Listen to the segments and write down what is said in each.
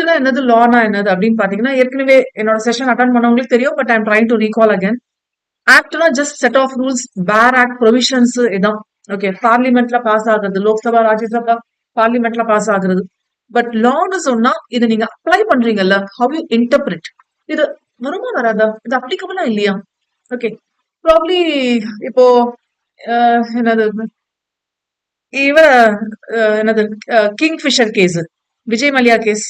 ஆக்ட்னா என்னது, லானா என்னது அப்படின்னு பாத்தீங்கன்னா, ஏற்கனவே என்னோட செஷன் அட்டன் பண்ணவங்களுக்கு தெரியும். But I'm trying to recall again. ஆக்ட்னா just set of rules, bare act provisions இதான். ஓகே, பார்லிமெண்ட்ல பாஸ் ஆகுறது, லோக்சபா ராஜ்யசபா பார்லிமெண்ட்ல பாஸ் ஆகுறது. பட் லான்னு சொன்னா இது நீங்க அப்ளை பண்றீங்கல்ல, ஹவ் யூ இன்டர்பிரிட், இது வருமா வராதா, இது அப்ளிகபிளா இல்லையா? ஓகே, ப்ராப்ளி இப்போ என்னது இவ என்னது kingfisher case, Vijay Mallya case,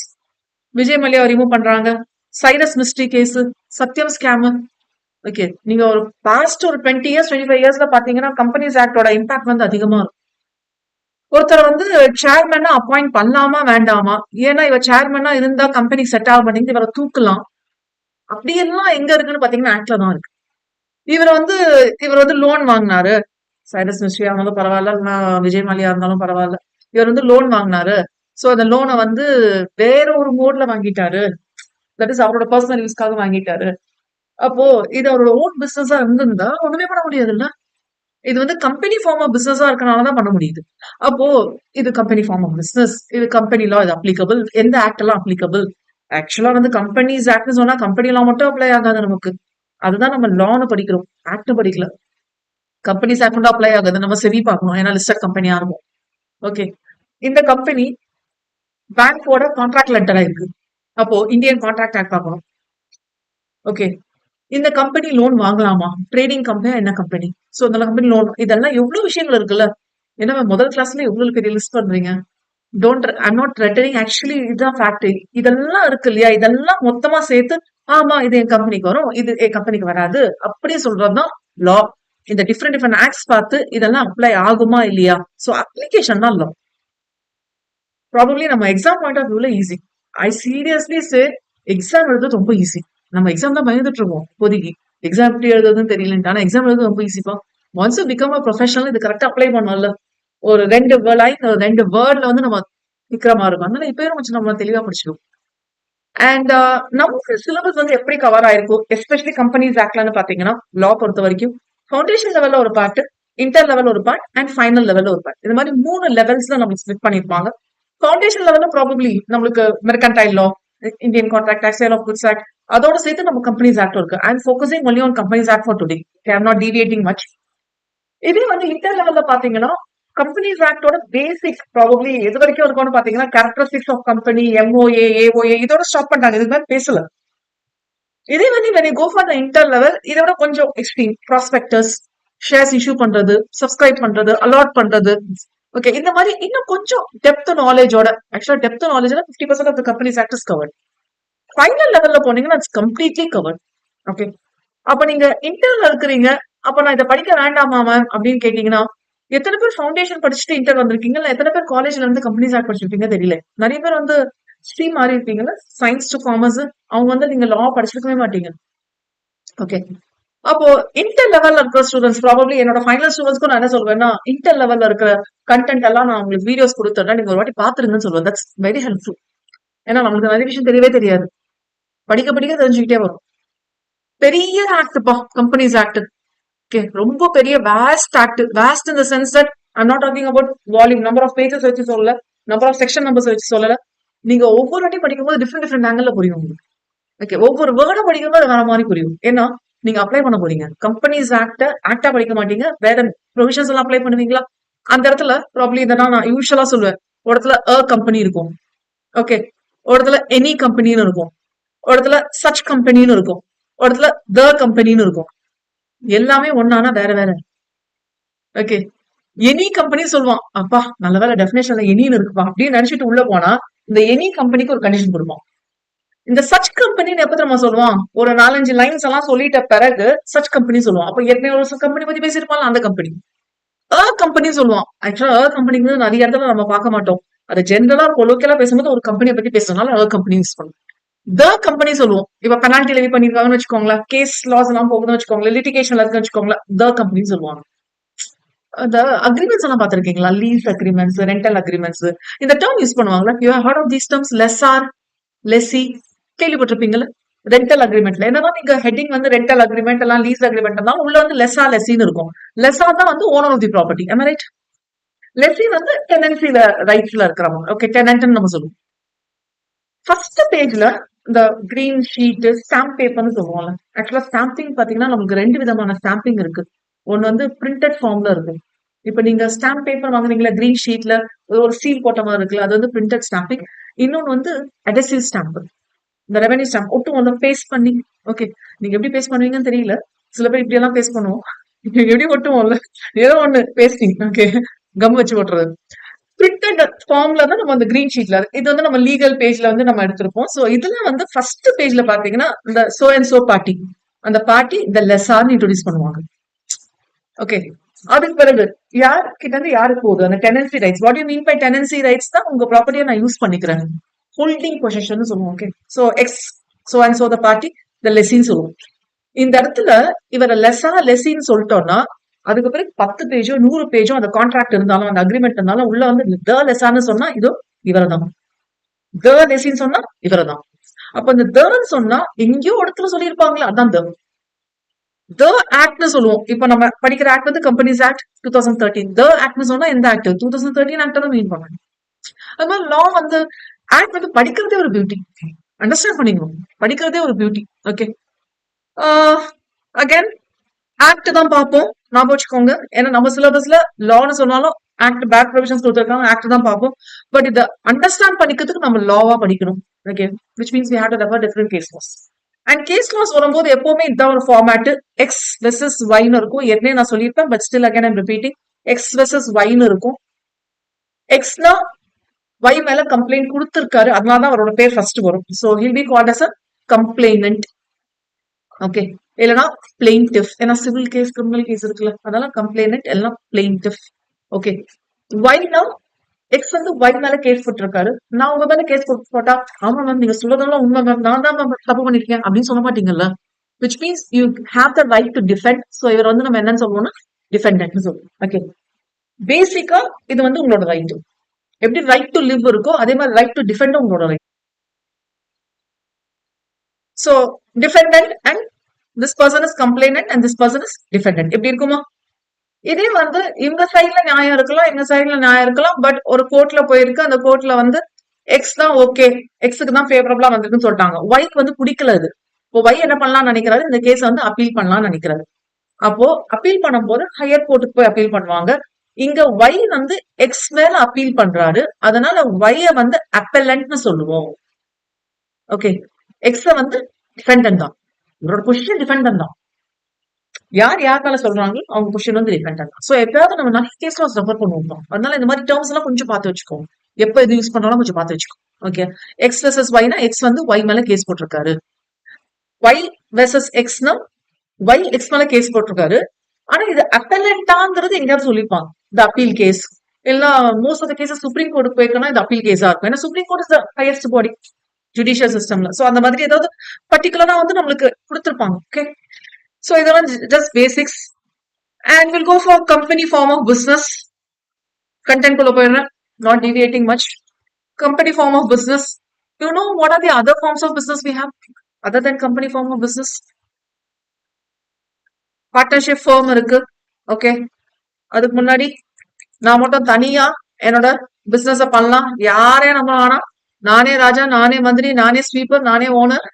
Vijay Mallya remove பண்றாங்க. Cyrus Mistry case, Satyam scam. Okay, நீங்க ஒரு பாஸ்ட் ஒரு 20 இயர்ஸ் 25 இயர்ஸ்ல பாத்தீங்கன்னா கம்பெனிஸ் ஆக்டோட இம்பாக்ட் வந்து அதிகமா இருக்கும். ஒருத்தர் வந்து சேர்மேனா அப்பாயிண்ட் பண்ணலாமா வேண்டாமா, ஏன்னா இவ சேர்மேனா இருந்தா கம்பெனி செட் ஆக மாட்டேங்குது, இவரை தூக்கலாம். அப்படியெல்லாம் எங்க இருக்குன்னு பாத்தீங்கன்னா ஆக்ட்ல தான் இருக்கு. இவர் வந்து லோன் வாங்கினாரு, சைரஸ் மிஸ்ட்ரியா இருந்தாலும் பரவாயில்ல, விஜய் மல்யா இருந்தாலும் பரவாயில்ல, இவர் வந்து லோன் வாங்கினாரு. சோ அந்த லோனை வந்து வேற ஒரு மோட்ல வாங்கிட்டாரு, தட் இஸ் அவரோட பர்சனல் யூஸ்க்காக வாங்கிட்டாரு. அப்போ இது அவரோட ஓன் பிசினஸா இருந்திருந்தா ஒண்ணுமே பண்ண முடியாது இல்ல. இது வந்து கம்பெனி ஃபார்ம் ஆஃப் பிசினஸா இருக்கனாலதான் பண்ண முடியுது. அப்போ இது கம்பெனி ஃபார்ம் ஆஃப் பிசினஸ், இது கம்பெனி லா, இது அப்ளிகபிள். எந்த ஆக்ட் எல்லாம் அப்ளிகபிள்? ஆக்சுவலா வந்து கம்பெனிஸ் ஆக்ட்னு சொன்னா கம்பெனி லா மட்டும் அப்ளை ஆகாது நமக்கு. அதுதான் நம்ம லான்னு படிக்கிறோம், ஆக்ட் படிக்கல. கம்பெனிஸ் ஆக்ட் மட்டும் அப்ளை ஆகாது, நம்ம செவி பார்க்கணும், ஏன்னா லிஸ்டட் கம்பெனியா இருக்கும். ஓகே, இந்த கம்பெனி பேங்கோட கான்ட்ராக்ட் லெட்டரா இருக்கு. அப்போ இந்தியன் கான்ட்ராக்ட் ஆக்ட் பார்க்கணும். ஓகே, இந்த கம்பெனி லோன் வாங்கலாமா, ட்ரேடிங் கம்பெனி என்ன கம்பெனி, சோ இந்த கம்பெனி லோன், இதெல்லாம் எவ்வளவு விஷயங்கள் இருக்குல்ல. ஏன்னா முதல் கிளாஸ்ல எவ்வளவு பெரிய லிஸ்ட் பண்றீங்க. Don't, I'm not threatening, actually இதுதான் ஃபேக்ட். இதெல்லாம் இருக்கு இல்லையா, இதெல்லாம் மொத்தமா சேர்த்து ஆமா இது என் கம்பெனிக்கு வரும், இது என் கம்பெனிக்கு வராது அப்படி சொல்றதுதான் லா. இந்த டிஃப்ரெண்ட் டிஃப்ரெண்ட் ஆக்ட்ஸ் பார்த்து இதெல்லாம் அப்ளை ஆகுமா இல்லையா, சோ அப்ளிகேஷன் தான் லா. ப்ராபப்ளி நம்ம எக்ஸாம் பாயிண்ட் ஆஃப் வியூல easy. I seriously say exam எழுதுறது ரொம்ப ஈஸி. நம்ம எக்ஸாம் தான் பயந்துட்டு இருக்கோம் இப்போதைக்கு, எக்ஸாம் எப்படி எழுதுறதுன்னு தெரியலன்ட்டு. ஆனா எக்ஸாம் எழுதுறது ரொம்ப ஈஸிப்பா. ஒன்ஸ் பிகம் அ ப்ரொஃபஷனல் இது கரெக்டா அப்ளை பண்ணல. ஒரு 2 லைன் 2 வேர்ட்ல வந்து நம்ம நிக்கிற மாதிரி இருக்கும். அதனால இப்பயே வச்சு நம்ம தெளிவா படிச்சிடும். அண்ட் நமக்கு சிலபஸ் வந்து எப்படி கவர் ஆயிருக்கும், எஸ்பெஷலி கம்பெனிஸ் ஆக்ட்லன்னு பாத்தீங்கன்னா, லா பொறுத்த வரைக்கும் ஃபவுண்டேஷன் லெவல்ல ஒரு பார்ட், இன்டர் லெவல் ஒரு பார்ட், அண்ட் ஃபைனல் லெவல்ல ஒரு பார்ட். இந்த மாதிரி 3 லெவல்ஸ்ல நம்மளுக்கு ஸ்பிளிட் பண்ணிருப்பாங்க. ஃபவுண்டேஷன் லெவல்ல ப்ராபப்ளி நம்மளுக்கு mercantile law, Indian contract act, sale of goods act, அதோட சேர்த்து நம்ம கம்பெனிஸ் ஆக்ட் இருக்கு. I am focusing only on companies act for today. I am not deviating much. இதே வந்து இன்டர் லெவல்ல பாத்தீங்கன்னா கம்பெனிஸ் ஆக்டோட பேசிக் ப்ராபப்ளி எது வரைக்கும் இருக்கும்னு பாத்தீங்கன்னா characteristics of company, MOA, AOA, இதோட ஸ்டாப் பண்ணிட்டாங்க. இதுக்கு மேல பேசல. இதே வந்து when you go for the inter level, இதை விட கொஞ்சம் எக்ஸ்ட்ரீம். ப்ராஸ்பெக்டஸ், ஷேர்ஸ் இஷ்யூ பண்றது, சப்ஸ்கிரைப் பண்றது, அலாட் பண்றது. ஓகே, இந்த மாதிரி இன்னும் கொஞ்சம் டெப்த் நாலேஜோட, ஆக்சுவலா டெப்த் நாலேஜ்ல 50% of the companies act is covered. Final லெவல்ல போனீங்கன்னா இட்ஸ் கம்ப்ளீட்லி கவர்ட். ஓகே, அப்ப நீங்க இன்டர்ல இருக்கிறீங்க, அப்ப நான் இதை படிக்க வேண்டாமா மேம் அப்படின்னு கேட்டீங்கன்னா, எத்தனை பேர் ஃபவுண்டேஷன் படிச்சுட்டு இன்டர் வந்திருக்கீங்க, எத்தனை பேர் காலேஜ்ல இருந்து கம்பெனிஸ் ஆக்ட் படிச்சிருக்கீங்க தெரியல. நிறைய பேர் வந்து ஸ்ட்ரீம் மாறி இருப்பீங்கல்ல, சயின்ஸ் டு காமர்ஸ், அவங்க வந்து நீங்க லா படிச்சிருக்கவே மாட்டீங்க. ஓகே, அப்போ இன்டர் லெவல்ல இருக்கிற ஸ்டூடெண்ட்ஸ், ப்ராபப்ளி என்னோட ஃபைனல் ஸ்டூடெண்ட்ஸ்க்கும் நான் என்ன சொல்வேன்னா, இன்டர் லெவல்ல இருக்கிற கண்டென்ட் எல்லாம் நான் உங்களுக்கு வீடியோஸ் கொடுத்துறேன், நீங்க ஒரு வாட்டி பாத்துருங்கன்னு சொல்லுவேன். That's very helpful. ஏன்னா நம்மளுக்கு நிறைய விஷயம் தெரியவே தெரியாது, படிக்க படிக்க தெரிஞ்சுக்கிட்டே வரும். பெரிய ஆக்ட்பா கம்பெனிஸ் ஆக்ட். ஓகே, ரொம்ப பெரிய waste act. Waste in the sense that I am not talking about volume, number of pages வச்சு சொல்லல, நம்பர் ஆஃப் செக்ஷன் நம்பர்ஸ் வச்சு சொல்லல. நீங்க ஒவ்வொரு வாட்டி படிக்கும்போது டிஃப்ரெண்ட் டிஃப்ரெண்ட் ஆங்கிள் புரியும் உங்களுக்கு. ஓகே, ஒவ்வொரு வேர்டும் படிக்கும்போது வேற மாதிரி புரியும். ஏன்னா நீங்க அப்ளை பண்ண போறீங்க. கம்பெனிஸ் ஆக்டா படிக்க மாட்டீங்க, வேற ப்ரொவிஷன்ஸ் எல்லாம் அப்ளை பண்ணுவீங்களா. அந்த இடத்துல ப்ராப்ளி இதை நான் யூஸ்வலா சொல்லுவேன். ஒரு இடத்துல அ கம்பெனி இருக்கும், ஓகே, ஒரு இடத்துல எனி கம்பெனின்னு இருக்கும், ஒரு இடத்துல சச் கம்பெனின்னு இருக்கும், ஒரு இடத்துல த கம்பெனின்னு இருக்கும். எல்லாமே ஒன்னானா வேற வேற. ஓகே, எனி கம்பெனி சொல்லுவான், அப்பா நல்ல வேலை டெபினேஷன்ல எனின்னு இருக்குப்பா அப்படின்னு நினைச்சிட்டு உள்ள போனா இந்த எனி கம்பெனிக்கு ஒரு கண்டிஷன் கொடுப்பான். இந்த சச் கம்பெனின்னு எப்ப நம்ம சொல்லுவான், ஒரு 4-5 லைன்ஸ் எல்லாம் சொல்லிட்ட பிறகு சச் கம்பெனி சொல்லுவான். அப்ப ஏற்கனவே ஒரு கம்பெனி பத்தி பேசியிருப்பாங்க, அந்த கம்பெனி. கம்பெனி சொல்லுவான். ஆக்சுவலா கம்பெனிக்கு நிறைய இடத்துல நம்ம பார்க்க மாட்டோம். அது ஜென்ரலா கொலோக்கியலா பேசும்போது ஒரு கம்பெனியை பத்தி பேசுறதுனால கம்பெனி யூஸ் பண்ணுவோம். த கம்பெனி சொல்லுவோம். இப்ப பெனால்டி லெவி பண்ணிருக்காங்கன்னு வச்சுக்கோங்களேன், கேஸ் லாஸ் எல்லாம் போகுதுன்னு வச்சுக்கோங்களேன், லிட்டிகேஷன்ல இருக்குன்னு வச்சுக்கோங்களேன், த கம்பெனி சொல்லுவாங்க. அந்த அக்ரிமெண்ட்ஸ் எல்லாம் பாத்திருக்கீங்களா, லீஸ் அக்ரிமெண்ட்ஸ், ரெண்டல் அக்ரிமெண்ட்ஸ், இந்த டேர்ம் யூஸ் பண்ணுவாங்களா. You have heard of these terms, lessor, lessee, கேள்விப்பட்டிருப்பீங்கல்ல. ரெண்டல் அக்ரிமெண்ட்ல என்னன்னா, நீங்க ஹெட்டிங் வந்து ரெண்டல் அக்ரிமெண்ட் எல்லாம் லீஸ் அக்ரிமெண்ட் இருந்தாலும் உள்ள வந்து லெஸ்ஸா லெஸ்ஸின்னு இருக்கும். லெஸ்ஸா தான் வந்து owner of the property, am I right? Lessee வந்து டெனன்சி ரைட்ஸ்ல இருக்கிறவங்க. ஓகே, டெனன்ட்னு நம்ம சொல்லுவோம். ஃபர்ஸ்ட் பேஜ்ல இந்த கிரீன் ஷீட் ஸ்டாம்ப் பேப்பர்னு சொல்லுவோம்ல. ஆக்சுவலா ஸ்டாம்பிங் பாத்தீங்கன்னா நமக்கு 2 விதமான ஸ்டாம்பிங் இருக்கு. ஒன்னு வந்து பிரிண்டட் ஃபார்ம்ல இருக்கும். இப்ப நீங்க ஸ்டாம்ப் பேப்பர் வாங்குறீங்களா கிரீன் ஷீட்ல ஒரு சீல் போட்ட மாதிரி இருக்குல்ல, அது வந்து பிரிண்டட் ஸ்டாம்பிங். இன்னொன்னு வந்து adhesive ஸ்டாம்ப். இந்த ரெவென்யூ ஸ்டாம்ப் ஒட்டும் ஒண்ணு பேஸ்ட் பண்ணி, ஓகே, நீங்க எப்படி பேஸ்ட் பண்ணுவீங்கன்னு தெரியல. சில பேர் இப்படி எல்லாம் பேஸ்ட் பண்ணுவோம். எப்படி ஒட்டுவோம்ல, ஏதோ ஒண்ணு பேஸ்டிங், ஓகே, கம் வச்சு ஒட்டுறது. பிரிண்டட் ஃபார்ம்ல தான் நம்ம அந்த கிரீன் ஷீட்ல இது வந்து நம்ம லீகல் பேஜ்ல வந்து நம்ம எடுத்திருப்போம். சோ இதுல வந்து ஃபர்ஸ்ட் பேஜ்ல பாத்தீங்கன்னா இந்த சோ அண்ட் சோ பார்ட்டி, அந்த பார்ட்டி இந்த லெசார்னு இன்ட்ரோடியூஸ் பண்ணுவாங்க. ஓகே, அதுக்கு பிறகு யார் கிட்ட இருந்து யாருக்கு போகுது அந்த tenancy rights. What you mean by tenancy rights தான் உங்க ப்ராப்பர்ட்டியை நான் யூஸ் பண்ணிக்கிறேன், ஹோல்டிங் பொசிஷன் சொல்லுவோம். Okay, so X so and so the party the லெசின்னு சொல்லுவோம். இந்த இடத்துல இவரை லெசா லெசின்னு சொல்லிட்டோம்னா அதுக்கு பிறகு 10 பேஜோ 100 பேஜோ அந்த கான்ட்ராக்ட் இருந்தாலும் அந்த அக்ரிமெண்ட் இருந்தாலும் உள்ள வந்து த லெசான்னு சொன்னா இதோ இவரதான், த லெசின்னு சொன்னா இவரதான். அப்ப இந்த தன்னு சொன்னா எங்கேயோ இடத்துல சொல்லியிருப்பாங்களா, அதான் த ஆக்ட்னு சொல்லுவோம். இப்ப நம்ம படிக்கிற ஆக்ட் வந்து கம்பெனிஸ் ஆக்ட் 2013. த ஆக்ட்னு சொன்னா எந்த ஆக்ட் 2013 ஆக்ட் தான் மீன் பண்ணணும். அது மாதிரி லா வந்து ஆக்ட் வந்து படிக்கிறதே ஒரு பியூட்டி, அண்டர்ஸ்டாண்ட் பண்ணிக்கணும், படிக்கிறதே ஒரு பியூட்டி. ஓகே, அகைன் ஆக்ட் தான் பார்ப்போம், ஞாபகம் வச்சுக்கோங்க. ஏன்னா நம்ம சிலபஸ்ல லான்னு சொன்னாலும் ஆக்ட் பேக் ப்ரொவிஷன்ஸ் கொடுத்துருக்காங்க, ஆக்ட் தான் பார்ப்போம். பட் இதை அண்டர்ஸ்டாண்ட் பண்ணிக்கிறதுக்கு நம்ம லாவா படிக்கணும். Okay, which means we have to refer different case laws. And case laws வரும்போது எப்பவுமே இதான் ஒரு ஃபார்மேட், எக்ஸ் வெர்சஸ் ஒய்னு இருக்கும். ஏற்கனவே நான் சொல்லியிருப்பேன், but still again I'm repeating. X versus ஒய்னு இருக்கும். எக்ஸ்னா ஒய் மேல கம்ப்ளைண்ட் கொடுத்திருக்காரு, அதனாலதான் அவரோட பேர் ஃபர்ஸ்ட் வரும். So he'll be called as a complainant. Okay, இல்லைன்னா பிளெயின்டிஃப், ஏன்னா சிவில் கேஸ் கிரிமினல் கேஸ் இருக்குல்ல, அதனால கம்ப்ளைனன்ட் எல்லாம் பிளெயின்டிஃப். ஓகே, ஒய்னா எக்ஸ் வந்து ஒய் மேல கேஸ் போட்டிருக்காரு, நான் உங்க மேல கேஸ் போட்டா ஆமா மேம் நீங்க சொல்றதெல்லாம் உண்மை மேம், நான் தான் மேம் தப்பு பண்ணிருக்கேன் அப்படின்னு சொல்ல மாட்டீங்கல்ல. Which means you have the right to defend. So இவர் வந்து நம்ம என்னன்னு சொல்லுவோம்னா டிஃபெண்டன்ட் சொல்லுவோம். ஓகே, பேசிக்கா இது வந்து உங்களோட ரைட். எப்படி ரைட் டு லிவ் இருக்கோ அதே மாதிரி ரைட் டு டிஃபெண்ட் உங்களோட right. So defendant and this person is complainant and this person is defendant, எப்படி இருக்குமா? இதே வந்து இந்த சைட்ல நியாயம் இருக்கலாம், இந்த சைட்ல நியாயம் இருக்கலாம். பட் ஒரு கோர்ட்ல போயிருக்கு, அந்த கோர்ட்ல வந்து எக்ஸ் தான் ஓகே, எக்ஸுக்கு தான் ஃபேவரபிளா வந்திருக்குன்னு சொல்லிட்டாங்க. ஒய்க்கு வந்து பிடிக்கல இது. இப்போ ஒய் என்ன பண்ணலாம்னு நினைக்கிறாரு, இந்த கேஸ் வந்து அப்பீல் பண்ணலாம்னு நினைக்கிறாரு. அப்போ அப்பீல் பண்ணும்போது ஹையர் கோர்ட்டுக்கு போய் அப்பீல் பண்ணுவாங்க. இங்க ஒய் வந்து எக்ஸ் மேல அப்பீல் பண்றாரு, அதனால ஒய்ய வந்து அப்பெலன்ட்னு சொல்லுவோம். ஓகே, எக்ஸ வந்து டிஃபெண்டன்ட் தான், இவரோட பொசிஷன் டிஃபெண்டன்ட் தான். யார் யார் மேல சொல்றாங்களோ அவங்க பொசிஷன் வந்து டிபெண்ட் ஆகும். சோ எப்பயாவது நம்ம நிறைய கேஸ் லாஸ் ரெஃபர் பண்ணுவோம், அதனால இந்த மாதிரி டேர்ம்ஸ் எல்லாம் கொஞ்சம் பார்த்து வச்சுக்கோங்க. எப்ப இது யூஸ் பண்றாலும் கொஞ்சம் பார்த்து வச்சுக்கோங்க. ஓகே, எக்ஸ் வெர்சஸ் ஒய்னா எக்ஸ் வந்து ஒய் மேல கேஸ் போட்டிருக்காரு, ஒய் வெர்சஸ் எக்ஸ்னா ஒய் எக்ஸ் மேல கேஸ் போட்டிருக்காரு. ஆனா இது அப்பெலண்டாங்கிறது எங்கேயாவது சொல்லிருப்பாங்க, இந்த அப்பீல் கேஸ். இல்ல most of the cases supreme கோர்ட்டுக்கு போயிருக்கோம்னா இது அப்பீல் கேஸா இருக்கும். ஏன்னா supreme court is the highest body judicial சிஸ்டம்ல. சோ அந்த மாதிரி ஏதாவது பர்டிகுலரா வந்து நம்மளுக்கு கொடுத்திருப்பாங்க. ஓகே, so இதெல்லாம் just basics and we'll go for company form of business. Content குள்ள போயிடுறேன், not deviating much. Company form of business. You know what are the other forms of business we have other than company form of business? Partnership firm இருக்கு. Okay, அதுக்கு முன்னாடி நான் மட்டும் தனியா என்னோட business பண்ணலாம், யாரையும் நம்ம வேணாம், நானே ராஜா, நானே மந்திரி, நானே ஸ்வீப்பர், நானே ஓனர்.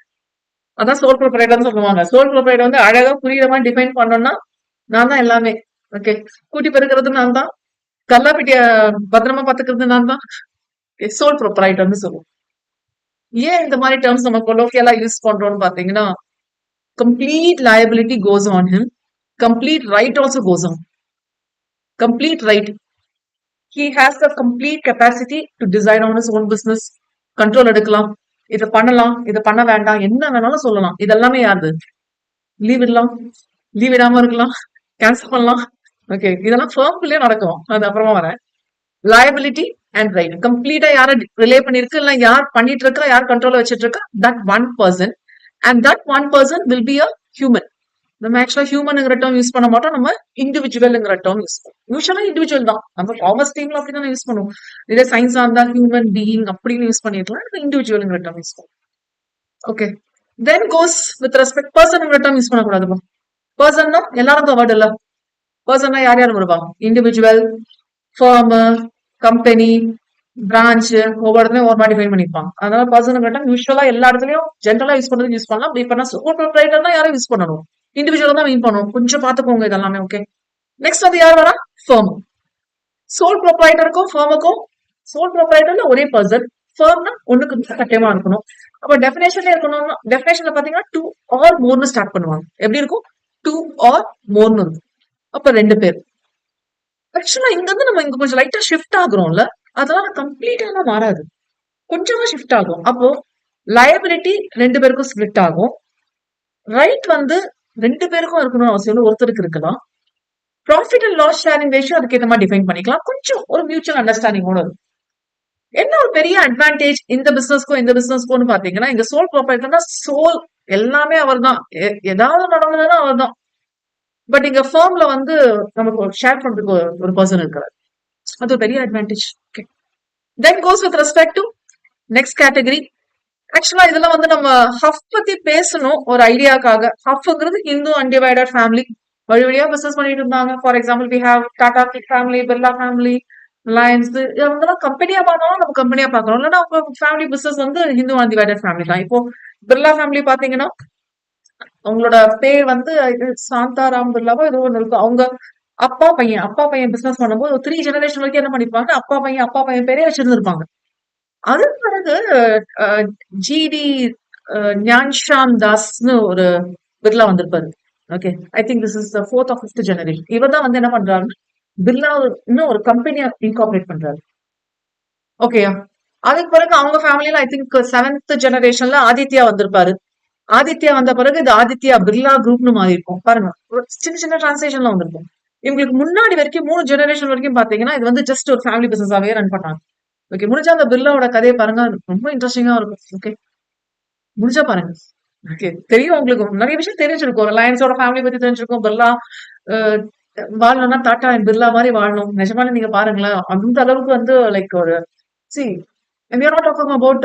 அதான் சோல் ப்ரொப்ரைட்டர்னு சொல்லுவாங்க. சோல் ப்ரொப்ரைட்டர் வந்து அழகா புரியுற மாதிரி டிஃபைன் பண்ணோம்னா நான் தான் எல்லாமே. ஓகே, கூட்டி பெருக்கிறது நான் தான், கல்லாப்பிட்டிய பத்திரமா பாத்துக்கிறது நான் தான். சோல் ப்ரொப்ரைட்டர்னு சொல்லுவோம். ஏன் இந்த மாதிரி டேர்ம்ஸ் நம்ம கொலோக்கியலா யூஸ் பண்றோம்னு பாத்தீங்கன்னா, complete liability goes on him, complete right also goes on. Complete right, he has the complete capacity to design on his own business. Control எடுக்கலாம், இதை பண்ணலாம், இதை பண்ண வேண்டாம், என்ன வேணாலும் சொல்லலாம். இதெல்லாமே யாரு? லீவ் விடலாம், லீவ் விடாம இருக்கலாம், கேன்சல் பண்ணலாம். ஓகே, இதெல்லாம் ஃபர்ம்குள்ளே நடக்கும். அது அப்புறமா வரேன். லயபிலிட்டி அண்ட் ரைட் கம்ப்ளீட்டா யார ரிலே பண்ணிருக்கு, இல்ல யார் பண்ணிட்டு இருக்கா, யார் கண்ட்ரோல வச்சிட்டு இருக்கா, that one person. And that one person will be a human. நம்ம ஆக்சுவலா ஹியூமனுங்கிற டேர்ம் யூஸ் பண்ண மாட்டோம், நம்ம இண்டிவிஜுவல்ங்கிற டேர்ம் யூஸ் பண்ணுவோம். யூஸ்வலா இண்டிவிஜுவல் தான், நம்ம காமர்ஸ் டீம்ல அப்படிதான் யூஸ் பண்ணுவோம். இதே சயின்ஸா இருந்தா ஹியூமன் பீயிங் அப்படின்னு யூஸ் பண்ணிருக்கலாம், இண்டிவிஜுவல்ங்கிற டேர்ம் யூஸ் பண்ணுவோம். Okay, then goes with respect பர்சன்ங்கிற டேர்ம் யூஸ் பண்ணக்கூடாதுப்பா. பர்சன்னா எல்லாரும் தான் வேர்டு இல்ல, பர்சன்னா யார் யார் வருவா? இண்டிவிஜுவல், ஃபர்ம், கம்பெனி, பிரான்ச் ஒவ்வொரு இடத்துலயும் ஒரு மாதிரி டிஃபைன் பண்ணிருப்பாங்க. அதனால பர்சன் கேட்டா யூஸ்வலா எல்லா இடத்துலயும் ஜென்ரலா யூஸ் பண்றது யூஸ் பண்ணலாம். இப்ப நான் சோல் ப்ரொப்ரைட்டர் தான் யாரும் யூஸ் பண்ணணும். இண்டிவிஜுவலா தான் மீன் பண்ணணும். கொஞ்சம் பாத்துக்கோங்க இதெல்லாமே. ஓகே. நெக்ஸ்ட் வந்து யார் வரா? ஃபர்ம். சோல் ப்ரொப்ரைட்டருக்கும் ஃபர்முக்கும் சோல் ப்ரொப்ரைட்டர்ல ஒரே பர்சன், ஃபர்ம்னா ஒண்ணுக்கு கட்டியமா இருக்கணும். அப்ப டெபினேஷன்ல இருக்கணும்னா டெபினேஷன்ல பாத்தீங்கன்னா டூ ஆர் மோர்னு ஸ்டார்ட் பண்ணுவாங்க. எப்படி இருக்கும்? டூ ஆர் மோர்னு இருக்கும். அப்ப 2 பேர். ஆக்சுவலா இங்க இருந்து நம்ம இங்க கொஞ்சம் லைட்டா ஷிஃப்ட் ஆகுறோம்ல, அதெல்லாம் கம்ப்ளீட்டா மாறாது. கொஞ்சமா ஷிஃப்ட் ஆகும். அப்போ லயபிலிட்டி 2 பேருக்கும் ஸ்பிளிட் ஆகும். ரைட் வந்து 2 பேருக்கும் இருக்கணும்னு அவசியம் இல்ல. ஒருத்தருக்கு இருக்கலாம். Profit and loss sharing ratio அதுக்கு ஏத்த மாதிரி டிஃபைன் பண்ணிக்கலாம். கொஞ்சம் ஒரு மியூச்சுவல் அண்டர்ஸ்டாண்டிங்கோட இருக்கும். என்ன ஒரு பெரிய அட்வான்டேஜ் இந்த பிசினஸ்க்கும் இந்த பிசினஸ்க்கும் பாத்தீங்கன்னா, இந்த சோல் ப்ராப்பர்ட்டினா சோல் எல்லாமே அவர் தான். ஏதாவது நடந்ததுன்னா அவர் தான். பட் இங்க ஃபர்ம்ல வந்து நமக்கு ஷேர் பண்றதுக்கு ஒரு பர்சன் இருக்கிறார். அது ஒரு பெரிய advantage. Okay. Then goes with respect to next category. ஆக்சுவலா இதெல்லாம் வந்து நம்ம ஹஃப் பத்தி பேசணும் ஒரு ஐடியாக்காக. ஹஃப்ங்கிறது ஹிந்து அன்டிவைடட் ஃபேமிலி. வழி வழியா பிசினஸ் பண்ணிட்டு இருந்தாங்க. For example we have Tata family, Birla family, Reliance. இவங்கெல்லாம் கம்பெனியா பார்த்தாலும் நம்ம கம்பெனியா பார்க்கணும். இல்லைன்னா அவங்க ஃபேமிலி பிசினஸ் வந்து ஹிந்து அன்டிவைடட் ஃபேமிலி தான். இப்போ பிர்லா ஃபேமிலி பாத்தீங்கன்னா அவங்களோட பேர் வந்து சாந்தாராம் பிர்லாவோ ஏதோ ஒண்ணு இருக்கும். அவங்க அப்பா பையன் பிசினஸ் பண்ணும்போது 3 ஜெனரேஷன் வரைக்கும் என்ன பண்ணிருப்பாங்க, அப்பா பையன் பேரே வச்சிருந்திருப்பாங்க. அதுக்கு பிறகு ஜிடி ஞான்ஷாம் தாஸ்னு ஒரு பிர்லா வந்திருப்பாரு. Okay. I think this is the 4th or 5th generation. இவர் தான் வந்து என்ன பண்றாரு, பிர்லா இன்னும் ஒரு கம்பெனியா இன்கார்பரேட் பண்றாரு. ஓகேயா. அதுக்கு பிறகு அவங்க ஃபேமிலியில ஐ திங்க் 7th ஜெனரேஷன்ல ஆதித்யா வந்திருப்பாரு. ஆதித்யா வந்த பிறகு இது ஆதித்யா பிர்லா குரூப்னு மாறி இருக்கும். பாருங்க, சின்ன சின்ன டிரான்ஸ்லேஷன்ல வந்திருக்கும். இவங்களுக்கு முன்னாடி வரைக்கும் 3 ஜெனரேஷன் வரைக்கும் பாத்தீங்கன்னா இது வந்து ஜஸ்ட் ஒரு ஃபேமிலி பிசினஸாவே ரன் பண்ணாங்க. ஓகே. முடிஞ்சா அந்த பிர்லாவோட கதையை பாருங்க, ரொம்ப இன்ட்ரெஸ்டிங்கா இருக்கும். ஓகே. முடிஞ்சா பாருங்க. ஓகே. தெரியும் உங்களுக்கு நிறைய விஷயம் தெரிஞ்சிருக்கும். ரிலையன்ஸோட ஃபேமிலி பத்தி தெரிஞ்சிருக்கும். பிர்லா வாழணும்னா டாடா அண்ட் பிர்லா மாதிரி வாழணும். நிஜமாலே நீங்க பாருங்களேன், அந்த அளவுக்கு வந்து லைக் ஒரு C we are not talking about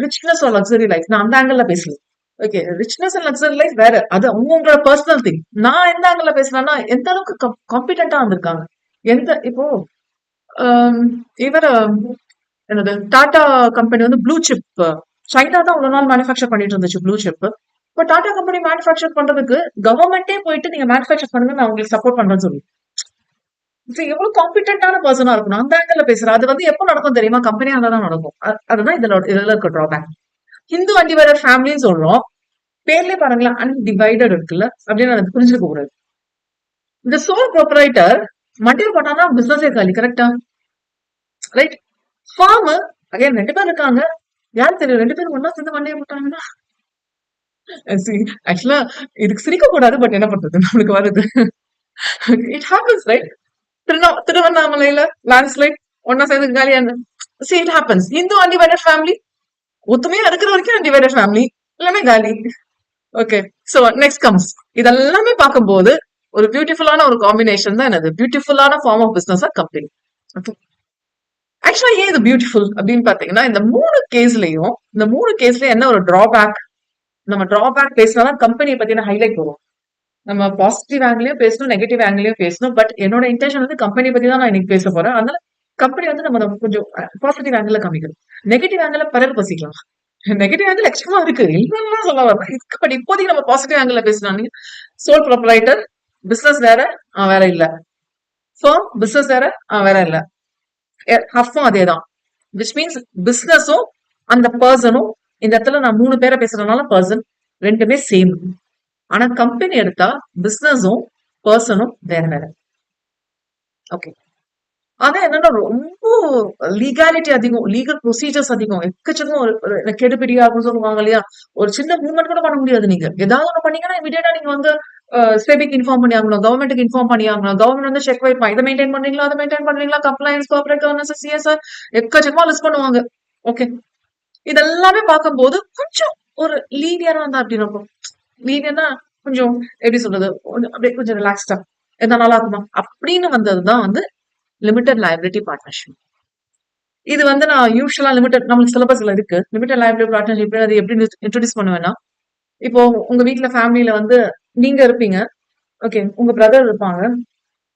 richness or luxury life. நான் அந்த ஆங்கிள் பேசல. Okay. Richness and luxury life வேற. அது அவங்களோட பர்சனல் திங். நான் எந்த ஆங்கிள் பேசுறேன்னா எந்த அளவுக்கு காம்பிடென்டா வந்திருக்காங்க. இப்போ இவர் என்னது டாடா கம்பெனி வந்து ப்ளூ சிப் சைனா தான் ஒரு நாள் மேனுஃபேக்சர் பண்ணிட்டு இருந்துச்சு ப்ளூ சிப். இப்போ டாடா கம்பெனி மேனுஃபேக்சர் பண்றதுக்கு கவர்மெண்டே போயிட்டு நீங்க மேனுஃபேக்சர் பண்ணுங்க நான் உங்களுக்கு சப்போர்ட் பண்றேன்னு சொல்லி எவ்வளவு காம்பிடென்டான பர்சனா இருக்கணும். அந்த ஆங்கிள் பேசுறேன். அது வந்து எப்போ நடக்கும் தெரியுமா? கம்பெனியா தான் நடக்கும். அதுதான் இதுல இருக்க டிராபேக். ஹிந்து அன்டிவைடட் ஃபேமிலின்னு சொல்றோம். பேர்லயே பாருங்களேன் அன்டிவைடட் இருக்குல்ல, அப்படின்னு எனக்கு புரிஞ்சுக்க கூடாது. இந்த சோல் ப்ரொப்ரைட்டர் மண்டியை போட்டானா பிசினஸே காலி. கரெக்டா? ரைட். ஃபார்ம் அகைன் 2 பேர் இருக்காங்க. யாரு தெரியும்? 2 பேரும் ஒன்னா சேர்ந்து மண்டியை போட்டாங்கன்னா ஆக்சுவலா இதுக்கு சிரிக்க கூடாது. பட் என்ன பண்றது, நம்மளுக்கு வருது. It happens right. திருவண்ணாமலையில லேண்ட்ஸ்லைட் ஒன்னா சேர்ந்து காலியான it happens. Hindu undivided family ஒத்துமையா இருக்கிற வரைக்கும் அன்டிவைடட் ஃபேமிலி, எல்லாமே காலி. ஓகே. சோ நெக்ஸ்ட் கம்ஸ் இதெல்லாமே பார்க்கும்போது ஒரு பியூட்டிஃபுல்லான ஒரு காம்பினேஷன் தான் என்னது, பியூட்டிஃபுல்லான form of business company. Okay. ஆக்சுவலா ஏன் இது பியூட்டிஃபுல் அப்படின்னு பாத்தீங்கன்னா இந்த 3 கேஸ்லயும் என்ன ஒரு டிராபேக், நம்ம டிராபேக் பேசினாதான் கம்பெனியை பத்தின ஹைலைட் வரும். நம்ம பாசிட்டிவ் ஆங்கிலையும் பேசணும், நெகட்டிவ் ஆங்கிலையும் பேசணும். பட் என்னோட இன்டென்ஷன் வந்து கம்பெனி பத்தி தான் நான் இன்னைக்கு பேச போறேன். அதனால கம்பெனி வந்து நம்ம கொஞ்சம் பாசிட்டிவ் ஆங்கிள் காமிக்கணும். நெகட்டிவ் ஆங்கிள் பலர் பசிக்கலாம். நெகட்டிவ் ஆங்கிள் எக்ஸ்ட்ரா இருக்கு, இல்லைன்னா சொல்ல வரேன். பட் இப்போதைக்கு நம்ம பாசிட்டிவ் ஆங்கிள் பேசலாம். சோல் ப்ரொப்ரைட்டர் பிசினஸ் வேற வேற இல்ல, ஃபர்ம் பிசினஸ் வேற வேற இல்ல, ஹஃப்பும் அதேதான். விச் மீன்ஸ் பிசினஸும் அந்த பர்சனும் இந்த இடத்துல நான் 3 பேரை பேசுறதுனால பர்சன் ரெண்டுமே சேம். ஆனா கம்பெனி எடுத்தா பிசினஸும் பர்சனும் வேற வேற. ஓகே. ஆனா என்னன்னா ரொம்ப லீகாலிட்டி அதிகம், லீகல் ப்ரொசீஜர்ஸ் அதிகம், எக்கச்சக்கம் ஒரு கெடுபிடியா அப்படின்னு சொல்லுவாங்க இல்லையா, ஒரு சின்ன மூவ்மெண்ட் கூட பண்ண முடியாது. நீங்க ஏதாவது ஒண்ணு பண்ணீங்கன்னா இமீடியட்டா நீங்க வந்து செபிக்கு இன்ஃபார்ம் பண்ணி ஆகணும், கவர்மெண்ட்டுக்கு இன்ஃபார்ம் பண்ணி ஆகணும். கவர்மெண்ட் வந்து செக் வைப்பா, இதை மெயின்டைன் பண்றீங்களா, அதை மெயின்டைன் பண்றீங்களா, கம்ப்ளைண்ட்ஸ், கார்பரேட் கவர்னன்ஸ், சிஎஸ்ஆர் எக்கச்சக்கமா லிஸ்ட் பண்ணுவாங்க. ஓகே. இதெல்லாமே பார்க்கும்போது கொஞ்சம் ஒரு லீனியரா இருந்தா அப்படி இருக்கும். லீனியர்னா கொஞ்சம் எப்படி சொல்றது, அப்படியே கொஞ்சம் ரிலாக்ஸ்டா எதா நல்லா இருக்குமா அப்படின்னு வந்ததுதான் வந்து லிமிடெட் லயபிலிட்டி பார்ட்னர்ஷிப். இது வந்து நான் யூஸ்வலா நம்மளுக்கு சிலபஸ்ல இருக்கு. லிமிடெட் லயபிலிட்டி பார்ட்னர்ஷிப் அது எப்படி இன்ட்ரோடியூஸ் பண்ணுவேன்னா, இப்போ உங்க வீட்டுல ஃபேமிலியில வந்து நீங்க இருப்பீங்க. ஓகே. உங்க பிரதர் இருப்பாங்க.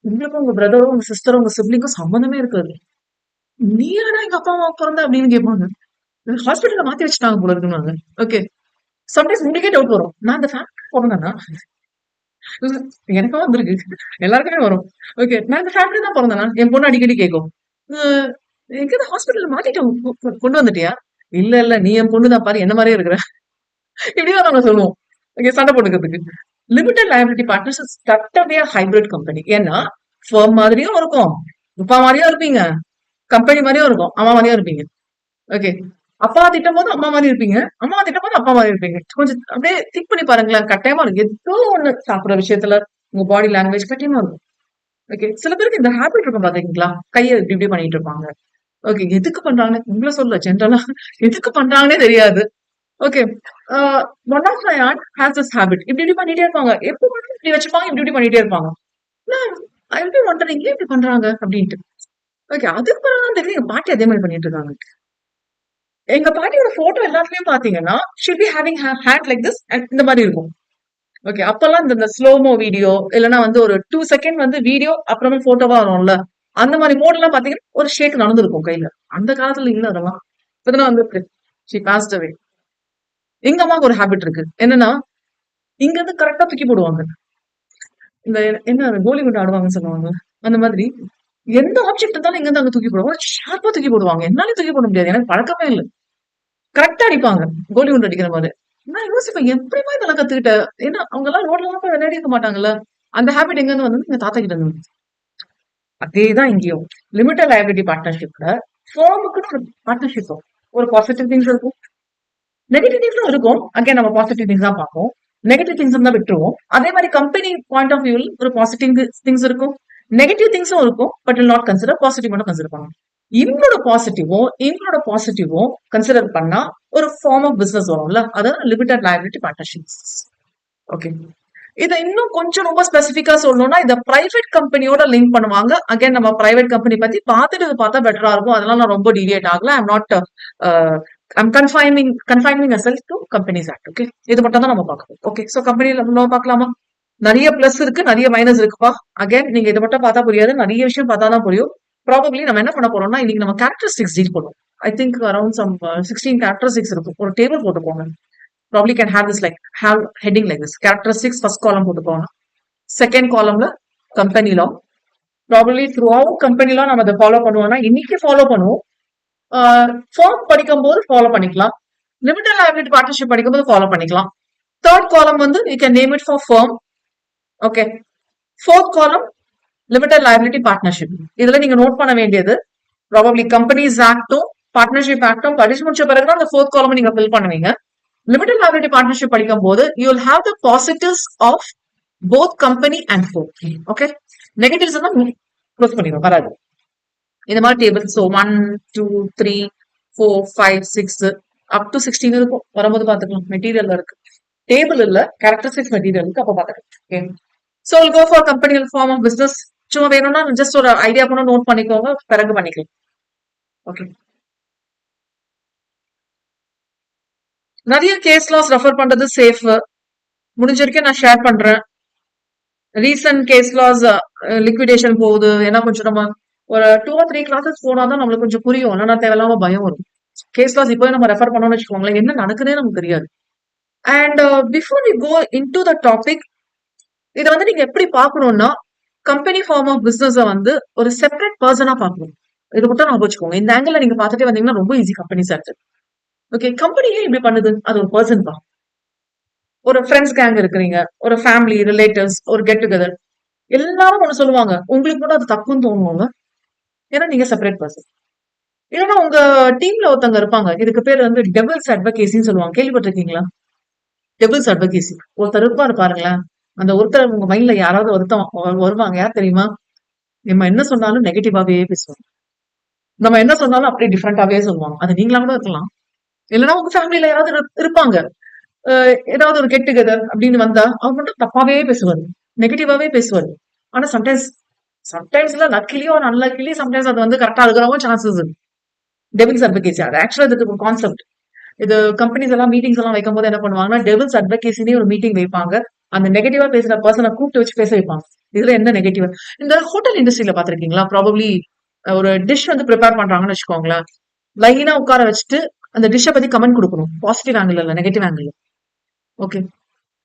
உங்களுக்கும் உங்க பிரதரும் உங்க சிஸ்டரும் உங்க சிப்ளிங்கும் சம்பந்தமே இருக்காது. நீயாடா எங்க அப்பா அம்மா பிறந்த அப்படின்னு கேட்பாங்க. ஹாஸ்பிட்டல்ல மாத்தி வச்சுட்டாங்க போல இருக்குன்னாங்க. ஓகே. சம்டைம்ஸ் உங்களுக்கே டவுட் வரும். நான் இந்த ஃபேமிலில பொறந்தேனா? எனக்கும் வந்திருக்கு. எல்லாருக்குமே வரும். ஓகே. நான் இந்த ஃபேமிலில தான் பொறந்தேனா? என் பொண்ணு அடிக்கடி கேட்கும். அ எங்கேயாவது ஹாஸ்பிட்டல்ல மாத்திட்டு கொண்டு வந்துட்டியா? இல்ல, இல்ல. நீ என் பொண்ணு தான் பாரு. என்ன மாரியே இருக்கிற. இப்படிதான் நாங்க சொல்லுவோம். ஓகே. சண்டை போட்டுக்கிறதுக்கு. லிமிடெட் லயபிலிட்டி பார்ட்னர்ஸ் இஸ் தட்டவே ஹைபிரிட் கம்பெனி. ஏன்னா, ஃபர்ம் மாதிரியும் இருக்கும். அப்பா மாரியும் இருப்பீங்க. கம்பெனி மாரியும் இருக்கும். அம்மா மாரியும் இருப்பீங்க. ஓகே. அப்பா திட்டும்போது அம்மா மாரி இருப்பீங்க. அம்மா திட்டும்போது அப்பா மாரி இருப்பீங்க. கொஞ்சம் அப்படியே திங்க் பண்ணி பாருங்களேன். கட்டாயமா இருக்கும். ஏதோ ஒண்ணு சாப்பிடுற விஷயத்துல உங்க பாடி லாங்குவேஜ் கட்டாயமா இருக்கும். ஓகே. சில பேருக்கு இந்த ஹேபிட் இருக்கும் பாத்தீங்களா? கைய இப்படி இப்படி பண்ணிட்டு இருப்பாங்க. ஓகே. எதுக்கு பண்றாங்கன்னு உங்கள சொல்லல. ஜென்ரலா எதுக்கு பண்றாங்கன்னே தெரியாது. Okay. Ah one of my aunt has this habit. இப்படி இப்படி பண்ணிட்டே இருப்பாங்க. எப்ப பார்த்தாலும் இப்படி வச்சுப்பாங்க. இப்படி இப்படி பண்ணிட்டே இருப்பாங்க. நான் ஐ வில் பி வண்டரிங் ஏன் இப்படி பண்றாங்க அப்படின்ட்டு. ஓகே. அதுக்கு பிறகு தான் தெரியும் எங்க பாட்டி அதே மாரி பண்ணிட்டு இருக்காங்க. எங்க பாட்டியோட போட்டோ எல்லாத்துலயும் பாத்தீங்கன்னா, she'll be having hand like this and இந்த மாரி இருக்கும். ஓகே. அப்பல்லாம் இந்த ஸ்லோமோ வீடியோ இல்லன்னா வந்து ஒரு 2 செகண்ட் வந்து வீடியோ அப்புறமா போட்டோவா வரும்ல. அந்த மாரி மோட்லாம் பாத்தீங்கன்னா, ஒரு ஷேக் நடந்திருக்கும் கையில. அந்த காலத்துல இல்ல அதெல்லாம். இப்பதான் வந்து ஷி பாஸ்ட் அவே. எங்க அம்மாவுக்கு ஒரு ஹேபிட் இருக்கு. என்னன்னா, இங்க இருந்து கரெக்ட்டா தூக்கி போடுவாங்க. இந்த என்ன கோலி குண்டு ஆடுவாங்கன்னு சொல்லுவாங்க. அந்த மாதிரி எந்த ஆப்ஜெக்ட் இருந்தாலும் இங்க இருந்து அங்க தூக்கி போடுவாங்க. ஷார்ப்பா தூக்கி போடுவாங்க. என்னாலயும் தூக்கி போட முடியாது. எனக்கு பழக்கமே இல்ல. கரெக்ட்டா அடிப்பாங்க. கோலி குண்டு அடிக்கிற மாரி. நான் யோசிப்பேன் எப்படிம்மா இதெல்லாம் கத்துக்கிட்ட? ஏன்னா அவங்க எல்லாம் ரோட்லலாம் போய் விளையாடி இருக்க மாட்டாங்கல்ல. அந்த ஹேபிட் எங்க இருந்து வந்தது? எங்க தாத்தா கிட்ட இருந்து வந்துச்சு. அதேதான் இங்கேயும். லிமிட்டட் லயபிலிட்டி பார்ட்னர்ஷிப்ல ஃபர்முக்குன்னு ஒரு பார்ட்னர்ஷிப் இருக்கும். ஒரு பாசிட்டிவ் திங்ஸ் இருக்கும். நெகட்டிவ் திங்ஸும் இருக்கும். அகைன் நம்ம பாசிட்டிவ் திங்ஸ் தான் பார்ப்போம். நெகட்டிவ் திங்ஸ் தான் விட்டுருவோம். அதே மாதிரி கம்பெனி பாயிண்ட் ஆஃப் வியூல ஒரு பாசிட்டிவ் திங்ஸ் இருக்கும். நெகட்டிவ் திங்ஸும் இருக்கும். But will not consider positive மட்டும் கன்சிடர் பண்ணுவோம். இவங்களோட பாசிட்டிவும் கன்சிடர் பண்ணா ஒரு ஃபார்ம் ஆஃப் பிசினஸ் வரும்ல. அதான் லிமிடெட் லயபிலிட்டி பார்ட்னர்ஷிப்ஸ். ஓகே. இதை இன்னும் கொஞ்சம் ரொம்ப ஸ்பெசிபிக்கா சொல்லணும்னா இந்த பிரைவேட் கம்பெனியோட லிங்க் பண்ணுவாங்க. அகைன் நம்ம பிரைவேட் கம்பெனி பத்தி பார்த்துட்டு இது பார்த்தா பெட்டரா இருக்கும். அதெல்லாம் நான் ரொம்ப டீவியேட் ஆகல. I'm not I'm confining ourself to companies act. Okay. இது மட்டும் தான் நம்ம பார்க்கணும். ஓகே. சோ கம்பெனில நம்ம பார்க்கலாமா? நிறைய பிளஸ் இருக்கு, நிறைய மைனஸ் இருக்குப்பா. அகைன் நீங்க இதை மட்டும் பார்த்தா புரியாது. நிறைய விஷயம் பார்த்தா தான் புரியும். ப்ராபப்ளி நம்ம என்ன பண்ண போறோம்னா இன்னைக்கு நம்ம கேரக்டரிஸ்டிக்ஸ் டீல் பண்ணுவோம். I think around some 16 characteristics இருக்கும். ஒரு டேபிள் போட்டுக்கோங்க. Probably can have this like have heading like this. Characteristics first column போட்டுக்கோங்க. செகண்ட் காலம்ல company law. Probably throughout company law நம்ம அதை ஃபாலோ பண்ணுவோம்னா இன்னைக்கு ஃபாலோ பண்ணுவோம். ஃபார்ம் படிக்கும்போது ஃபாலோ பண்ணிக்கலாம். லிமிடெட் லயபிலிட்டி பார்ட்னர்ஷிப் படிக்கும்போது ஃபாலோ பண்ணிக்கலாம். தேர்ட் காலம் வந்து you can name it for form. Okay. Fourth column limited liability partnership. இதுல நீங்க நோட் பண்ண வேண்டியது ப்ராபப்ளி கம்பெனிஸ் ஆக்டும் பார்ட்னர்ஷிப் ஆக்டும் படிச்சு முடிச்ச பிறகுதான் அந்த ஃபோர்த் காலம் நீங்க ஃபில் பண்ணுவீங்க. லிமிடெட் லயபிலிட்டி பார்ட்னர்ஷிப் படிக்கும் போது you will have the positives of both company and firm. Okay. Negatives தான் க்ளோஸ் பண்ணிடும், வராது. இந்த மாதிரி டேபிள் ஸோ 1 2 3 4 5 6 அப் டு 16 இருக்கும். வரும்போது பார்த்துக்கலாம். மெட்டீரியல் இருக்கு. டேபிள் இல்ல, கேரக்டரிஸ்டிக்ஸ் மெட்டீரியல் இருக்கு. அப்ப பார்த்துக்கலாம். Okay. So will go for company form of business. சும்மா வேணும்னா ஜஸ்ட் ஒரு ஐடியா பண்ண நோட் பண்ணிக்கோங்க. பிறகு பண்ணிக்கலாம். ஓகே. நிறைய கேஸ் லாஸ் ரெஃபர் பண்றது சேஃப். முடிஞ்ச வரைக்கும் நான் ஷேர் பண்றேன். ரீசன்ட் கேஸ் லாஸ் லிக்விடேஷன் போகுது. ஏன்னா கொஞ்சம் நம்ம ஒரு 2 or 3 கிளாஸஸ் போனாதான் நம்மளுக்கு கொஞ்சம் புரியும். இல்லைன்னா தேவையில்லாம பயம் வரும். கேஸ் லாஸ் இப்போ நம்ம ரெஃபர் பண்ணோம்னு வச்சுக்கோங்களேன், என்ன நடக்குதுன்னே நமக்கு தெரியாது. And before we go into the topic, இதை வந்து நீங்க எப்படி பார்க்கணும்னா கம்பெனி ஃபார்ம் ஆஃப் பிசினஸ் வந்து ஒரு செப்பரேட் பர்சனா பார்க்கணும். இது மட்டும் நான் வச்சுக்கோங்க. இந்த ஆங்கிள் நீங்க பார்த்துட்டே வந்தீங்கன்னா ரொம்ப ஈஸி கம்பெனி சார். ஓகே. கம்பெனியே இப்படி பண்ணுது, அது ஒரு பர்சன் தான். ஒரு ஃப்ரெண்ட்ஸ் கேங் இருக்கிறீங்க, ஒரு ஃபேமிலி ரிலேட்டிவ்ஸ், ஒரு கெட் டுகெதர், எல்லாரும் ஒண்ணு சொல்லுவாங்க. உங்களுக்கு கூட அது தப்புன்னு தோணுவாங்க. ஏன்னா நீங்க செப்பரேட் பர்சன். இல்லைன்னா உங்க டீம்ல ஒருத்தவங்க இருப்பாங்க. இதுக்கு பேர் வந்து டெபிள்ஸ் அட்வொகேசின்னு சொல்லுவாங்க. கேள்விப்பட்டிருக்கீங்களா? Devil's advocacy. ஒருத்தர் இருப்பாரு பாருங்களேன். அந்த ஒருத்தர் உங்க மைண்ட்ல யாராவது ஒருத்தன் வருவாங்க. யார் தெரியுமா? நம்ம என்ன சொன்னாலும் நெகட்டிவாவே பேசுவாங்க. நம்ம என்ன சொன்னாலும் அப்படியே டிஃப்ரெண்டாவே சொல்லுவாங்க. அது நீங்களா கூட இருக்கலாம். இல்லைன்னா உங்க ஃபேமிலியில யாராவது இருப்பாங்க. ஏதாவது ஒரு கெட் டுகெதர் அப்படின்னு வந்தா அவங்க மட்டும் தப்பாவே பேசுவாரு, நெகட்டிவாவே பேசுவாரு. ஆனா சம்டைம்ஸ்ல லக்கிலியோ அன்லக்கிலி சம்டைம்ஸ் அது வந்து கரெக்டா இருக்கிறவங்க சான்சஸ் இருக்கு. டெபிள்ஸ் அட்வொகேசி அது ஆக்சுவலா இதுக்கு ஒரு கான்செப்ட். இது கம்பெனிஸ் எல்லாம் மீட்டிங்ஸ் எல்லாம் வைக்கும் போது என்ன பண்ணுவாங்கன்னா டெபிள்ஸ் அட்வொகேசினே ஒரு மீட்டிங் வைப்பாங்க. அந்த நெகட்டிவா பேசுற பர்சனை கூப்பிட்டு வச்சு பேச வைப்பாங்க. இதுல என்ன நெகட்டிவ்? இந்த ஹோட்டல் இண்டஸ்ட்ரியில பாத்திருக்கீங்களா? ப்ராபப்ளி ஒரு டிஷ் வந்து ப்ரிப்பேர் பண்றாங்கன்னு வச்சுக்கோங்களேன். லைனா உட்கார வச்சுட்டு அந்த டிஷ்ஷை பத்தி கமெண்ட் கொடுக்கணும். பாசிட்டிவ் ஆங்கிள் இல்ல, நெகட்டிவ் ஆங்கிள். ஓகே,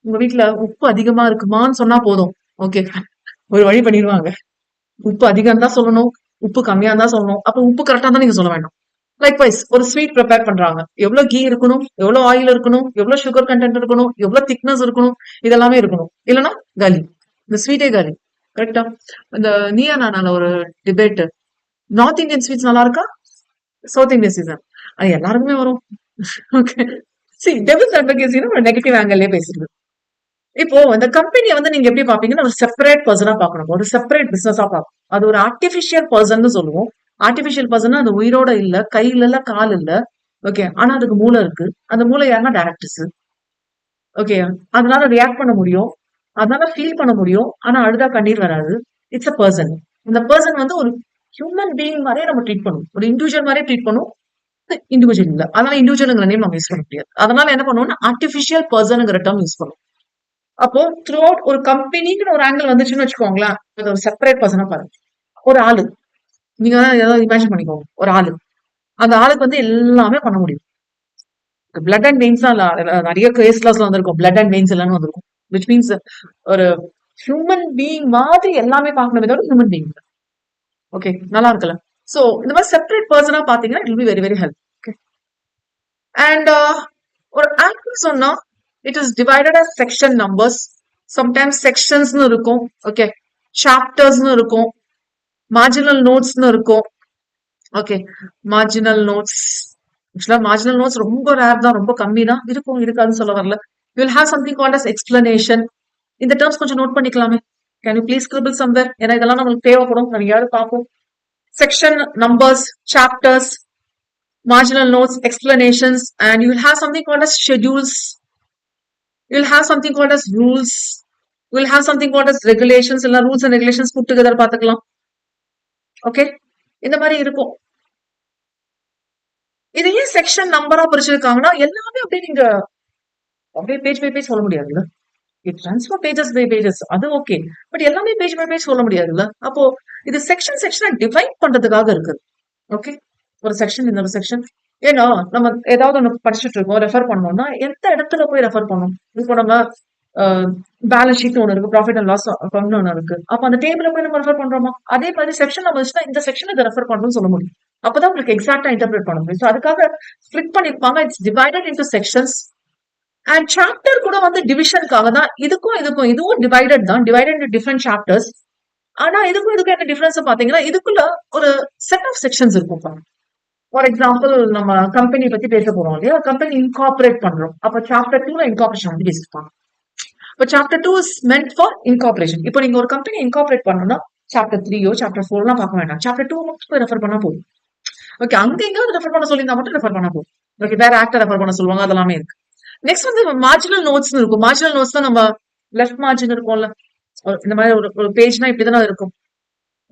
உங்க வீட்ல உப்பு அதிகமா இருக்குமான்னு சொன்னா போதும். ஓகே, ஒரு வழி பண்ணிடுவாங்க. உப்பு அதிகம் தான் சொல்லணும், உப்பு கம்மியா தான் சொல்லணும். அப்ப உப்பு கரெக்டா தான் நீங்க சொல்ல வேண்டாம். லைக்வைஸ் ஒரு ஸ்வீட் ப்ரிப்பேர் பண்றாங்க. எவ்வளவு கீ இருக்கணும், எவ்வளவு ஆயில் இருக்கணும், எவ்வளவு சுகர் கண்டென்ட் இருக்கணும், எவ்வளவு திக்னஸ் இருக்கணும், இதெல்லாமே இருக்கணும். இல்லைன்னா காலி, இந்த ஸ்வீட்டே காலி. கரெக்டா? இந்த நீயா நானால ஒரு டிபேட், நார்த் இந்தியன் ஸ்வீட்ஸ் நல்லா இருக்கா, சவுத் இந்தியன் ஸ்வீட்ஸ் அது எல்லாருக்குமே வரும். ஓகே, சி டெபிள்ஸ் அட்வொகேசின்னு ஒரு நெகட்டிவ் ஆங்கிள்லயே பேசுறது. இப்போ இந்த கம்பெனியை வந்து நீங்க எப்படி பாப்பீங்கன்னா ஒரு செப்பரேட் பர்சனா பாக்கணும், ஒரு செப்பரேட் பிசினஸா பார்க்கணும். அது ஒரு ஆர்டிபிஷியல் பர்சன் சொல்லுவோம். ஆர்டிபிஷியல் பர்சன் அது உயிரோட இல்ல, கையில இல்ல, கால் இல்ல. ஓகே, ஆனா அதுக்கு மூளை இருக்கு. அந்த மூளை யாருன்னா டைரக்டர்ஸ். ஓகே, அதனால ரியாக்ட் பண்ண முடியும், அதனால ஃபீல் பண்ண முடியும். ஆனா அழுதா கண்ணீர் வராது. It's a person. இந்த பர்சன் வந்து ஒரு ஹியூமன் பீயிங் மாதிரியே நம்ம ட்ரீட் பண்ணும், ஒரு இண்டிவிஜுவல் மாதிரியே ட்ரீட் பண்ணும். இண்டிவிஜுவல் இல்ல, அதனால இண்டிவிஜுவல்ங்கிற நேம் நம்ம யூஸ் பண்ண முடியாது. அதனால என்ன பண்ணுவோம்னா ஆர்டிபிஷியல் பர்சன்ங்கிற டேர்ம் யூஸ் பண்ணுவோம். அப்போ த்ரூ அவுட் ஒரு கம்பெனிங்கிற ஒரு ஆங்கிள் வந்துச்சுன்னு வச்சுக்கோங்களேன், அது ஒரு செப்பரேட் பர்சனா பாருங்க. ஒரு ஆளு, நீங்க ஏதாவது இமேஜின் பண்ணிக்கோங்க, ஒரு ஆளு. அந்த ஆளுக்கு வந்து எல்லாமே பண்ண முடியும். பிளட் அண்ட் வெயின்ஸ் நிறைய கேஸ்ல வந்திருக்கும், பிளட் அண்ட் வெயின்ஸ் எல்லாமே வந்திருக்கும். விச் மீன்ஸ் ஒரு ஹியூமன் பீயிங் மாதிரி எல்லாமே பார்க்கணும், விதோட ஹியூமன் பீயிங். ஓகே, நல்லா இருக்குல்ல? சோ இந்த மாதிரி செப்பரேட் பர்சனா பாத்தீங்கன்னா it will be very very help. Okay, and ஒரு ஆக்ட் சொன்னா it is divided as section numbers. Sometimes செக்ஷன்ஸ்னு இருக்கும். ஓகே, சாப்டர்ஸ்னு இருக்கும், மார்ஜினல் நோட்ஸ்னு இருக்கும். ஓகே, மார்ஜினல் நோட்ஸ், ஆக்சுவலா மார்ஜினல் நோட்ஸ் ரொம்ப ரேர் தான், ரொம்ப கம்மி தான். இருக்கும், இருக்காதுன்னு சொல்ல வரல. You will have something called as explanation. இந்த டேர்ம்ஸ் கொஞ்சம் நோட் பண்ணிக்கலாமே. Can you please scribble somewhere? ஏன்னா இதெல்லாம் நம்மளுக்கு தேவைப்படும், நம்ம யாரும் பார்ப்போம். Section numbers, chapters, marginal notes, explanations, and you will have something called as schedules. You will have something called as rules. You will have something called as regulations. இல்ல rules and regulations put together பார்த்துக்கலாம். Okay, இந்த மாதிரி இருக்கும். இது ஏன் section நம்பரா பிரிச்சிருக்காங்கன்னா எல்லாமே அப்படியே நீங்க அப்படியே பேஜ் பை பேஜ் சொல்ல முடியாதுல்ல. ட்ரான்ஸ்ஃபர் பேஜஸ் பை பேஜஸ் அது ஓகே, பட் எல்லாமே பேஜ் பை பேஜ் சொல்ல முடியாதுல்ல. அப்போ இது செக்ஷன் செக்ஷனை டிவைட் பண்றதுக்காக இருக்குது. ஓகே, ஒரு செக்ஷன் இந்த ஒரு செக்ஷன். ஏன்னா நம்ம ஏதாவது ஒண்ணு படிச்சுட்டு இருக்கோம், ரெஃபர் பண்ணோம்னா எந்த இடத்துல போய் ரெஃபர் பண்ணணும். இப்போ நம்ம பேலன்ஸ் ஷீட் ஒன்று இருக்கு, ப்ராஃபிட் அண்ட் லாஸ் அக்கௌண்ட் ஒன்று இருக்கு. அப்ப அந்த டேபிள போய் நம்ம ரெஃபர் பண்றோமா? அதே மாதிரி செக்ஷன் நம்ம வச்சுன்னா இந்த செக்ஷன் இதை ரெஃபர் பண்ணணும்னு சொல்ல முடியும். அப்பதான் உங்களுக்கு எக்ஸாக்டா இன்டர்பிரேட் பண்ண முடியும். ஸோ அதுக்காக ஸ்பிளிட் பண்ணிருப்பாங்க. It's divided into sections. And chapter கூட வந்து டிவிஷனுக்காக தான். இதுவும் டிவைடட் தான், டிவைடட் இன்டு டிஃபரெண்ட் சாப்டர்ஸ். ஆனா இதுக்கும் என்ன டிஃபரன்ஸ் பாத்தீங்கன்னா இதுக்குள்ள ஒரு செட் ஆஃப் செக்ஷன்ஸ் இருக்கும். ஃபார் எக்ஸாம்பிள் நம்ம கம்பெனி பத்தி பேச போறோம் இல்லையா, கம்பெனி இன்கார்பரேட் பண்றோம். அப்ப சாப்டர் 2ல இன்கார்பரேஷன் வந்து பேசிருப்பாங்க. இப்போ chapter 2 is meant for incorporation. இப்போ நீங்க ஒரு கம்பெனி இன்கார்பரேட் பண்ணணும்னா சாப்டர் 3யோ சாப்டர் 4 பார்க்க வேண்டாம், சாப்டர் 2 மட்டும் ரெஃபர் பண்ணா போதும். ஓகே, அங்க எங்கேயாவது ரெஃபர் பண்ண சொல்லியிருந்தா மட்டும் ரெஃபர் பண்ணா போதும். ஓகே, வேற ஆக்டர் ரெஃபர் பண்ண சொல்லுவாங்க, அதெல்லாமே இருக்கு. நெக்ஸ்ட் வந்து மார்ஜினல் நோட்ஸ் இருக்கும். மார்ஜினல் நோட்ஸ் தான் நம்ம லெஃப்ட் மார்ஜின் இருக்கும்ல, இந்த மாதிரி ஒரு பேஜ்னா இப்படிதான் இருக்கும்.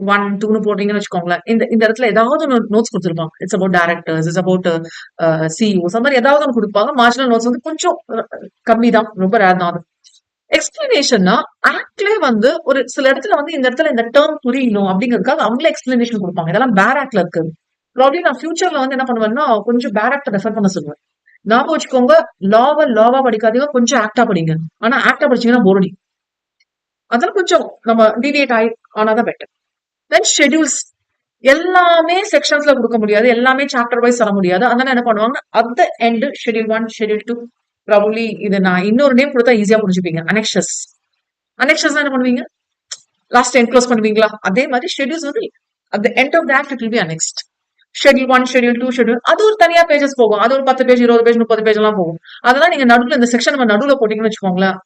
1, 2ன்னு போட்டீங்கன்னு வச்சுக்கோங்களேன். இந்த இடத்துல ஏதாவது ஒன்று நோட்ஸ் கொடுத்துருப்பாங்க. It's about directors, it's about CEOs, அந்த மாதிரி ஏதாவது ஒன்று கொடுப்பாங்க. மார்ஜினல் நோட்ஸ் வந்து கொஞ்சம் கம்மி தான், ரொம்ப ரேர் தான். அது எக்ஸ்பிளனேஷன்னா ஆக்ட்லயே வந்து ஒரு சில இடத்துல வந்து இந்த இடத்துல இந்த டேர்ம் புரியணும் அப்படிங்கிறதுக்காக அவங்களே எக்ஸ்பிளனேஷன் கொடுப்பாங்க. இதெல்லாம் பேர் ஆக்ட்ல இருக்கு. ப்ராப்ளம் நான் ஃபியூச்சர்ல வந்து என்ன பண்ணுவேன்னா கொஞ்சம் பேர் ஆக்ட ரெஃபர் பண்ண சொல்லுவேன். ஞாபகம் வச்சுக்கோங்க, லாவா படிக்காதீங்க, கொஞ்சம் ஆக்டா படிங்க. ஆனா ஆக்டா படிச்சீங்கன்னா போர் அடிக்கும். அதெல்லாம் கொஞ்சம் நம்ம டிவியேட் ஆனாதான் பெட்டர். தென் ஷெட்யூல்ஸ் எல்லாமே செக்ஷன்ஸ்ல கொடுக்க முடியாது, எல்லாமே சாப்டர் வைஸ் தர முடியாது. அதனால என்ன பண்ணுவாங்க, at the end schedule 1, schedule 2, probably இது நான் இன்னொரு நேம் கொடுத்தா ஈஸியா புரிஞ்சுப்பீங்க, அனெக்ஷஸ். அனெக்ஷஸ் என்ன பண்ணுவீங்க, லாஸ்ட் என்க்ளோஸ் பண்ணுவீங்களா? அதே மாதிரி ஷெட்யூல்ஸ் வந்து at the end of the act it will be annexed. Schedule 1, schedule 2, schedule அது ஒரு தனியா பேஜஸ் போகும். அது ஒரு 10 பேஜ், 20 பேஜ், 30 பேஜ் எல்லாம் போகும். அதெல்லாம் நீங்க நடுவில் இந்த செக்ஷன் நம்ம நடுவில் போட்டீங்கன்னு வச்சுக்கோங்களேன்,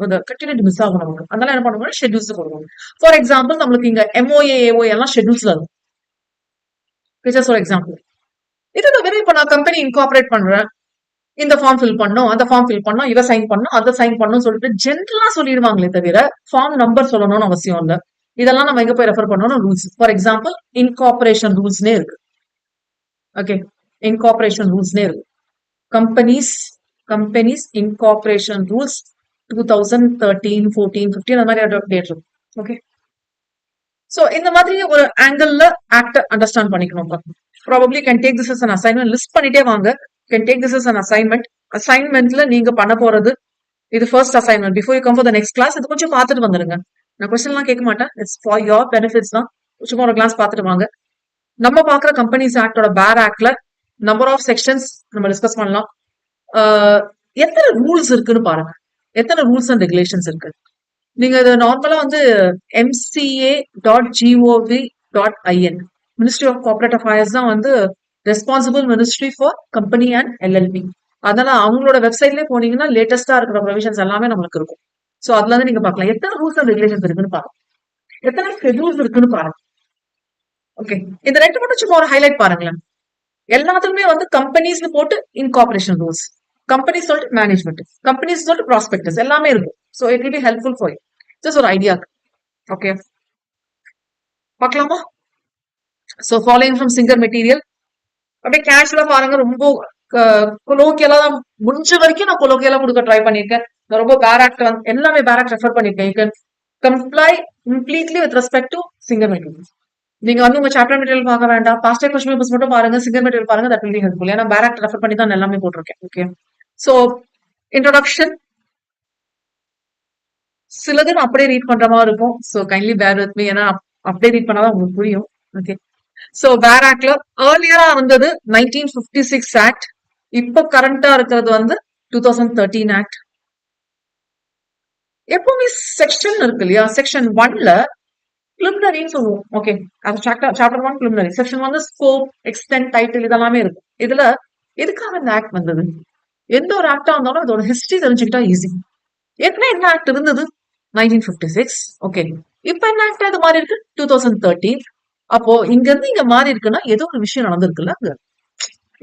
அந்த கண்டினியூட்டி மிஸ் ஆகும் நமக்கு. அதனால என்ன பண்ணுவோம், ஷெட்யூல்ஸ் போடுவோம். ஃபார் எக்ஸாம்பிள் நம்மளுக்கு இங்க MOA, AOA எல்லாம் ஷெட்யூல்ஸ்ல இருக்கும். ஜஸ்ட் ஒரு எக்ஸாம்பிள். இதை தவிர இப்ப நான் கம்பெனி இன்கார்பரேட் பண்றேன், இந்த ஃபார்ம் ஃபில் பண்ணும், அந்த ஃபார்ம் ஃபில் பண்ணும், இதை சைன் பண்ணும், அதை சைன் பண்ணும் சொல்லிட்டு ஜென்ரலா சொல்லிடுவாங்களே தவிர ஃபார்ம் நம்பர் சொல்லணும்னு அவசியம் இல்லை. இதெல்லாம் நம்ம எங்க போய் ரெஃபர் பண்ணணும், ரூல்ஸ். ஃபார் எக்ஸாம்பிள் இன்கார்பரேஷன் ரூல்ஸ்னே இருக்கு. ஓகே, இன்கார்பரேஷன் ரூல்ஸ்னே இருக்கு. கம்பெனிஸ் இன்கார்பரேஷன் ரூல்ஸ் 2013, 14, 15 அந்த மாதிரி டேட் இருக்கும். ஓகே, சோ இந்த மாதிரி ஒரு ஆங்கிள் ஆக்ட் அண்டர்ஸ்டாண்ட் பண்ணிக்கணும். Probably can take this as an assignment. List பண்ணிட்டே வாங்க. Can take this as an assignment. அசைன்மெண்ட்ல நீங்க பண்ண போறது இது first assignment. Before you come for the next class இது கொஞ்சம் பார்த்துட்டு வந்துருங்க. நான் கொஸ்டின் எல்லாம் கேட்க மாட்டேன். இட்ஸ் ஃபார் யோர் பெனிஃபிட்ஸ் தான். சும்மா ஒரு கிளாஸ் பார்த்துட்டு வாங்க. நம்ம பாக்குற கம்பெனிஸ் ஆக்டோட பேர் ஆக்ட்ல நம்பர் ஆஃப் செக்ஷன்ஸ் நம்ம டிஸ்கஸ் பண்ணலாம். எத்தனை ரூல்ஸ் இருக்குன்னு பாருங்க. எத்தனை ரூல்ஸ் அண்ட் ரெகுலேஷன்ஸ் இருக்கு. நீங்க இது நார்மலா வந்து mca.gov.in ministry of corporate affairs தான் வந்து responsible ministry for company and LLB. அதனால அவங்களோட வெப்சைட்லயே போனீங்கன்னா லேட்டஸ்டா இருக்கிற ப்ரொவிஷன்ஸ் எல்லாமே நம்மளுக்கு இருக்கும். சோ அதுல இருந்து நீங்க பாக்கலாம் எத்தனை ரூல்ஸ் அண்ட் ரெகுலேஷன்ஸ் இருக்குன்னு பாருங்க. எத்தனை ஷெட்யூல்ஸ் இருக்குன்னு பாருங்க. ஓகே, இந்த ரெண்டு மட்டும் சும்மா ஒரு ஹைலைட் பாருங்களேன். எல்லாத்துலயுமே வந்து கம்பெனிஸ்னு போட்டு இன்கார்பரேஷன் ரூல்ஸ், கம்பெனிஸ் சொல்லிட்டு மேனேஜ்மெண்ட், கம்பெனிஸ் சொல்லிட்டு ப்ராஸ்பெக்டஸ் எல்லாமே இருக்கும். So it will be helpful for you. Just ஒரு ஐடியா. ஓகே, பார்க்கலாமா? So following from singer material. அப்படியே கேஷுவலா பாருங்க. ரொம்ப கொலோக்கியலா தான் முடிஞ்ச வரைக்கும் நான் கொலோக்கியலா கொடுக்க ட்ரை பண்ணிருக்கேன். நான் ரொம்ப பேராக்ட் எல்லாமே பேராக்ட் ரெஃபர் பண்ணிருக்கேன். You can comply completely with respect to singer material. நீங்க வந்து உங்க சாப்டர் மெட்டீரியல் பார்க்க வேண்டாம். பாஸ்ட் இயர் கொஸ்டின் பேப்பர்ஸ் மட்டும் பாருங்க. சிங்கர் மெட்டீரியல் பாருங்க. That will be helpful. ஏன்னா பேராக்ட் ரெஃபர் பண்ணி தான் எல்லாமே போட்டிருக்கேன். ஓகே, சோ இன்ட்ரோடக்ஷன் சிலது நான் அப்படியே ரீட் பண்ற மாதிரி இருக்கும். So kindly bear with me. ஏன்னா அப்படியே ரீட் பண்ணாதான் உங்களுக்கு புரியும். ஓகே, சோ பேர் ஆக்ட்ல ஏர்லியரா இருந்தது 1956 ஆக்ட். இப்ப கரண்டா இருக்கிறது வந்து 2013 ஆக்ட். எப்பவுமே செக்ஷன் இருக்கு இல்லையா? செக்ஷன் 1ல preliminary சொல்லுவோம். ஓகே, அது chapter 1 preliminary. Section 1 scope, extent, title இதெல்லாமே இருக்கும். இதுல எதுக்காக இந்த ஆக்ட் வந்தது? எந்த ஒரு ஆக்டா இருந்தாலும் அதோட ஹிஸ்டரி தெரிஞ்சுக்கிட்டா ஈஸி. ஏற்கனவே என்ன ஆக்ட் இருந்தது? 1956. ஓகே, இப்ப என்ன ஆக்ட் அது மாறி இருக்கு? 2013. அப்போ இங்க இருந்து இங்க மாறி இருக்குன்னா ஏதோ ஒரு விஷயம் நடந்திருக்குல்ல, அங்க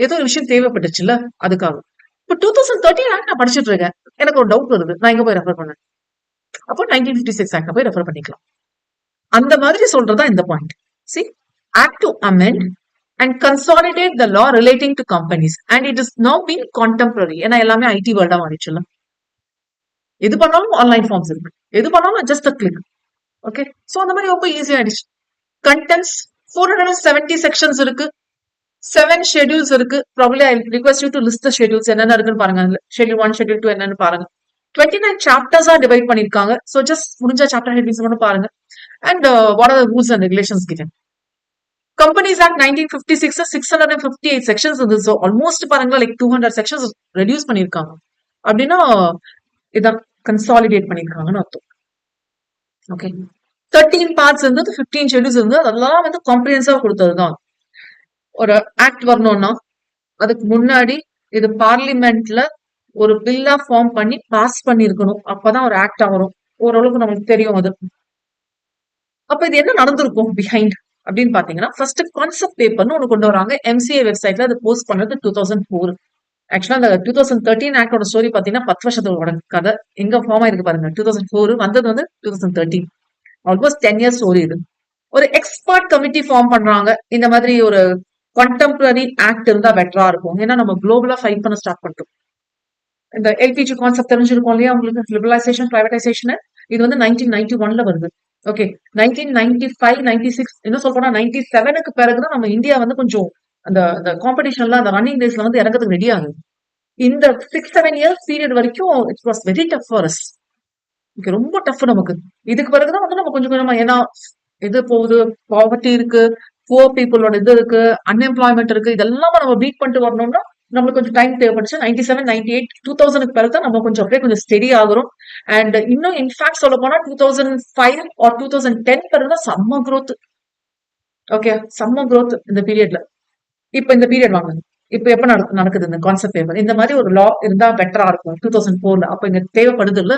ஏதோ ஒரு விஷயம் தேவைப்பட்டுச்சுல்ல, அதுக்காக. இப்போ 2013 ஆக்ட் நான் படிச்சுட்டு இருக்கேன். எனக்கு ஒரு டவுட் வருது. நான் எங்க போய் ரெஃபர் பண்ணேன்? அப்போ 1956 ஆக்ட் போய் ரெஃபர் பண்ணிக்கலாம். அந்த மாதிரி சொல்றதா இந்த point. See, act to amend and consolidate the law relating to companies and it is now being contemporary. ஏன்னா எல்லாமே ஐடி வேர்ல்டா மாறிச்சுல. எது பண்ணாலும் ஆன்லைன் ஃபார்ம்ஸ் இருக்கு. எது பண்ணாலும் just a click. Okay, so அந்த மாதிரி ரொம்ப ஈஸியா ஆயிடுச்சு. கண்டென்ட்ஸ் 470 செக்ஷன்ஸ் இருக்கு. 7 schedules இருக்கு. Probably I request you to list the schedules. என்னென்ன இருக்குன்னு பாருங்க. Schedule 1, Schedule 2 என்னன்னு பாருங்க. 29 chapters டிவைட் பண்ணிருக்காங்க. சோ ஜஸ்ட் முடிஞ்ச சாப்டர் ஹெட்டிங்ஸ் மட்டும் பாருங்க. And what are the rules and regulations given? Companies Act 1956 658 sections இருந்தது. So almost பாருங்க like 200 sections reduce பண்ணிருக்காங்க. அப்படின்னா இதான் கன்சாலிடேட் பண்ணிருக்காங்கன்னு அர்த்தம். ஓகே, 13 parts இருந்தது, 15 schedules இருந்தது. அதெல்லாம் வந்து காம்ப்ரிஹென்சிவா கொடுத்ததுதான். ஒரு ஆக்ட் வரணும்னா அதுக்கு முன்னாடி இது பார்லிமெண்ட்ல ஒரு பில்லா ஃபார்ம் பண்ணி பாஸ் பண்ணிருக்கணும். அப்பதான் ஒரு ஆக்டா வரும். ஓரளவுக்கு நமக்கு தெரியும் அது. அப்ப இது என்ன நடந்திருக்கும் பிஹைண்ட் அப்படின்னு பாத்தீங்கன்னா, ஃபர்ஸ்ட் கான்செப்ட் பேப்பர்னு ஒண்ணு கொண்டு வராங்க. MCA வெப்சைட்ல அது போஸ்ட் பண்ணது 2004. ஆக்சுவலா அந்த 2013 ஆக்டோட ஸ்டோரி பாத்தீங்கன்னா 10 வருஷத்தோட கதை. எங்க ஃபார்ம் ஆயிருக்கு பாருங்க. 2004 வந்தது வந்து 2013. ஆல்மோஸ்ட் 10 இயர்ஸ் ஸ்டோரி இது. ஒரு எக்ஸ்பர்ட் கமிட்டி ஃபார்ம் பண்றாங்க. இந்த மாதிரி ஒரு கண்டெம்பரரி ஆக்ட் இருந்தா பெட்டரா இருக்கும். ஏன்னா நம்ம குளோபலா ஃபைட் பண்ண ஸ்டார்ட் பண்ணிட்டோம். இந்த எல்பிஜி கான்செப்ட் தெரிஞ்சிருக்கும் இல்லையா உங்களுக்கு? Liberalisation, privatisation. இது வந்து 1991ல வருது. ஓகே, 1995, 96 இன்னும் சொல்ல போனா 97க்கு பிறகுதான் நம்ம இந்தியா வந்து கொஞ்சம் அந்த காம்படிஷன்ல அந்த ரன்னிங் ரேஸ்ல வந்து இறங்கிறதுக்கு ரெடி ஆகுது. இந்த 6-7 இயர்ஸ் பீரியட் வரைக்கும் it was very tough for us. Okay, ரொம்ப டஃப் நமக்கு. இதுக்கு பிறகுதான் வந்து நம்ம கொஞ்சம் கொஞ்சமா, ஏன்னா இது போகுது, பாவர்ட்டி இருக்கு, புவர் பீப்புளோட இது இருக்கு, அன்எம்ப்ளாய்மெண்ட் இருக்கு, இதெல்லாம் நம்ம பீட் பண்ணிட்டு வரணும்னா நம்மளுக்கு கொஞ்சம் டைம் தேவைப்படுச்சு. 97, 98, 2000க்கு பிறகு நம்ம கொஞ்சம் அப்படியே கொஞ்சம் ஸ்டெடி ஆகுறோம். அண்ட் இன்னும் இன்ஃபேக்ட் சொல்ல போனா 2005 or 2010 பிறகுதான் செம்ம growth. ஓகே, செம்ம growth இந்த பீரியட்ல. இப்ப இந்த பீரியட் வாங்க. இப்ப எப்ப நடக்குது இந்த கான்செப்ட் பேப்பர்? இந்த மாதிரி ஒரு லா இருந்தா பெட்டரா இருக்கும் 2004ல. அப்ப இங்க தேவைப்படுது இல்ல.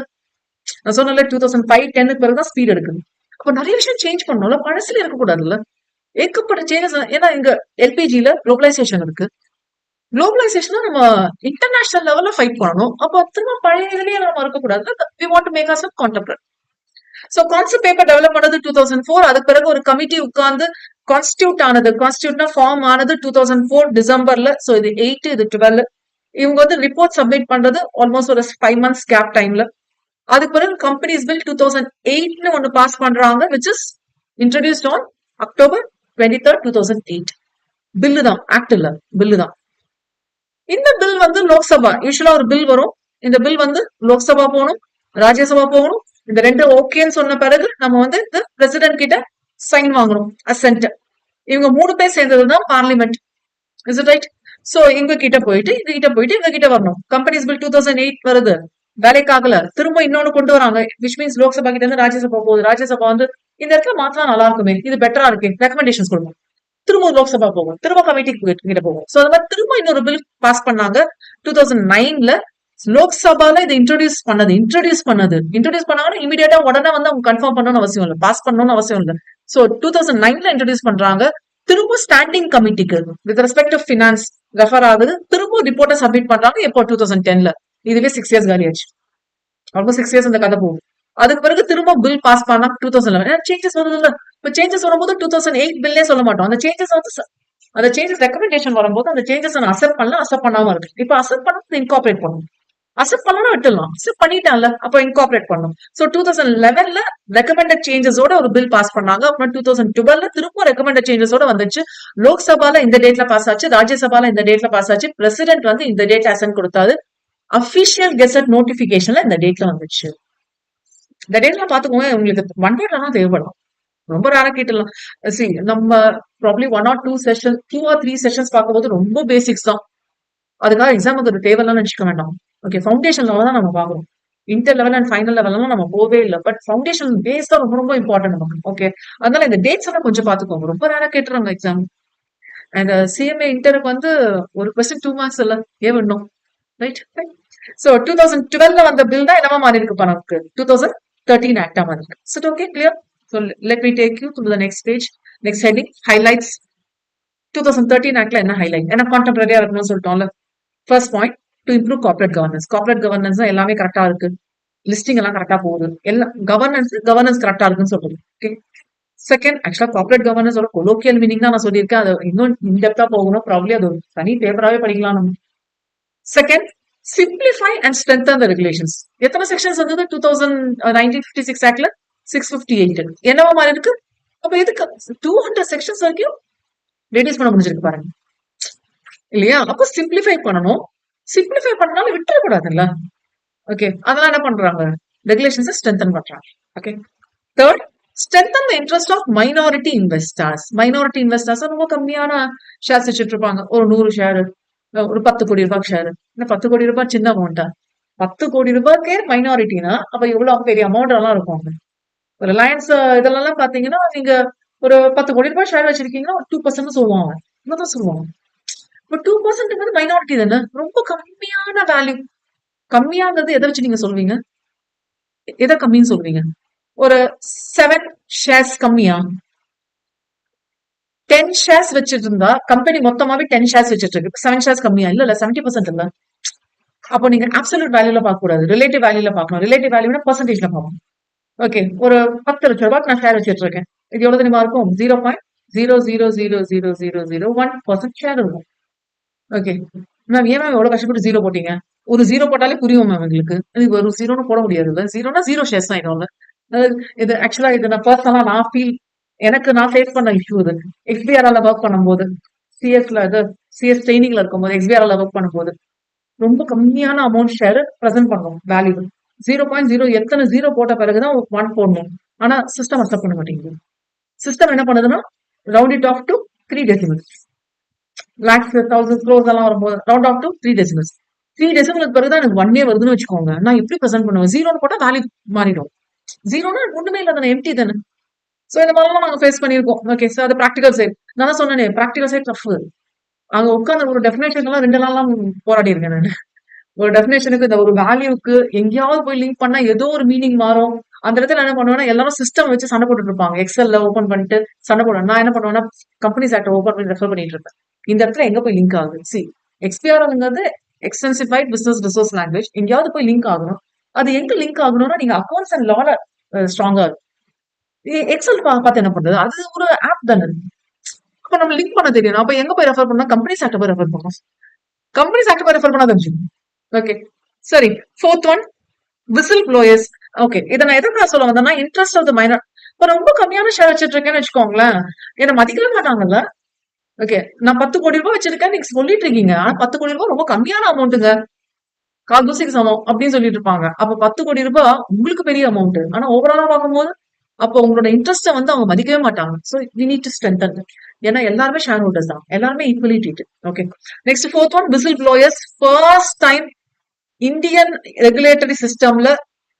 நான் சொன்னல 2005, 10க்கு பிறகுதான் ஸ்பீட் எடுக்குது. அப்ப நிறைய விஷயம் சேஞ்ச் பண்ணணும்ல, பழசுல இருக்கக்கூடாதுல்ல. ஏகப்பட்ட சேஞ்சஸ். ஏன்னா இங்க எல்பிஜில குளோபலைசேஷன் இருக்கு. குளோபலைசேஷன் நம்ம இன்டர்நேஷனல் லெவல்ல ஃபைட் பண்ணணும். அப்போ திரும்ப பழைய இதுலயே நம்ம இருக்கக்கூடாது. We want to make us contemporary. So concept paper develop பண்ணது 2004. அதுக்கு பிறகு ஒரு கமிட்டி உட்கார்ந்து கான்ஸ்டியூட் ஆனது. கான்ஸ்டியூட்னா ஃபார்ம் ஆனது 2004 டிசம்பர்ல. சோ இது 8, இது 12. இவங்க வந்து ரிப்போர்ட் சப்மிட் பண்றது ஆல்மோஸ்ட் ஒரு 5 months கேப் டைம்ல. அதுக்கு பிறகு கம்பெனிஸ் பில் 2008ன்னு ஒண்ணு பாஸ் பண்றாங்க, which is introduced on October 23rd 2008. Bill தான், ஆக்ட் இல்ல, பில்லு தான். இந்த பில் வந்து லோக்சபா யூஸ்வலா ஒரு பில் வரும். இந்த பில் வந்து லோக்சபா போகணும், ராஜ்யசபா போகணும். இந்த ரெண்டு ஓகேன்னு சொன்ன பிறகு நம்ம வந்து இந்த பிரசிடென்ட் கிட்ட சைன் வாங்கணும், அசென்ட். இவங்க 3 பேர் சேர்ந்ததுதான் parliament. Is it right? So இவங்க கிட்ட போயிட்டு இவங்க கிட்ட வரணும். கம்பெனிஸ் பில் 2008 வருது, வேலைக்காகல, திரும்ப இன்னொன்னு கொண்டு வராங்க, விச் மீன்ஸ் லோக்சபா கிட்ட இருந்து ராஜ்யசபா போகுது. ராஜ்யசபா வந்து இந்த இடத்துல மாத்தினா நல்லா இருக்குமே, இது பெட்டரா இருக்கு, ரெக்கமெண்டேஷன் கொடுக்கும். திரும்ப லோக்சபா போகும், திரும்ப கமிட்டி கிட்ட போகும். சோ அந்த மாதிரி திரும்ப இன்னொரு பில் பாஸ் பண்ணாங்க 2009ல. லோக்சபால இதை இன்ட்ரோடியூஸ் பண்ணாங்கன்னா இமீடியட்டா உடனே வந்து அவங்க கன்ஃபார்ம் பண்ணணும்னு அவசியம் இல்லை, பாஸ் பண்ணணும்னு அவசியம் இல்லை. சோ 2009ல இன்ட்ரோடியூஸ் பண்றாங்க. திரும்ப ஸ்டாண்டிங் கமிட்டிக்கு with respect to finance refer ஆகுது. திரும்ப ரிப்போர்ட்டை சப்மிட் பண்றாங்க எப்போ 2010ல. இதுவே 6 இயர்ஸ் காலியாச்சு. ஆல்மோஸ்ட் 6 இயர்ஸ் இந்த கதை போகும். அதுக்கு பிறகு திரும்ப பில் பாஸ் பண்ணா 2011. சேஞ்சஸ் வருது இல்ல, இப்ப சேஞ்சஸ் வரும்போது 2008 பில்லே சொல்ல மாட்டோம். அந்த சேஞ்சஸ் ரெக்கமெண்டேஷன் வரும்போது அந்த சேஞ்சஸ் அக்செப்ட் பண்ணலாம், அக்செப்ட் பண்ணாம இருக்கு. இப்ப அக்செப்ட் பண்ணா இன்கார்பரேட் பண்ணணும், அக்செப்ட் பண்ணலாம் விட்டுலாம், அக்செப்ட் பண்ணிட்டான்ல அப்ப இன்கார்பரேட் பண்ணணும். சோ 2011ல ரெக்கமெண்டட் சேஞ்சஸோட ஒரு பில் பாஸ் பண்ணாங்க. அப்புறம் 2012ல திரும்ப ரெக்கமெண்டட் சேஞ்சஸோட வந்துச்சு. லோக்சபால இந்த டேட்ல பாஸ் ஆச்சு, ராஜ்யசபால இந்த டேட்ல பாஸ் ஆச்சு. பிரசிடென்ட் வந்து இந்த டேட் அசென்ட் கொடுத்தாரு. அபிஷியல் கெசட் நோட்டிபிகேஷன்ல இந்த டேட்ல வந்துச்சு. இந்த டேட்ல பாத்துக்கோங்க, உங்களுக்கு 1 டேட்ல தான் தேவைப்படும். ரொம்ப ரேரா கேட்டலாம். நம்ம probably 1 or 2 session, 2 or 3 sessions பார்க்கும்போது ரொம்ப பேசிக்ஸ் தான். அதுக்காக எக்ஸாமுக்கு ஒரு தேவையில்லாம் நினைச்சுக்க வேண்டாம். ஓகே, ஃபவுண்டேஷன் லெவல் தான் நம்ம பார்க்கணும். இன்டர் லெவல் அண்ட் ஃபைனல் லெவல்லாம் நம்ம போவே இல்லை. பட் ஃபவுண்டேஷன் பேஸ் தான் ரொம்ப ரொம்ப இம்பார்ட்டன்ட் நமக்கு. ஓகே, அதனால இந்த டேட்ஸ் எல்லாம் கொஞ்சம் பாத்துக்கோங்க. ரொம்ப ரேரா கேட்டுறாங்க எக்ஸாம். அண்ட் சிஎம்ஏ இன்டருக்கு வந்து ஒரு கொஸ்டின் 2 மார்க்ஸ் இல்ல, ஏன் வேணும், ரைட்? சோ 2012ல வந்த பில் தான் என்னவா மாறி இருக்கு நமக்கு 2013 ஆக்டா மாறி இருக்கு. So okay, clear? So let me take you to the next page. Next heading, highlights. 2013 ஆக்ட்ல என்ன ஹைலைட்? ஏன்னா கான்டெம்பரரியா இருக்கணும்னு சொல்லிட்டோம்ல. First point, to improve corporate governance. Corporate governance எல்லாமே கரெக்டா இருக்கு, லிஸ்டிங் எல்லாம் கரெக்டா போகுது, எல்லாம் கவர்னன்ஸ் கரெக்டா இருக்குன்னு சொல்றது. ஓகே. செகண்ட், ஆக்சுவலா கார்பரேட் கவர்னன்ஸோட கொலோக்கியல் மீனிங் தான் நான் சொல்லியிருக்கேன். அது இன்னும் இன்டெப்தா போகணும், ப்ராப்ளி அது ஒரு தனி பேப்பராகவே படிக்கலாம் நம்ம. Second, simplify and strengthen the regulations. எத்தனை செக்ஷன்ஸ் வந்தது 1956 ஆக்ட்ல? 658. என்னவா மாதிரி இருக்கு? அப்ப எதுக்கு 200 செக்ஷன்ஸ் வரைக்கும் ரெடியூஸ் பண்ண முடிஞ்சிருக்கு பாருங்க, இல்லையா? அப்ப சிம்பிளிஃபை பண்ணணும். சிம்பிளிஃபை பண்ணாலும் விட்டுறக்கூடாதுல்ல. ஓகே, அதெல்லாம் என்ன பண்றாங்க? ரெகுலேஷன்ஸை ஸ்ட்ரென்தன் பண்றாங்க. Okay. Third, strengthen the interest of minority investors. Minority investors ரொம்ப கம்மியான ஷேர்ஸ் வச்சுட்டு இருப்பாங்க. ஒரு 100 ஷேர், ஒரு 10 கோடி ரூபாய் ஷேர். 10 கோடி ரூபாய் சின்ன அமௌண்டா? 10 கோடி ரூபாய்க்கே மைனாரிட்டினா அப்ப எவ்வளவு பெரிய அமௌண்ட் எல்லாம் இருக்கும். ரிலையன்ஸ் இதெல்லாம் பாத்தீங்கன்னா நீங்க ஒரு 10 கோடி ரூபாய் ஷேர் வச்சிருக்கீங்கன்னா 2% சொல்லுவாங்க, என்னதான் சொல்லுவாங்க. இப்ப 2% மைனாரிட்டி தானே, ரொம்ப கம்மியான வேல்யூ. கம்மியானது எதை வச்சு நீங்க சொல்வீங்க? எதை கம்மின்னு சொல்வீங்க? ஒரு 7 ஷேர்ஸ் கம்மியா? 10 ஷேர்ஸ் வச்சிட்டு இருந்தா கம்பெனி மொத்தமாவே 10 ஷேர்ஸ் வச்சிட்டு இருக்கு, 7 ஷேர்ஸ் கம்மியா? இல்ல 70% இல்ல. அப்போ நீங்க அப்சல்யூட் வேல்யூல பார்க்க கூடாது, ரிலேட்டிவ் வேல்யூல பார்க்கணும். ரிலேட்டிவ் வேல்யூனா பெர்சன்டேஜ்ல பார்க்கணும். ஓகே, ஒரு 10 லட்சம் ரூபாய்க்கு நான் ஷேர் வச்சிட்டு இருக்கேன். இது எவ்வளவு தெரியுமா இருக்கும்? 0.0000001% ஷேர் இருக்கும். ஓகே மேம், ஏன் மேம் எவ்வளவு கஷ்டப்பட்டு 0 போட்டீங்க? ஒரு 0 போட்டாலே புரியும் மேம் எங்களுக்கு. இது ஒரு 0ன்னு போட முடியாது இல்ல, 0னா 0 ஷேர்ஸ் தான் இதுல. இது ஆக்சுவலா இது நான் பர்சனலா நான் ஃபீல், நான் ஃபேஸ் பண்ண இஷ்யூ இது. எக்ஸ்பிஆர்ல ஒர்க் பண்ணும்போது, சிஎஸ் ட்ரைனிங்ல இருக்கும்போது, எக்ஸ்பிஆர்ல ஒர்க் பண்ணும்போது ரொம்ப கம்மியான அமௌண்ட் ஷேர் பிரசென்ட் பண்ணுவோம் வேல்யூ. 0.0 எத்தனை 0 போட்ட பிறகுதான் 1 போடணும். ஆனா சிஸ்டம் அக்செப்ட் பண்ண மாட்டேங்குது. சிஸ்டம் என்ன பண்ணுதுன்னா round it off to 3 decimals. Lakhs, 1000 crores எல்லாம் வரும்போது ரவுண்ட் ஆஃப் டு 3 டெசிமல்ஸ். 3 டெசிமலுக்கு பிறகுதான் எனக்கு 1 வருதுன்னு வச்சுக்கோங்க. நான் எப்படி பிரசென்ட் பண்ணுவேன்? 0ன்னு போட்டா வேல்யூ மாறிடும். 0னா ஒண்ணுமே இல்லை தானே, எம்டி தானே. சோ இந்த மாதிரிலாம் நாங்க ஃபேஸ் பண்ணிருக்கோம். ஓகே, சோ அது ப்ராக்டிகல் சைட். நான் தான் சொன்னேன், ப்ராக்டிகல் சைட் டஃப். அங்க உட்காந்து ஒரு டெஃபினேஷன் எல்லாம் 2 நாள்லாம் போராடி இருக்கேன் நான். ஒரு டெஃபினேஷனுக்கு இந்த ஒரு வேல்யூக்கு எங்கேயாவது போய் லிங்க் பண்ணா ஏதோ ஒரு மீனிங் மாறும். அந்த இடத்துல என்ன பண்ணுவேன்னா எல்லாரும் சிஸ்டம் வச்சு சண்டை போட்டுட்டு இருப்பாங்க. எக்ஸல்ல ஓபன் பண்ணிட்டு சண்டை போடுவேன். நான் என்ன பண்ணுவேன்னா கம்பெனிஸ் ஆக்ட் ஓபன் பண்ணி ரெஃபர் பண்ணிட்டு இருப்பேன். இந்த இடத்துல எங்க போய் லிங்க் ஆகுது? எக்ஸ்பிஆர்ங்கிறது எக்ஸ்டென்சிஃபைட் பிசினஸ் ரிசோர்ஸ் லாங்குவேஜ். எங்கேயாவது போய் லிங்க் ஆகணும். அது எங்க லிங்க் ஆகணும்னா நீங்க அக்கௌண்ட்ஸ் அண்ட் லால ஸ்ட்ராங்கா இருக்கும். எக்ஸல் பார்த்து என்ன பண்றது? அது ஒரு ஆப் தானே. அப்ப நம்ம லிங்க் பண்ண தெரியும். அப்ப எங்க போய் ரெஃபர் பண்ணா கம்பெனிஸ் ஆக்ட் போய் ரெஃபர் பண்ணணும். கம்பெனிஸ் ஆக்ட் போய் ரெஃபர் பண்ணா தெரிஞ்சுக்கணும். ஓகே, சரி. 4th one, whistle blowers. Okay, இதை நான் எதுக்கு சொல்ல வந்தேன்னா இன்ட்ரெஸ்ட் ஆஃப் த மைனர் இப்ப ரொம்ப கம்மியான ஷேர் வச்சிட்டு இருக்கேன்னு வச்சுக்கோங்களேன், என்ன மதிக்கவே மாட்டாங்கல்ல. ஓகே. நான் 10 கோடி ரூபாய் வச்சிருக்கேன் நீங்க சொல்லிட்டு இருக்கீங்க. ஆனா 10 கோடி ரூபாய் ரொம்ப கம்மியான அமௌண்ட்டுங்க. கால் தூசிக்கு சமம் அப்படின்னு சொல்லிட்டு இருப்பாங்க. அப்ப 10 கோடி ரூபாய் உங்களுக்கு பெரிய அமௌண்ட். ஆனா ஓவராலா பார்க்கும்போது அப்போ உங்களோட இன்ட்ரெஸ்ட்ட வந்து அவங்க மதிக்கவே மாட்டாங்க. So we need to strengthen. ஏன்னா எல்லாருமே ஷேர் ஹோல்டர்ஸ் தான். எல்லாருமே equally treated. Okay. Next fourth one whistle blowers. First time Indian regulatory சிஸ்டம்ல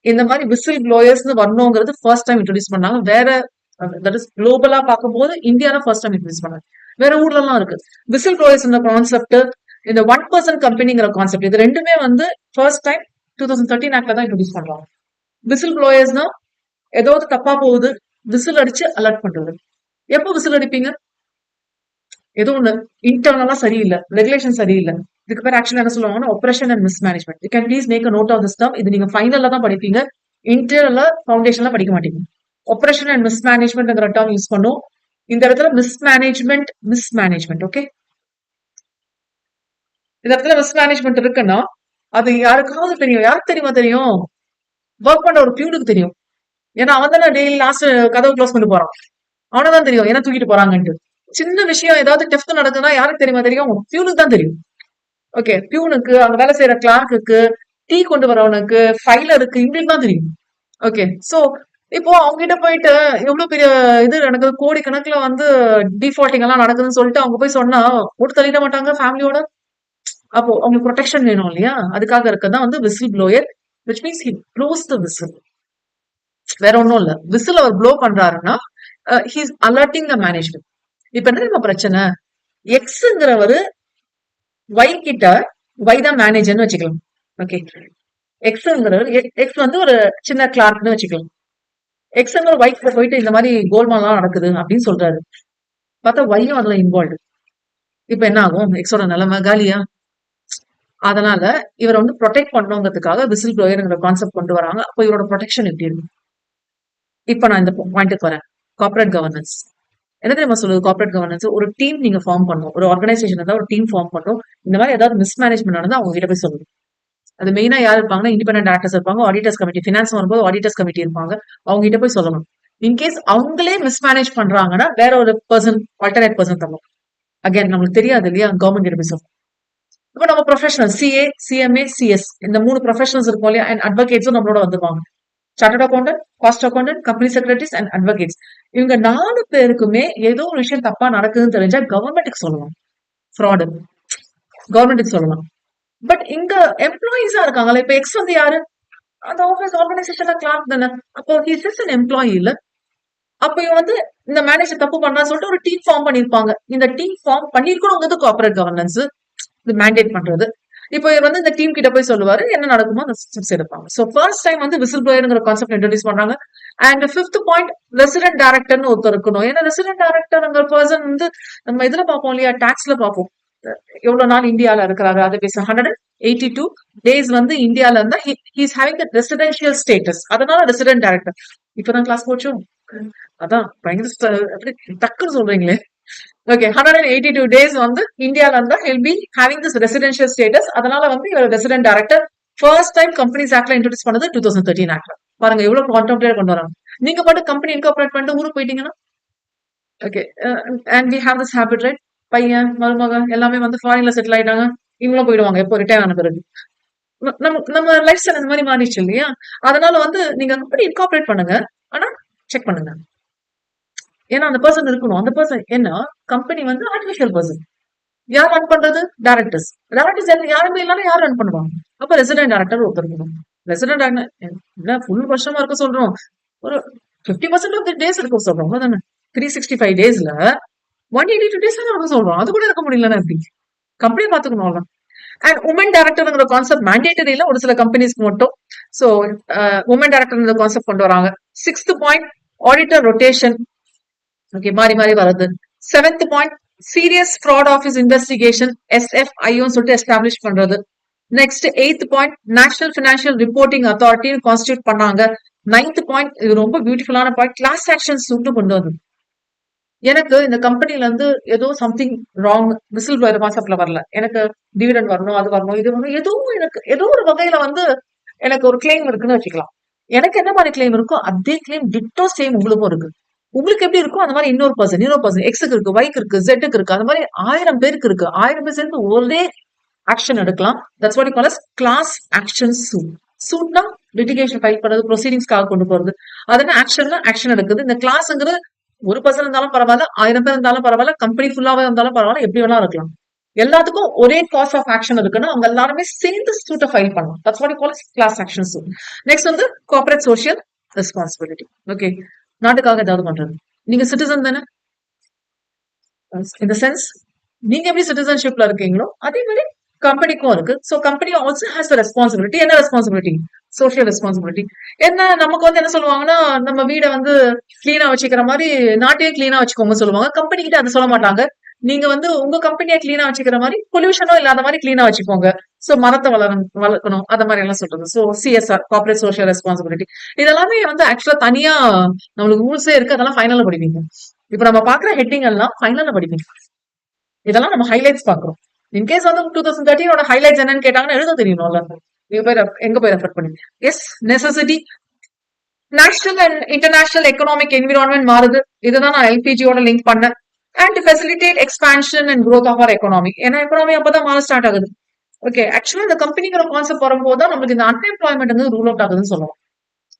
இந்த மாதிரி விசில் ப்ளோயர்ஸ்னு வரணுங்கிறது ஃபர்ஸ்ட் டைம் இன்ட்ரோடியூஸ் பண்ணாங்க. வேற தட் இஸ் குளோபலா பார்க்கும்போது இந்தியால ஃபர்ஸ்ட் டைம் இன்ட்ரோடியூஸ் பண்ணாங்க. வேற ஊர்ல எல்லாம் இருக்கு. விசில் ப்ளோயர்ஸ் இந்த கான்செப்ட், இந்த 1% கம்பெனிங்கிற கான்செப்ட், இது ரெண்டுமே வந்து ஃபர்ஸ்ட் டைம் 2013 ஆக்ட்ல தான் இன்ட்ரோடியூஸ் பண்றாங்க. விசில் ப்ளோயர்ஸ்னா ஏதாவது தப்பா போகுது, விசில் அடிச்சு அலர்ட் பண்றது. எப்போ விசில் அடிப்பீங்க? ஏதோ ஒண்ணு இன்டர்னலா சரியில்லை, ரெகுலேஷன் சரியில்லை. இதுக்கு பேர் ஆக்சுவலா என்ன சொல்லுவாங்கன்னா operation and mismanagement. You can please make a note of this term. இது நீங்க ஃபைனல்ல தான் படிப்பீங்க, இன்டர்னல்ல ஃபவுண்டேஷன்ல படிக்க மாட்டீங்க. ஆபரேஷன் அண்ட் மிஸ்மேனேஜ்மெண்ட்ங்கிற டர்ம் யூஸ் பண்ணும். இந்த இடத்துல மிஸ்மேனேஜ்மெண்ட். ஓகே. இந்த இடத்துல மிஸ்மேனேஜ்மெண்ட் இருக்குன்னா அது யாருக்காவது தெரியும். யாருக்கு தெரியும்? ஒர்க் பண்ற ஒரு பியூனுக்கு தெரியும். ஏன்னா அவன் தானே டெய்லி லாஸ்ட் கதவு க்ளோஸ் பண்ணி போறான். அவனதான் தெரியும் என்ன தூக்கிட்டு போறாங்கன்ட்டு. சின்ன விஷயம் ஏதாவது டெஃப்ட் நடக்குதுன்னா யாருக்கு தெரியும்? பியூனுக்கு தான் தெரியும். ஓகே. பியூனுக்கு, அங்க வேலை செய்யற கிளார்க்குக்கு, டீ கொண்டு வரவனுக்கு, ஃபைலருக்கு, இவங்களுக்கு தான் தெரியும். ஓகே. சோ இப்போ அவங்க கிட்ட போயிட்டு எவ்வளவு பெரிய இது நடக்குது, கோடி கணக்குல வந்து டிஃபால்டிங் எல்லாம் நடக்குதுன்னு சொல்லிட்டு அவங்க போய் சொன்னா போட்டு தள்ளிட மாட்டாங்க ஃபேமிலியோட. அப்போ அவங்களுக்கு ப்ரொடெக்ஷன் வேணும் இல்லையா? அதுக்காக இருக்கதான் வந்து whistle blower, which means he blows the whistle. வேற ஒண்ணும் இல்ல. விசில் அவர் ப்ளோ பண்றாருன்னா ஹீஸ் அலர்ட்டிங் த மேனேஜ்மெண்ட். இப்ப என்ன தெரியுமா பிரச்சனை? எக்ஸ்ங்கிறவரு ஒய் கிட்ட, ஒய் தான் மேனேஜர்னு வச்சுக்கலாம். ஓகே. எக்ஸ்ங்கிறவர், எக்ஸ் வந்து ஒரு சின்ன கிளார்க்னு வச்சுக்கலாம். எக்ஸ்ங்கிற ஒய் கிட்ட போயிட்டு இந்த மாதிரி கோல்மாலாம் நடக்குது அப்படின்னு சொல்றாரு. பார்த்தா ஒய்யும் அதுல இன்வால்வ். இப்ப என்ன ஆகும்? எக்ஸோட நிலைமை காலியா? அதனால இவரை வந்து ப்ரொடெக்ட் பண்ணுங்கிறதுக்காக விசில் ப்ளோயர்ங்கிற கான்செப்ட் கொண்டு வராங்க. அப்போ இவரோட ப்ரொடெக்ஷன் எப்படி இருக்கும்? இப்ப நான் இந்த பாயிண்ட்டுக்கு வரேன். கார்பரேட் கவர்னன்ஸ் என்ன தெரியுமா சொல்லுது? கார்பரேட் கவர்னன்ஸ் ஒரு டீம் நீங்க ஃபார்ம் பண்ணும். ஒரு ஆர்கனைசேஷன் இருந்தா ஒரு டீம் ஃபார்ம் பண்ணும். இந்த மாதிரி ஏதாவது மிஸ்மேனேஜ்மெண்ட் நடந்தா அவங்க கிட்ட போய் சொல்லுது. அது மெயினா யார் இருப்பாங்கன்னா இண்டிபெண்டன்ட் ஆக்டர்ஸ் இருப்பாங்க, ஆடிட்டர்ஸ் கமிட்டி. ஃபினான்ஸ் வரும்போது ஆடிட்டர்ஸ் கமிட்டி இருப்பாங்க. அவங்க கிட்ட போய் சொல்லணும். இன்கேஸ் அவங்களே மிஸ்மேனேஜ் பண்றாங்கன்னா வேற ஒரு பர்சன், ஆல்டர்னேட் பர்சன் தரணும். அகைன் நம்மளுக்கு தெரியாது இல்லையா? கவர்மெண்ட் கிட்ட போய் சொல்லணும். இப்ப நம்ம ப்ரொஃபஷனல் சிஏ, சிஎம்ஏ, சிஎஸ் இந்த 3 ப்ரொஃபஷனல்ஸ் இருக்கும் இல்லையா? அண்ட் அட்வொகேட்ஸும் நம்மளோட வந்துருவாங்க. Chartered accountant, cost accountant, company secretaries and advocates. இவங்க 4 பேருக்குமே ஏதோ ஒரு விஷயம் தப்பா நடக்குதுன்னு தெரிஞ்சா கவர்மெண்ட்டுக்கு சொல்லலாம். ஃப்ராடு கவர்மெண்ட்டுக்கு சொல்லலாம். பட் இங்க எம்ப்ளாயிஸா இருக்காங்களா? இப்ப எக்ஸ் வந்து யாரு? அந்த ஆஃபீஸ் ஆர்கனைசேஷன்ல கிளார்க் தானே. அப்போ ஹிஸ் இஸ் அன் எம்ப்ளாயி இல்ல. அப்ப இவன் வந்து இந்த மேனேஜர் தப்பு பண்றான்னு சொல்லிட்டு ஒரு டீம் ஃபார்ம் பண்ணிருப்பாங்க. இந்த டீம் ஃபார்ம் பண்ணிருக்கணுங்கிறது கார்பரேட் கவர்னன்ஸ். இது மேண்டேட் பண்றது. இப்போ இவர் வந்து இந்த டீம் கிட்ட போய் சொல்லுவாரு, என்ன நடக்குமோ அந்த ஸ்டெப்ஸ் எடுப்பாங்க. சோ ஃபர்ஸ்ட் டைம் வந்து விசில் ப்ளோயர்ங்கிற கான்செப்ட் இன்ட்ரோடியூஸ் பண்றாங்க. அண்ட் 5th பாயிண்ட், ரெசிடென்ட் டைரக்டர்னு ஒருத்தர் இருக்கணும். ஏன்னா ரெசிடென்ட் டைரக்டர்ங்கிற பர்சன் வந்து நம்ம இதுல பார்ப்போம் இல்லையா? டாக்ஸ்ல பார்ப்போம். எவ்வளவு நாள் இந்தியால இருக்கிறாரு அதை பேச 182 டேஸ் வந்து இந்தியால இருந்தா ஹீஸ் ஹேவிங் ரெசிடென்ஷியல் ஸ்டேட்டஸ். அதனால ரெசிடென்ட் டைரக்டர். இப்பதான் கிளாஸ் போச்சோம். அதான் பயங்கர டக்குன்னு சொல்றீங்களே. ஓகே. 182 டேஸ் வந்து இந்தியால இருந்தா he'll be having this residential status. அதனால வந்து இவர் resident director. First time companies ஆக்ட்ல இன்ட்ரோடியூஸ் பண்ணது 2013 ஆக்ட்ல. பாருங்க எவ்வளவு கான்டெம்ப்டரியா கொண்டு வராங்க. நீங்க பாட்டு கம்பெனி இன்கார்பரேட் பண்ணிட்டு ஊருக்கு போயிட்டீங்கன்னா okay. And we have this habit right. பையன், மருமக எல்லாமே வந்து ஃபாரின்ல செட்டில் ஆயிட்டாங்க. இவங்களும் போயிடுவாங்க எப்போ ரிட்டையர் ஆன பிறகு. நம்ம நம்ம லைஃப் ஸ்டைல் இந்த மாதிரி மாறிடுச்சு இல்லையா? அதனால வந்து நீங்க கம்பெனி இன்கார்பரேட் பண்ணுங்க, ஆனா செக் பண்ணுங்க. ஏன்னா அந்த பர்சன் இருக்கணும். அந்த பர்சன் என்ன? கம்பெனி வந்து ஆர்டிபிஷியல் பர்சன். யார் ரன் பண்றது? டைரக்டர்ஸ். டைரக்டர்ஸ் யாருமே இல்லாம யார் ரன் பண்ணுவாங்க? அப்ப ரெசிடென்ட் டைரக்டர் ஒருத்தர் இருக்கணும். ரெசிடென்ட் டைரக்டர் ஃபுல் வருஷமா இருக்க சொல்றோம். ஒரு 50% ஆஃப் தி டேஸ் இருக்க சொல்றோம். அவ்வளவுதானே. 365 டேஸ்ல 182 டேஸ் தான் இருக்க சொல்றோம். அது கூட இருக்க முடியலன்னா எப்படி? கம்பெனி பாத்துக்கணும். அண்ட் உமன் டைரக்டர்ங்கிற கான்செப்ட் மேண்டேட்டரி இல்ல, ஒரு சில கம்பெனிஸ்க்கு மட்டும். சோ உமன் டைரக்டர் கான்செப்ட் கொண்டு வராங்க. 6th point, auditor rotation. Okay. மாறி மாறி வருது. 7th point, serious fraud office investigation, SFIO சொல்லிட்டு எஸ்டாப்ளிஷ் பண்றது. Next 8th point, national financial reporting authority constitute பண்ணாங்க. 9th பாயிண்ட், இது ரொம்ப பியூட்டிஃபுல்லான பாயிண்ட், கிளாஸ் ஆக்ஷன் சூட் கொண்டு வந்து. எனக்கு இந்த கம்பெனில இருந்து ஏதோ சம்திங் ராங், விசில் ப்ளோயர் கான்செப்ட்ல வரல. எனக்கு டிவிடெண்ட் வரணும், அது வரணும், இது வரணும், ஏதோ எனக்கு ஏதோ ஒரு வகையில வந்து எனக்கு ஒரு கிளைம் இருக்குன்னு வச்சுக்கலாம். எனக்கு என்ன மாதிரி கிளைம் இருக்கோ அதே கிளைம் டிட்டோ சேம் உங்களுக்கும் இருக்கு. உங்களுக்கு எப்படி இருக்கும் அந்த மாதிரி இன்னொரு பர்சன் எக்ஸுக்கு இருக்கு, ஒய்க்கு இருக்கு, ஜெட்டுக்கு இருக்கு. அந்த மாதிரி 1000 பேருக்கு இருக்கு. 1000 பேர் சேர்ந்து ஒரே ஆக்ஷன் எடுக்கலாம். That's what you call as class action suit. சூட்னா லிட்டிகேஷன் ஃபைல் பண்றது, ப்ரொசீடிங்ஸ்க்காக கொண்டு போறது. அதனால ஆக்ஷன்ல ஆக்ஷன் எடுக்குது. இந்த கிளாஸ்ங்கிறது ஒரு பர்சன் இருந்தாலும் பரவாயில்ல, 1000 பேர் இருந்தாலும் பரவாயில்ல, கம்பெனி ஃபுல்லாவே இருந்தாலும் பரவாயில்ல, எப்படி வேணா இருக்கலாம். எல்லாத்துக்கும் ஒரே காஸ் ஆஃப் ஆக்ஷன் இருக்குன்னா அவங்க எல்லாருமே சேர்ந்து சூட்டை ஃபைல் பண்ணலாம். That's what you call class action suit. Next வந்து கார்ப்பரேட் சோஷியல் ரெஸ்பான்சிபிலிட்டி. ஓகே, நாட்டுக்காக ஏதாவது பண்றது. நீங்க சிட்டிசன் தானே, இந்த சென்ஸ் நீங்க எப்படி சிட்டிசன்ஷிப்ல இருக்கீங்களோ அதே மாதிரி கம்பெனிக்கும் இருக்கு. So company also has responsibility. என்ன ரெஸ்பான்சிபிலிட்டி? Social responsibility. என்ன நமக்கு வந்து என்ன சொல்லுவாங்கன்னா, நம்ம வீடை வந்து கிளீனா வச்சுக்கிற மாதிரி நாட்டையும் கிளீனா வச்சுக்கோங்க சொல்லுவாங்க. கம்பெனி கிட்ட அதை சொல்ல மாட்டாங்க. நீங்க வந்து உங்க கம்பெனியை கிளீனா வச்சுக்கிற மாதிரி பொல்யூஷனும் இல்லாத மாதிரி கிளீனா வச்சுக்கோங்க. சோ மரத்தை வளர்க்கணும் அந்த மாதிரி எல்லாம் சொல்றது. So CSR, corporate social responsibility, இதெல்லாமே வந்து ஆக்சுவலா தனியா நம்மளுக்கு ரூல்ஸே இருக்கு. அதெல்லாம் ஃபைனல்ல படிப்பீங்க. இப்ப நம்ம பாக்குற ஹெட்டிங் எல்லாம் ஃபைனல்ல படிப்பீங்க. இதெல்லாம் நம்ம ஹைலைட்ஸ் பாக்குறோம். இன்கேஸ் வந்து 2013 ஹைலைட்ஸ் என்னன்னு கேட்டாங்கன்னா எழுத தெரியணும்ல. நீங்க போய் எங்க போய் ரெஃபர் பண்ணுவீங்க? Yes, necessity. National and international economic environment மாறுது. இதுதான் நான் எல்பிஜியோட லிங்க் பண்ணேன். And to facilitate expansion and growth of our economy. ஏன்னா எக்கனாமி அப்பதான் மாற ஸ்டார்ட் ஆகுது. ஓகே, ஆக்சுவலா இந்த கம்பெனிங்கிற கான்செப்ட் வரும்போது தான் நமக்கு இந்த அன்எம்ப்ளாய்மெண்ட் வந்து ரூல் அவுட் ஆகுதுன்னு சொல்லலாம்.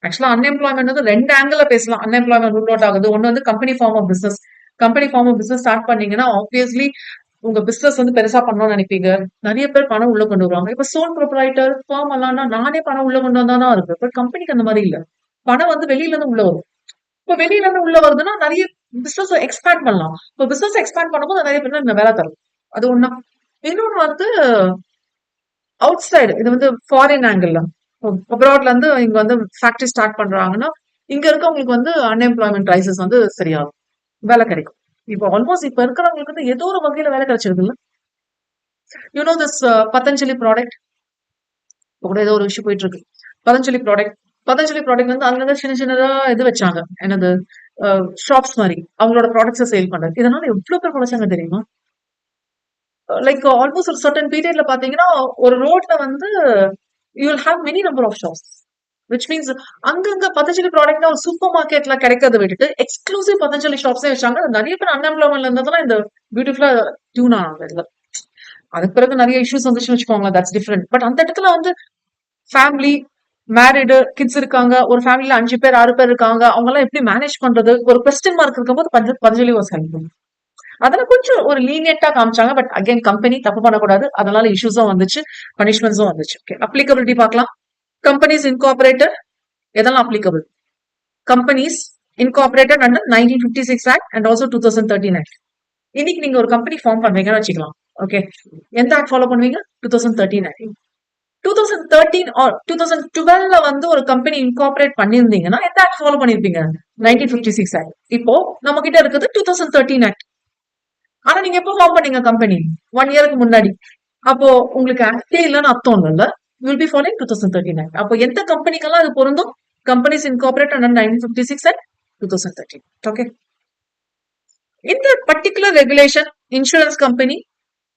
ஆக்சுவலா அன்எம்ப்ளாய்மெண்ட் வந்து ரெண்டு ஆங்கிள் பேசலாம். அன்எம்ப்ளாய்மெண்ட் ரூல் அவுட் ஆகுது. ஒன்னு வந்து company form of business. Company form of business start பண்ணீங்கன்னா ஆப்வியஸ்லி உங்க பிசினஸ் வந்து பெருசா பண்ணணும்னு நினைப்பீங்க. நிறைய பேர் பணம் உள்ள கொண்டு வருவாங்க. இப்ப சோல் ப்ரொப்ரைட்டர் ஃபார்ம் எல்லாம்னா நானே பணம் உள்ள கொண்டு வந்தாதான் இருக்கு. பட் கம்பெனிக்கு அந்த மாதிரி இல்ல. பணம் வந்து வெளியில இருந்து உள்ள வரும். இப்ப வெளியில இருந்து உள்ள வருதுன்னா நிறைய பிசினஸ் எக்ஸ்பேண்ட் பண்ணலாம். இப்ப பிசினஸ் எக்ஸ்பேண்ட் பண்ணும்போது நிறைய பேர் இந்த வேலை தரும். அது ஒண்ணு. இன்னொன்னு வந்து அவுட் சைடு, இது வந்து ஃபாரின் ஆங்கிள். அப்ராட்ல இருந்து இங்க வந்து ஃபேக்டரி ஸ்டார்ட் பண்றாங்கன்னா இங்க இருக்கவங்களுக்கு வந்து அன்எம்ப்ளாய்மெண்ட் ரைசஸ் வந்து சரியாகும், வேலை கிடைக்கும். இப்போ ஆல்மோஸ்ட் இப்ப இருக்கிறவங்களுக்கு வந்து ஏதோ ஒரு வகையில வேலை கிடைச்சிருக்கு இல்ல. யூனோ திஸ் பதஞ்சலி ப்ராடக்ட் கூட ஏதோ ஒரு விஷயம் போயிட்டு இருக்கு. பதஞ்சலி ப்ராடக்ட் வந்து அங்க சின்ன சின்னதா இது வச்சாங்க, என்னது ஷாப்ஸ் மாதிரி அவங்களோட ப்ராடக்ட்ஸை சேல் பண்றது. இதனால எவ்வளவு பேர் குறைச்சாங்க தெரியுமா? லைக் ஆல்மோஸ்ட் ஒரு சர்டன் பீரியட்ல பாத்தீங்கன்னா ஒரு ரோட்ல வந்து you will have many number of shops. Which means அங்கங்க பதஞ்சலி ப்ராடக்ட் ஒரு சூப்பர் மார்க்கெட்ல கிடைக்கிறத விட்டுட்டு எக்ஸ்க்ளூசிவ் பதஞ்சலி ஷாப்ஸே வச்சாங்க. நிறைய பேர் அன்எம்ப்ளாய்மெண்ட்ல இருந்ததுலாம் இந்த பியூட்டிஃபுல்லா டியூன் ஆனாங்க இதுல. அதுக்கு பிறகு நிறைய இஷ்யூஸ் வந்துச்சுன்னு வச்சுக்கோங்களேன், தட்ஸ் டிஃபரெண்ட். பட் அந்த இடத்துல வந்து ஃபேமிலி, மேரிடு, கிட்ஸ் இருக்காங்க. ஒரு ஃபேமிலில 5 பேர் 6 பேர் இருக்காங்க. அவங்க எல்லாம் எப்படி மேனேஜ் பண்றது? ஒரு கொஸ்டின் மார்க் இருக்கும்போது பதஞ்சலி வாஸ் ஹெல்ப்ஃபுல். அதெல்லாம் கொஞ்சம் ஒரு லீனியண்டா காமிச்சாங்க. பட் அகைன் கம்பெனி தப்பு பண்ணக்கூடாது. அதனால இஷ்யூஸும் வந்துச்சு, பனிஷ்மெண்ட்ஸும் வந்துச்சு. ஓகே, அப்ளிகபிலிட்டி பார்க்கலாம். கம்பெனிஸ் இன்கார்பரேட்டட் எதெல்லாம் applicable? Companies incorporated under 1956 act and also 2013 act. இன்னைக்கு நீங்க ஒரு கம்பெனி ஃபார்ம் பண்றீங்கன்னு வச்சுக்கலாம். ஓகே, எந்த ஆக்ட் ஃபாலோ பண்ணுவீங்க? 2013 ஆக்ட். 2013 ஆர் 2012 வந்து ஒரு கம்பெனி இன்கார்பரேட் பண்ணிருந்தீங்கன்னா எந்த ஆக்ட் ஃபாலோ பண்ணிருப்பீங்க? 1956 ஆக்ட். இப்போ நம்ம கிட்ட இருக்குது 2013 ஆக்ட். ஆனா நீங்க எப்போ ஃபார்ம் பண்ணீங்க கம்பெனி? 1 இயருக்கு முன்னாடி. அப்போ உங்களுக்கு ஆக்டே இல்லைன்னு அர்த்தம் இல்ல. Will be following 2013 act. அப்போ எந்த கம்பெனிக்கெல்லாம் அது பொருந்தும்? Companies incorporate under 1956 and 2013. Okay, இந்த particular regulation insurance company,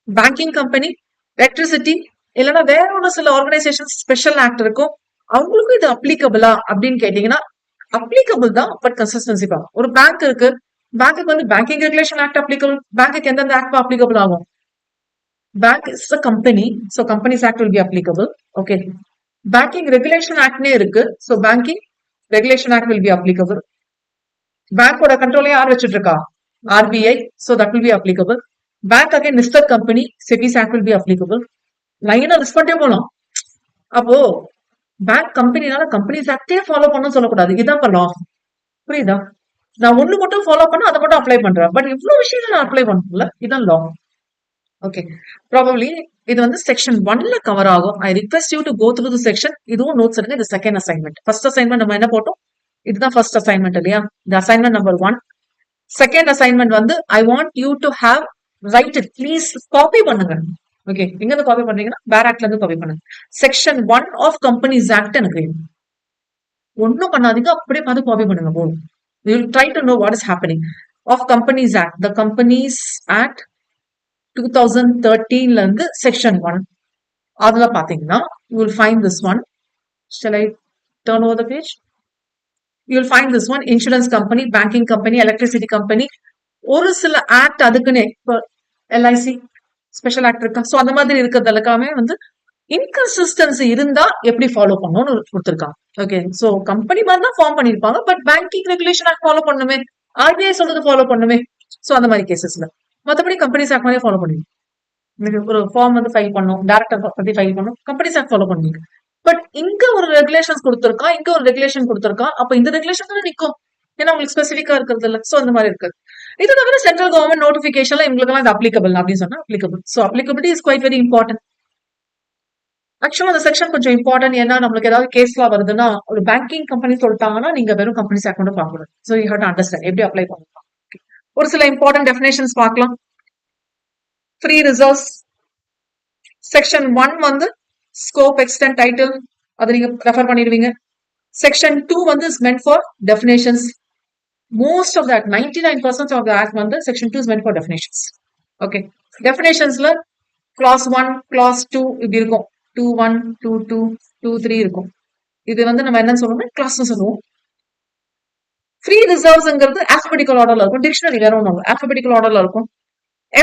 banking company, electricity இல்லைன்னா வேற ஒரு சில ஆர்கனைசேஷன் ஸ்பெஷல் ஆக்ட் இருக்கும், அவங்களுக்கும் இது அப்ளிகபிளா அப்படின்னு கேட்டீங்கன்னா அப்ளிகபிள் தான். பட் கன்சிஸ்டன்சி தான். ஒரு பேங்க் இருக்கு, பேங்க்கு வந்து பேங்கிங் ரெகுலேஷன் ஆக்ட் அப்ளிகபிள். பேங்க்கு எந்தெந்த ஆக்ட் அப்ளிகபிள் ஆகும்? Bank is a company, so companies act will be applicable. Okay, banking regulation ஆக்ட்னே இருக்கு, so banking regulation act will be applicable. பேங்கோட கண்ட்ரோலே யார் வச்சுட்டு இருக்கா? RBI, so that will be applicable. Bank again listed company, SEBI's act will be applicable. லைனா list பண்ணிட்டே போலாம். அப்போ பேங்க் கம்பெனினால கம்பெனிஸ் ஆக்டே ஃபாலோ பண்ணணும்னு சொல்லக்கூடாது. இதான் லா. புரியுதா? நான் ஒண்ணு மட்டும் ஃபாலோ பண்ண அதை மட்டும் அப்ளை பண்றேன். பட் இவ்வளவு விஷயங்கள் நான் அப்ளை பண்ணல. இதான் லா. ஓகே, ப்ராபப்ளி இது வந்து செக்ஷன் 1ல கவர் ஆகும். I request you to go through the section. இதுவும் நோட்ஸ் எடுங்க. இது செகண்ட் அசைன்மெண்ட். ஃபர்ஸ்ட் அசைன்மெண்ட் நம்ம என்ன போட்டோம்? இதுதான் ஃபர்ஸ்ட் அசைன்மெண்ட் இல்லையா? இந்த அசைன்மெண்ட் நம்பர் 1. செகண்ட் அசைன்மெண்ட் வந்து I want you to have write it. Please copy பண்ணுங்க. ஓகே, எங்க இருந்து காப்பி பண்றீங்கன்னா பேர் ஆக்ட்ல இருந்து காப்பி பண்ணுங்க. செக்ஷன் 1 ஆஃப் கம்பெனிஸ் ஆக்ட் எனக்கு ஒன்னும் பண்ணாதீங்க, அப்படியே பார்த்து காப்பி பண்ணுங்க போதும். You will try to know what is happening. Of Companies Act, the Companies Act 2013 ல இருந்து section 1 அதுல பாத்தீங்கன்னா you will find this one. Shall I turn over the page. You'll find this one, insurance company, banking company, electricity company. ஒரு சில act அதுக்குன்னு இப்போ LIC special act இருக்கா, so அந்த மாதிரி இருக்கிறது எல்லாமே வந்து இன்கன்சிஸ்டன்சி இருந்தா எப்படி ஃபாலோ பண்ணணும்னு கொடுத்துருக்காங்க. ஓகே, ஸோ கம்பெனி மாதிரி தான் ஃபார்ம் பண்ணிருப்பாங்க, but banking regulation act follow பண்ணுமே, ஆர்பிஐ சொல்றது ஃபாலோ பண்ணுமே. ஸோ அந்த மாதிரி கேசஸ்ல மற்றபடி கம்பெனிஸ் ஆக்ட் மாதிரியே ஃபாலோ பண்ணுவீங்க. ஒரு ஃபார்ம் வந்து ஃபைல் பண்ணும், டேரக்டர் பத்தி ஃபைல் பண்ணும், கம்பெனிஸ் ஆக்ட் ஃபாலோ பண்ணுவீங்க. பட் இங்க ஒரு ரெகுலேஷன்ஸ் கொடுத்துருக்கா, இங்க ஒரு ரெகுலேஷன் கொடுத்துருக்கா, அப்ப இந்த ரெகுலேஷன் தான் நிற்கும், ஏன்னா உங்களுக்கு ஸ்பெசிஃபிக்கா இருக்கிறது இல்ல. சோ அந்த மாதிரி இருக்குது. இது தவிர சென்ட்ரல் கவர்மெண்ட் நோட்டிபிகேஷன்ல இவங்களுக்கு எல்லாம் அப்ளிகபிள் அப்படின்னு சொன்னா applicable. So applicability is quite very important. ஆக்சுவலா அந்த செக்ஷன் கொஞ்சம் இம்பார்ட்டன்ட். ஏன்னா நம்மளுக்கு ஏதாவது கேஸ்லாம் வருதுன்னா ஒரு பேங்கிங் கம்பெனி சொல்லிட்டாங்கன்னா நீங்க வெறும் கம்பெனிஸ் அக்கௌண்ட் பார்க்கணும். So you have to understand எப்படி அப்ளை பண்ணலாம். ஒரு சில இம்பார்ட்டன்ட் டெஃபினேஷன்ஸ் பார்க்கலாம். ஃப்ரீ ரிசர்வ்ஸ் செக்ஷன் 1 வந்து ஸ்கோப், எக்ஸ்டென்ட், டைட்டில் அதை நீங்க ரெஃபர் பண்ணிடுவீங்க. செக்ஷன் 2 வந்து is meant for definitions. Most of that 99% of the act வந்து section 2 is meant for definitions. Okay, definitionsல clause 1 clause 2 இப்படி இருக்கும். 2(1) 2(2) 2(3) இருக்கும். இது வந்து நம்ம என்ன சொல்லணும், clause சொல்லுவோம். ஃப்ரீ ரிசர்வ்ஸ்ங்கிறது alphabetical orderல இருக்கும். டிக்ஷனரி வேற ஒன்றும் alphabetical orderல இருக்கும்.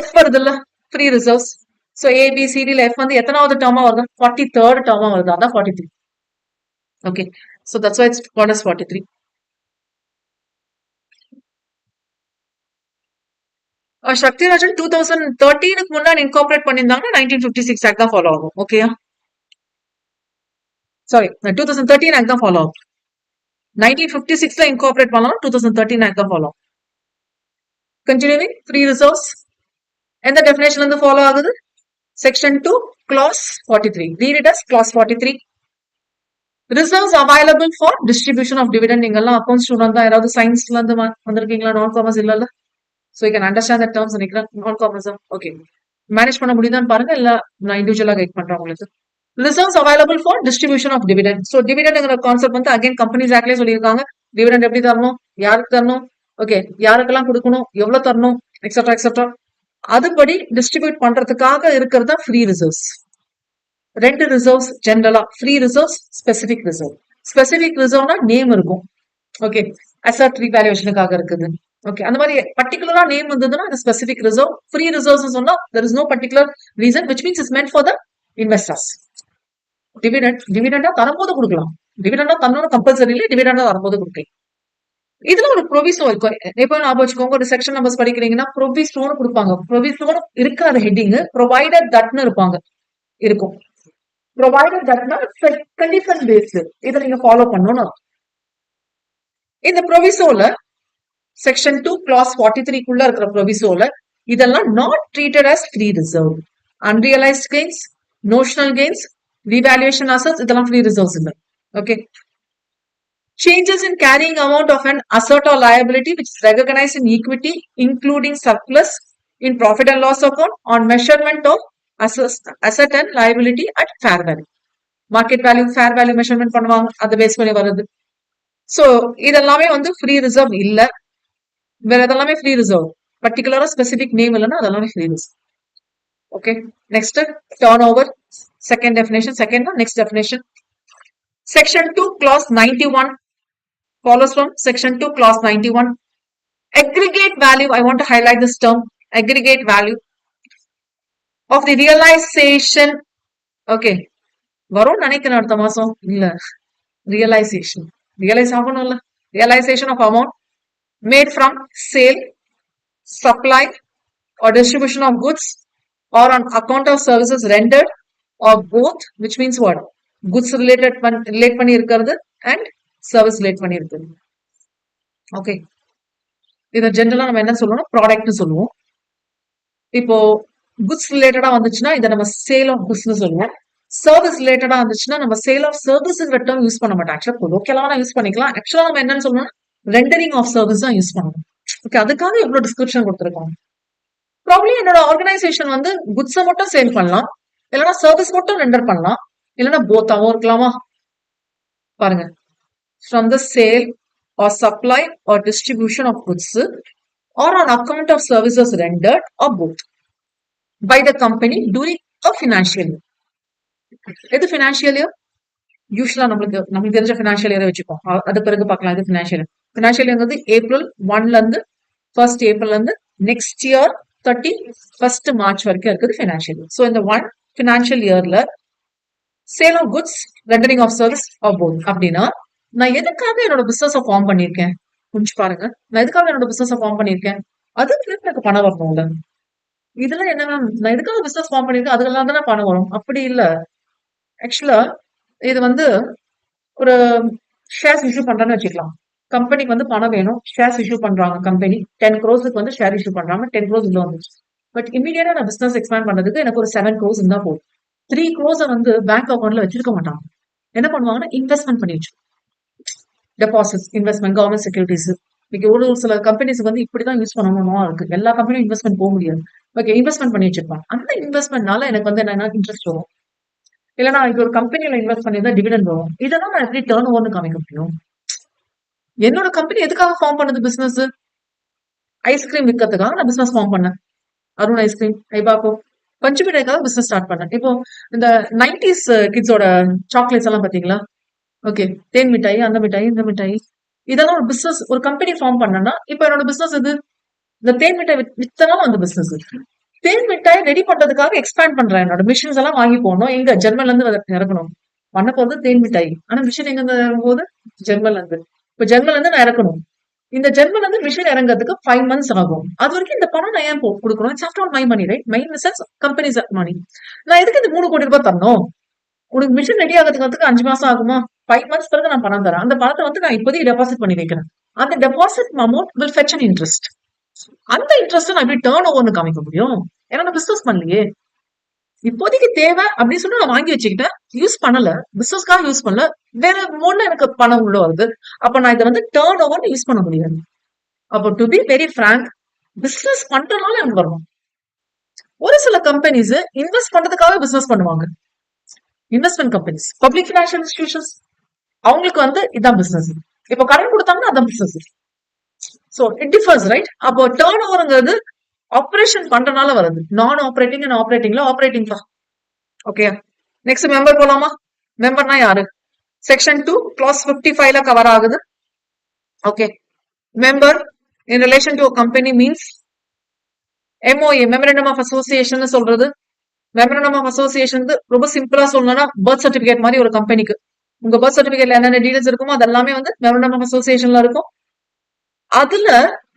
F வருது இல்ல, ஃப்ரீ ரிசர்வ்ஸ். ஸோ ABCDல F வந்து எத்தனாவது டேர்மா வருது, 43rd டேர்மா வருது, அதான் 43. Okay, so that's why it's called as 43. சக்திராஜன் 2013 முன்னாடி இன்கார்பரேட் பண்ணியிருந்தாங்கன்னா 1956 ஆக்ட் தான் ஃபாலோ ஆகும். ஓகேயா, சாரி 2013 ஆக்ட் தான் ஃபாலோ ஆகும். 1956ல இன்கார்பரேட் பண்ணலாம், 2013 ஆக்ட் தான் ஃபாலோ ஆகும். கண்டினியூவிங், ஃப்ரீ ரிசர்வ்ஸ் எந்த டெஃபினேஷன்ல இருந்து ஃபாலோ ஆகுது, section 2 clause 43. Read it as clause 43. Reserves available for distribution of dividend. நீங்க எல்லாம் அக்கௌண்ட் ஸ்டூடெண்ட் தான், யாராவது சயின்ஸ்ல இருந்து வந்திருக்கீங்களா, நான் காமர்ஸ் இல்ல. So you can understand the terms and non-commerce. Okay, manage பண்ண முடியுதான்னு பாருங்க, இல்ல நான் இண்டிவிஜுவலா கைட் பண்றேன் உங்களுக்கு. Reserves available for distribution of dividend. So டிவிடெண்ட்ங்கிற கான்செப்ட் வந்து அகைன் கம்பெனிஸ் ஆக்ட்லேயே சொல்லியிருக்காங்க. டிவிடெண்ட் எப்படி தரணும், யாருக்கு தரணும், ஓகே யாருக்கெல்லாம் கொடுக்கணும், எவ்வளவு தரணும், எக்ஸெட்ரா எக்ஸெட்ரா. அதுபடி டிஸ்ட்ரிபியூட் பண்றதுக்காக இருக்கிறது தான் ஃப்ரீ ரிசர்வ்ஸ். ரெண்டு ரிசர்வ்ஸ் ஜென்ரலா, free reserves, specific reserve. Specific ரிசர்வ்னா நேம் இருக்கும். ஓகே, அசட் ரீவேல்யூவேஷனுக்காக இருக்குது. ஓகே, அந்த மாதிரி பர்டிகுலரா நேம் வந்ததுன்னா அந்த ஸ்பெசிபிக் ரிசர்வ். ஃப்ரீ ரிசர்வ்ஸ் சொன்னா there is no particular reason, which means it's meant for the investors. டிவிடெண்டா தரும்போது கொடுக்கலாம், டிவிடெண்டா தரணும் கம்பல்சரி இல்லை, டிவிடெண்டா தரும்போது கொடுக்கலாம். இதுல ஒரு ப்ரொவிசோ இருக்கும். எப்போ ஞாபகம் வச்சுக்கோங்க, ஒரு செக்ஷன் நம்பர்ஸ் படிக்கிறீங்கன்னா ப்ரொவிசோன்னு கொடுப்பாங்க. ப்ரொவிசோன்னு இருக்காத ஹெட்டிங் ப்ரொவைடட் தட்னு இருப்பாங்க, இருக்கும். ப்ரொவைடட் தட்னா கண்டிஷன் பேஸ்டு, இதை நீங்க ஃபாலோ பண்ணணும். இந்த ப்ரொவிசோல செக்ஷன் 2 clause 43 குள்ள இருக்கிற ப்ரொவிசோல இதெல்லாம் not treated as free reserve. Unrealised gains, notional gains, revaluation assets, இதெல்லாம் ஃப்ரீ ரிசர்வ்ஸ் இல்லை. Okay, changes in carrying amount of an asset or liability which is recognized in equity including surplus in profit and loss account on measurement of asset and liability at fair value. Market value, fair value measurement பண்ணுவாங்க, அது base பண்ணி வருது. So இதெல்லாமே வந்து free reserve இல்ல. வேற அதெல்லாமே free reserve, பர்டிகுலரா ஸ்பெசிபிக் நேம் இல்லைன்னா அதெல்லாமே free reserve. Okay, next turn over. Second definition, second next definition. Section 2 clause 91 follows from section 2 clause 91. Aggregate value, I want to highlight this term, aggregate value of the realization. Okay, வரும் நினைக்கிறேன் அடுத்த மாசம். இல்ல, realization realise ஆகணும் இல்ல, realization of amount made from sale, supply or distribution of goods or on account of services rendered or both, which means what, goods related relate பண்ணி இருக்கிறது and service relate பண்ணி இருக்குது. ஓகே, இத ஜெனரலா நம்ம என்ன சொல்லுவோம், ப்ராடக்ட்னு சொல்லுவோம். இப்போ குட்ஸ் ரிலேட்டடா வந்துச்சுன்னா இதை நம்ம சேல் ஆஃப் குட்ஸ்னு சொல்லுவோம். சர்வீஸ் ரிலேட்டடா வந்துச்சுன்னா நம்ம சேல் ஆஃப் சர்வீஸ்ங்கிற டேர்ம் யூஸ் பண்ண மாட்டோம். ஆக்சுவலா லோக்கலா யூஸ் பண்ணிக்கலாம். ஆக்சுவலா நம்ம என்னன்னு சொல்லணும், ரெண்டரிங் ஆஃப் சர்வீஸ் தான் யூஸ் பண்ணணும். ஓகே, அதுக்காக எவ்வளவு டிஸ்கிரிப்ஷன் கொடுத்துருக்கோம். ப்ராப்ளி என்னோட ஆர்கனைசேஷன் வந்து குட்ஸை மட்டும் சேல் பண்ணலாம், இல்லைன்னா சர்வீஸ் மட்டும் ரெண்டர் பண்ணலாம், இல்லைன்னா போத்தாவும் இருக்கலாமா பாருங்க. From the sale or supply or distribution of goods or on account of services rendered or both by the company during a financial year. எது ஃபினான்ஷியல் இயர், யூஸ்வலா நம்மளுக்கு தெரிஞ்ச ஃபினான்ஷியல் இயரை வச்சுப்போம். அது பிறகு பார்க்கலாம். இது ஃபினான்ஷியல் இயர்ங்கிறது ஏப்ரல் 1ல இருந்து 1st ஏப்ரல் இருந்து நெக்ஸ்ட் இயர் 31st மார்ச் வரைக்கும் இருக்குது ஃபினான்ஷியல் இயர். ஸோ இந்த ஒன் ஃபினான்ஷியல் இயர்ல sale of goods, rendering of service of both அப்படின்னா நான் எதுக்காக என்னோட பிசினஸ் ஃபார்ம் பண்ணியிருக்கேன் கொஞ்சம் பாருங்க. நான் எதுக்காக என்னோட பிசினஸ் ஃபார்ம் பண்ணியிருக்கேன், அதுக்கு எனக்கு பணம் வரணும்ல. இதுல என்ன மேம், நான் எதுக்காக பிசினஸ் ஃபார்ம் பண்ணிருக்கேன் அதுக்கெல்லாம் தானே பணம் வரும், அப்படி இல்ல. ஆக்சுவலா இது வந்து ஒரு ஷேர்ஸ் இஷ்யூ பண்றான்னு வச்சுக்கலாம். கம்பெனிக்கு வந்து பணம் வேணும், ஷேர்ஸ் இஷ்யூ பண்றாங்க. கம்பெனி 10 crores வந்து ஷேர் இஷ்யூ பண்றாங்க, 10 crores உள்ள வந்துச்சு. பட் இமீடியட்டா நான் பிசினஸ் எக்ஸ்பேண்ட் பண்றதுக்கு எனக்கு ஒரு 7 crores இருந்தா போதும். 3 crores வந்து பேங்க் அக்கௌண்ட்ல வச்சிருக்க மாட்டாங்க. என்ன பண்ணுவாங்கன்னா இன்வெஸ்ட்மெண்ட் பண்ணி வச்சு, டெபாசிட்ஸ், இன்வெஸ்ட்மெண்ட், கவர்மெண்ட் செக்யூரிட்டிஸ். ஒரு சில கம்பெனிஸ் வந்து இப்படிதான் யூஸ் பண்ணணும்னு இருக்கு. எல்லா கம்பெனியும் இன்வெஸ்ட்மெண்ட் போக முடியாது. ஓகே, இன்வெஸ்ட்மெண்ட் பண்ணி வச்சிருப்பாங்க. அந்த இன்வெஸ்ட்மெண்ட்னால எனக்கு வந்து என்னன்னா இன்ட்ரெஸ்ட் வரும். இல்லைன்னா இப்போ ஒரு கம்பெனில இன்வெஸ்ட் பண்ணியிருந்தா டிவிடெண்ட் வரும். இதெல்லாம் நான் எப்படி டர்ன் ஓவர்னு காமிக்க முடியும்? என்னோட கம்பெனி எதுக்காக ஃபார்ம் பண்ணது பிசினஸ்? ஐஸ்கிரீம் விற்கிறதுக்காக நான் பிசினஸ் ஃபார்ம் பண்ணேன். அருண் ஐஸ்கிரீம், ஐபாக்கோ, பஞ்சு மிட்டாய்க்காக பிசினஸ் ஸ்டார்ட் பண்ணேன். இப்போ இந்த 90s கிட்ஸோட சாக்லேட்ஸ் எல்லாம் பாத்தீங்களா? ஓகே, தேன் மிட்டாய், அந்த மிட்டாய், இந்த மிட்டாய், இதெல்லாம் ஒரு பிசினஸ், ஒரு கம்பெனி ஃபார்ம் பண்ணேன்னா இப்போ என்னோட பிசினஸ் இது. இந்த தேன் மிட்டாய் வித்தனாலும் அந்த பிசினஸ். தேன் மிட்டாய் ரெடி பண்றதுக்காக எக்ஸ்பேண்ட் பண்றேன். என்னோட மிஷின்ஸ் எல்லாம் வாங்கி போகணும். எங்க ஜெர்மன்ல இருந்து இறக்கணும். பண்ண போறது தேன் மிட்டாய், ஆனா மிஷின் எங்க இருந்து இறங்கும் போது ஜெர்மன்ல இருந்து. இப்ப ஜெர்மன்ல இருந்து நான் இறக்கணும். இந்த ஜெர்மன்ல இருந்து மிஷின் இறங்குறதுக்கு 5 months ஆகும். அது வரைக்கும் இந்த பணம் நான் ஏன் கொடுக்கணும்? It's after all my money, right? My sense company's money. நான் எதுக்கு இந்த 3 கோடி ரூபாய் தரணும்? உனக்கு மிஷின் ரெடி ஆகிறதுக்கு 5 மாசம் ஆகுமா? 5 months பிறகு நான் பணம் தரேன். அந்த பணத்தை வந்து நான் இப்போதைக்கு டெபாசிட் பண்ணி வைக்கிறேன். அந்த deposit amount will fetch an interest. அந்த இன்ட்ரெஸ்ட் நான் எப்படி டர்ன் ஓவர்னு காமிக்க முடியும்? ஏன்னா நான் பிசினஸ் பண்ணலையே. இப்போதைக்கு தேவை அப்படின்னு சொல்லி நான் வாங்கி வச்சுக்கிட்டேன், யூஸ் பண்ணல, பிசினஸ்க்காக யூஸ் பண்ணல, வேற மோட்ல எனக்கு பணம் உள்ள வருது. அப்ப நான் இதை வந்து டர்ன் ஓவர் யூஸ் பண்ண முடியாது. அப்போ to be very frank, business பண்றதுனால எனக்கு வரணும். ஒரு சில கம்பெனிஸ் இன்வெஸ்ட் பண்றதுக்காக பிசினஸ் பண்ணுவாங்க. Investment companies, public financial institutions, அவங்களுக்கு வந்து இதான் பிசினஸ். இப்போ கடன் கொடுத்தாங்கன்னா அதான் business. So it differs, right? அப்போ டர்ன் ஓவர்ங்கிறது ஆபரேஷன் பண்றதுனால வருது. நான் ஆபரேட்டிங் அண்ட் ஆபரேட்டிங்ல ஆபரேட்டிங் தான். ஓகே, நெக்ஸ்ட் மெம்பர் போலாமா? மெம்பர்னா யாரு? செக்ஷன் 2 clause 55ல கவர் ஆகுது. Okay, member in relation to a company means MOA, memorandum of association சொல்றது. மெமரண்டம் ஆஃப் அசோசியேஷன் ரொம்ப சிம்பிளா சொல்லணும்னா பர்த் சர்டிபிகேட் மாதிரி ஒரு கம்பெனிக்கு. உங்க பர்த் சர்டிபிகேட்ல என்னென்ன டீடைல்ஸ் இருக்குமோ அது எல்லாமே வந்து மெமரண்டம் ஆஃப் அசோசியேஷன்ல இருக்கும். அதுல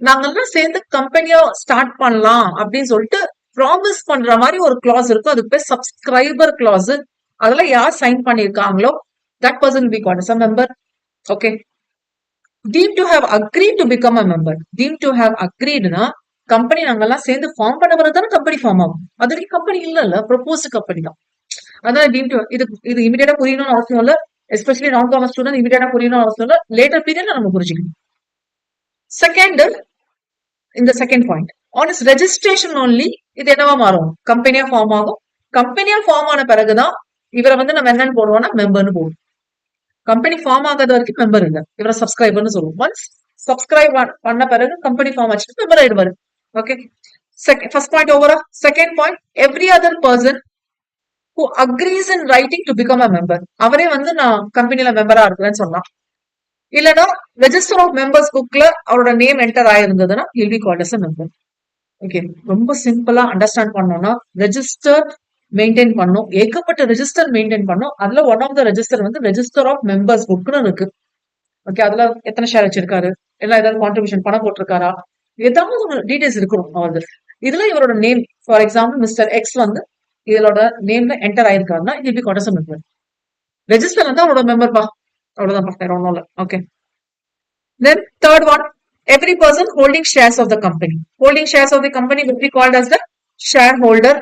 நாங்கெல்லாம் சேர்ந்து கம்பெனியா ஸ்டார்ட் பண்ணலாம் அப்படின்னு சொல்லிட்டு ப்ராமிஸ் பண்ற மாதிரி ஒரு கிளாஸ் இருக்கும். அதுக்கு பேர் சப்ஸ்கிரைபர் கிளாஸ். அதெல்லாம் யார் சைன் பண்ணிருக்காங்களோ that person will be called as a member. Okay, deemed to have agreed to become a member. deemed to have agreed னா கம்பெனி நாங்கெல்லாம் சேர்ந்து ஃபார்ம் பண்ண வரதான கம்பெனி ஃபார்ம் ஆகும். அது வரைக்கும் கம்பெனி இல்ல, ப்ரொபோஸ்ட் கம்பெனி தான். அதனால டீம் டு, இது இமீடியட்டா புரியணும்னு அவசியம் இல்ல. எஸ்பெஷலி நான் காமர்ஸ் ஸ்டூடெண்ட் இமீடியட்டா புரியணும்னு அவசியம் இல்ல. லேட்டர் பீரியட்ல நம்ம புரிஞ்சுக்கணும். செகண்ட், இந்த second point on is registration only. இது என்னவா மாறும்? கம்பெனியா ஃபார்ம் ஆகும். கம்பெனியா ஃபார்ம் ஆன பிறகுதான் இவரை வந்து நம்ம என்னன்னு போடுவோம்னா மெம்பர்னு போடுவோம். கம்பெனி ஃபார்ம் ஆகாத வரைக்கும் மெம்பர் இல்ல, இவரை சப்ஸ்கிரைபர்னு சொல்லுவோம். ஒன்ஸ் சப்ஸ்கிரைப் பண்ண பிறகு கம்பெனி ஃபார்ம் ஆச்சு மெம்பர் ஆயிடுவாரு. ஓகே, ஃபர்ஸ்ட் பாயிண்ட் ஓவரா. Second point, every other person who agrees in writing to become a member, அவரே வந்து நான் கம்பெனில மெம்பரா இருக்கிறேன்னு சொன்னா, இல்லனா ரெஜிஸ்டர் ஆஃப் மெம்பர்ஸ் புக்ல அவரோட நேம் என்டர் ஆயிருந்ததுன்னா he'll be called as a member. Okay, ரொம்ப சிம்பிளா அண்டர்ஸ்டாண்ட் பண்ணோம்னா ரெஜிஸ்டர் மெயின்டைன் பண்ணும். ஏகப்பட்ட ரெஜிஸ்டர் மெயின்டைன் பண்ணும். அதுல ஒன் ஆஃப் த ரெஜிஸ்டர் வந்து ரெஜிஸ்டர் ஆஃப் மெம்பர்ஸ் புக்னு இருக்கு. ஓகே, அதுல எத்தனை ஷேர் வச்சிருக்காரு, எல்லாம் ஏதாவது கான்ட்ரிபியூஷன் பணம் போட்டிருக்காரா, ஏதாவது ஒரு டீடைல்ஸ் இருக்கணும் அவரு. இதுல இவரோட name, for example mister X வந்து இதோட நேம்ல என்டர் ஆயிருக்காருன்னா he'll be called as a member. Register வந்து அவரோட மெம்பர் பா, அவ்வளவுதான் பா, வேற ஒன்றும் இல்ல. Okay, then third one, every person holding shares of the company. Holding shares of the company will be called as the shareholder.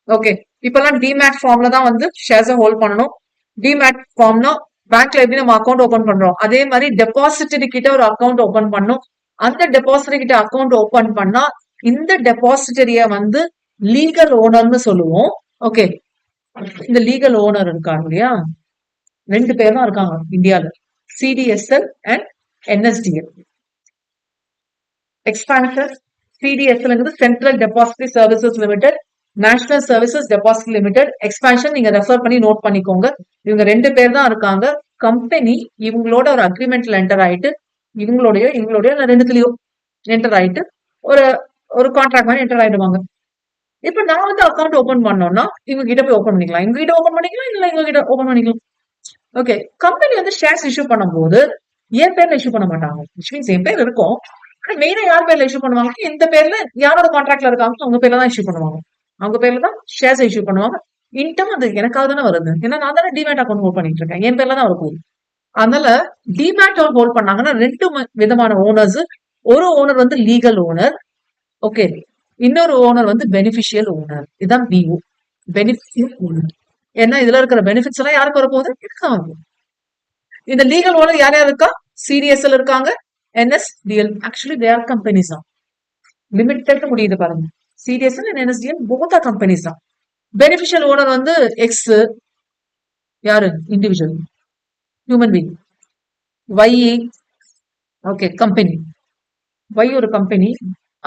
Okay, இப்பெல்லாம் demat ஃபார்ம்ல தான் வந்து ஷேர்ஸை ஹோல்ட் பண்ணணும். டிமேட் ஃபார்ம்னா பேங்க்ல எப்படி நம்ம அக்கௌண்ட் ஓபன் பண்றோம் அதே மாதிரி டெபாசிட்டரி கிட்ட ஒரு அக்கௌண்ட் ஓபன் பண்ணும். அந்த டெபாசிட்டரி கிட்ட அக்கௌண்ட் ஓபன் பண்ணா இந்த டெபாசிட்டரிய வந்து லீகல் ஓனர்னு சொல்லுவோம். ஓகே, இந்த லீகல் ஓனர் இருக்காங்க இல்லையா, 2 பேர் தான் இருக்காங்க இந்தியால, CDSL and NSDL. Expansion, CDSL central depository services limited, national services deposit limited expansion நீங்க ரெஃபர் பண்ணி நோட் பண்ணிக்கோங்க. இவங்க 2 பேர் தான் இருக்காங்க. கம்பெனி இவங்களோட ஒரு அக்ரிமெண்ட்ல என்டர் ஆயிட்டு இவங்களுடைய ரெண்டுத்துலயோ என்டர் ஆயிட்டு ஒரு ஒரு கான்ட்ராக்ட் மாதிரி என்டர் ஆயிடுவாங்க. இப்ப நான் வந்து அக்கௌண்ட் ஓபன் பண்ணோம்னா இவங்க கிட்ட போய் ஓபன் பண்ணிக்கலாம், இவங்க கிட்ட ஓபன் பண்ணிக்கலாம், இல்ல இவங்க கிட்ட ஓபன் பண்ணிக்கலாம். ஓகே, கம்பெனி வந்து ஷேர்ஸ் இஷ்யூ பண்ணும்போது என் பேர்ல இஷ்யூ பண்ண மாட்டாங்க. விச் மீன்ஸ் என் பேர் இருக்கும், ஆனா மெயினா யார் பேர்ல இஷ்யூ பண்ணுவாங்க, எந்த பேர்ல யாரோட கான்ட்ராக்ட்ல இருக்காங்க அவங்க பேர்ல தான் இஷ்யூ பண்ணுவாங்க. அவங்க பேர்ல தான் ஷேர்ஸ் இஷ்யூ பண்ணுவாங்க. இன்கம் அது எனக்காக தானே வருது, ஏன்னா நான் தானே டிமேட் அக்கௌண்ட் ஹோல்ட் பண்ணிட்டு இருக்கேன், என் பேர்ல தான் வரும். அதனால டிமேட் ஹோல்ட் பண்ணாங்கன்னா 2 விதமான ஓனர்ஸ். ஒரு ஓனர் வந்து லீகல் ஓனர், ஓகே, இன்னொரு ஓனர் வந்து பெனிஃபிஷியல் ஓனர். இதுதான் பிஓ, பெனிஃபிஷியல் ஓனர். ஏன்னா இதுல இருக்கிற பெனிஃபிட்ஸ் எல்லாம் யாருக்கு வரப்போகுது, இருக்காங்க. இந்த லீகல் ஓனர் யார் யார் இருக்கா, சிடிஎஸ்எல் இருக்காங்க, NSDL. Actually they are companies தான், லிமிடெட் முடியுது பாருங்க. CDSL and NSDL both are companies தான். பெனிஃபிஷியல் ஓனர் வந்து எக்ஸ் யாரு, individual human being. Y, okay, company. Y ஒரு கம்பெனி,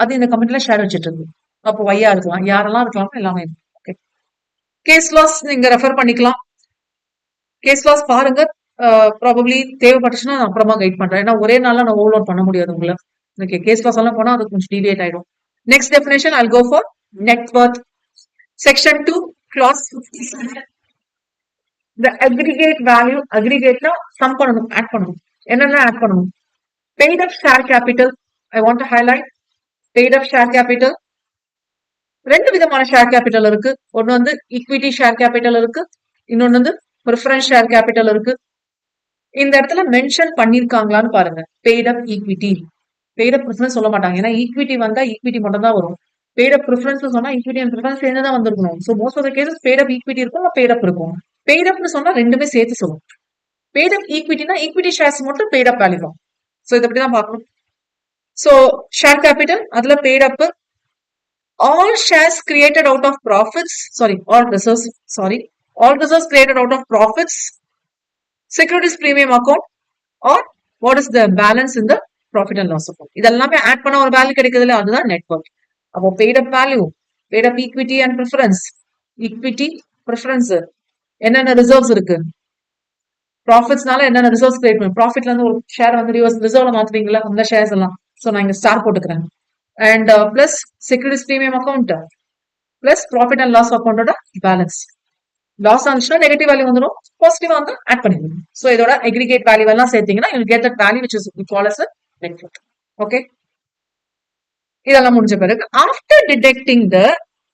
அது இந்த கம்பெனில ஷேர் வச்சுட்டு இருக்கு. அப்போ ஒய்யா இருக்கலாம், யாரெல்லாம் இருக்கலாம், எல்லாமே. ஓகே, கேஸ் லாஸ் நீங்க ரெஃபர் பண்ணிக்கலாம். கேஸ் லாஸ் பாருங்க, ப்ராபப்ளி தேவைப்பட்டுச்சுன்னா நான் அப்புறமா கைட் பண்றேன். ஏன்னா ஒரே நாள்ல நான் ஓவர்லோட் பண்ண முடியாது உங்களை. ஓகே, கேஸ் லாஸ் எல்லாம் போனா அது கொஞ்சம் டிவியேட் ஆயிடும். Next definition I'll go for net worth. Section 2, clause 57. The aggregate value, aggregateனா some பண்ணணும், ஆட் பண்ணணும். என்னென்ன ஆட் பண்ணணும்? Paid up share capital, I want to highlight. Paid up share capital, 2 விதமான ஷேர் கேபிட்டல் இருக்கு. ஒன்னு வந்து ஈக்விட்டி ஷேர் கேபிட்டல் இருக்கு, இன்னொன்னு வந்து ப்ரிஃபரன்ஸ் ஷேர் கேபிட்டல் இருக்கு. இந்த இடத்துல மென்ஷன் பண்ணிருக்காங்களான்னு பாருங்க. Paid up equity, paid up preference சொல்ல மாட்டாங்க, ஏன்னா ஈக்விட்டி வந்தா ஈக்விட்டி மட்டும் தான் வரும். பெய்ட் அப் ப்ரிஃபரன்ஸ் சொன்னா ஈக்விட்டி அண்ட் ப்ரிஃபரன்ஸ் சேர்ந்து தான் வந்திருக்கணும். So most of the cases paid up equity இருக்கும், பெய்ட் அப் இருக்கும். பெய்ட் அப்னு சொன்னா ரெண்டுமே சேர்த்து சொல்லும். பெய்ட் அப் ஈக்விட்டினா ஈக்விட்டி ஷேர்ஸ் மட்டும் பெய்ட் அப் வேல்யூ தான். ஸோ இதை அப்படி தான் பார்க்கணும். ஸோ ஷேர் கேபிட்டல் அதுல paid up, all shares created out of profits, all reserves created out of profits, securities premium account, or what is the balance in the profit and loss account. இதெல்லாமே add பண்ண ஒரு value கிடைக்குதுல, அதுதான் net Worth. அப்போ paid up value, paid up equity and preference. Equity preference என்னென்ன reserves இருக்கு, ப்ராஃபிட்ஸ்னால என்னென்ன reserves create பண்ணும், ப்ராஃபிட்ல இருந்து ஒரு ஷேர் வந்து ரிசர்வ்ல மாத்துவீங்களா, அந்த ஷேர்ஸ் எல்லாம். ஸோ நான் இங்க ஸ்டார் போட்டுக்கிறேன். And plus securities premium account plus profit and loss account ஓட balance. லாஸ் ஆனிச்சுன்னா நெகட்டிவ் வேல்யூ வந்துடும், பாசிட்டிவா வந்து ஆட் பண்ணிக்கணும். ஸோ இதோட அக்ரிகேட் வேல்யூ எல்லாம் சேர்த்தீங்கன்னா you will get that value which is called as a net worth. Okay, இதெல்லாம் முடிஞ்ச பிறகு after deducting the,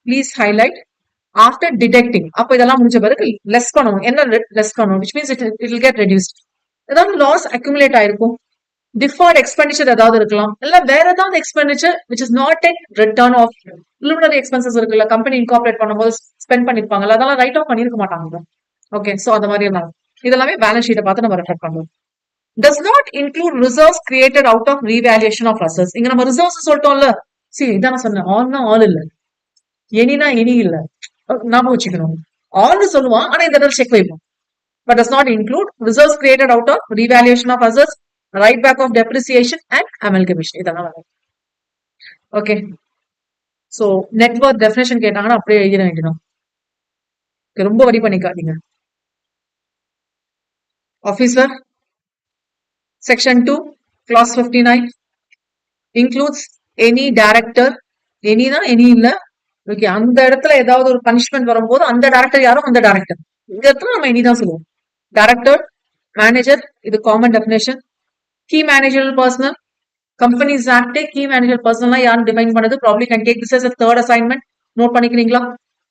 please highlight, after deducting, அப்போ இதெல்லாம் முடிஞ்ச பிறகு லெஸ் பண்ணணும். என்ன லெஸ் பண்ணணும், which means it will get reduced. ஏதாவது லாஸ் அக்யூமுலேட் ஆயிருக்கும், டிஃபர்ட் எக்ஸ்பெண்டிச்சர் ஏதாவது இருக்கலாம், இல்ல வேற ஏதாவது expenditure which is not a return of preliminary expenses இருக்குல்ல, கம்பெனி இன்கார்பரேட் பண்ணும்போது ஸ்பெண்ட் பண்ணிருப்பாங்கல்ல, அதெல்லாம் ரைட் ஆஃப் பண்ணிருக்க மாட்டாங்க. ஓகே, சோ அந்த மாதிரி எல்லாம் இதெல்லாமே பேலன்ஸ் ஷீட்டை பார்த்து நம்ம ரெஃபர் பண்ணுவோம். does not include reserves created out of revaluation of assets. இங்க நம்ம ரிசர்வ்ஸ் சொல்லிட்டோம்ல, சரி இதான் நான் சொன்னேன், ஆல்னா ஆல் இல்ல, எனினா எனி இல்ல, ஞாபகம் வச்சுக்கணும். ஆல்னு சொல்லுவான், ஆனா இந்த இடத்துல செக் வைப்போம். but does not include reserves created out of revaluation of assets, right back of depreciation and amalgamation. இதெல்லாம் வரும். Okay, so net worth definition கேட்டாங்கன்னா அப்படியே எழுதிட வேண்டியதும், ரொம்ப வரி பண்ணிக்காதீங்க. Officer section 2 clause 59 includes any director. எனினா எனி இல்ல, ஓகே, அந்த இடத்துல ஏதாவது ஒரு பனிஷ்மெண்ட் வரும்போது அந்த டைரக்டர் யாரும் அந்த டைரக்டர், இந்த இடத்துல நம்ம இனிதான் சொல்லுவோம். டைரக்டர், மேனேஜர், இது common definition. Key managerial personnel, companies act key manager personnel யாரும் டிஃபைன் பண்ணது, probably can take this as a third assignment. Note பண்ணிக்கிறீங்களா?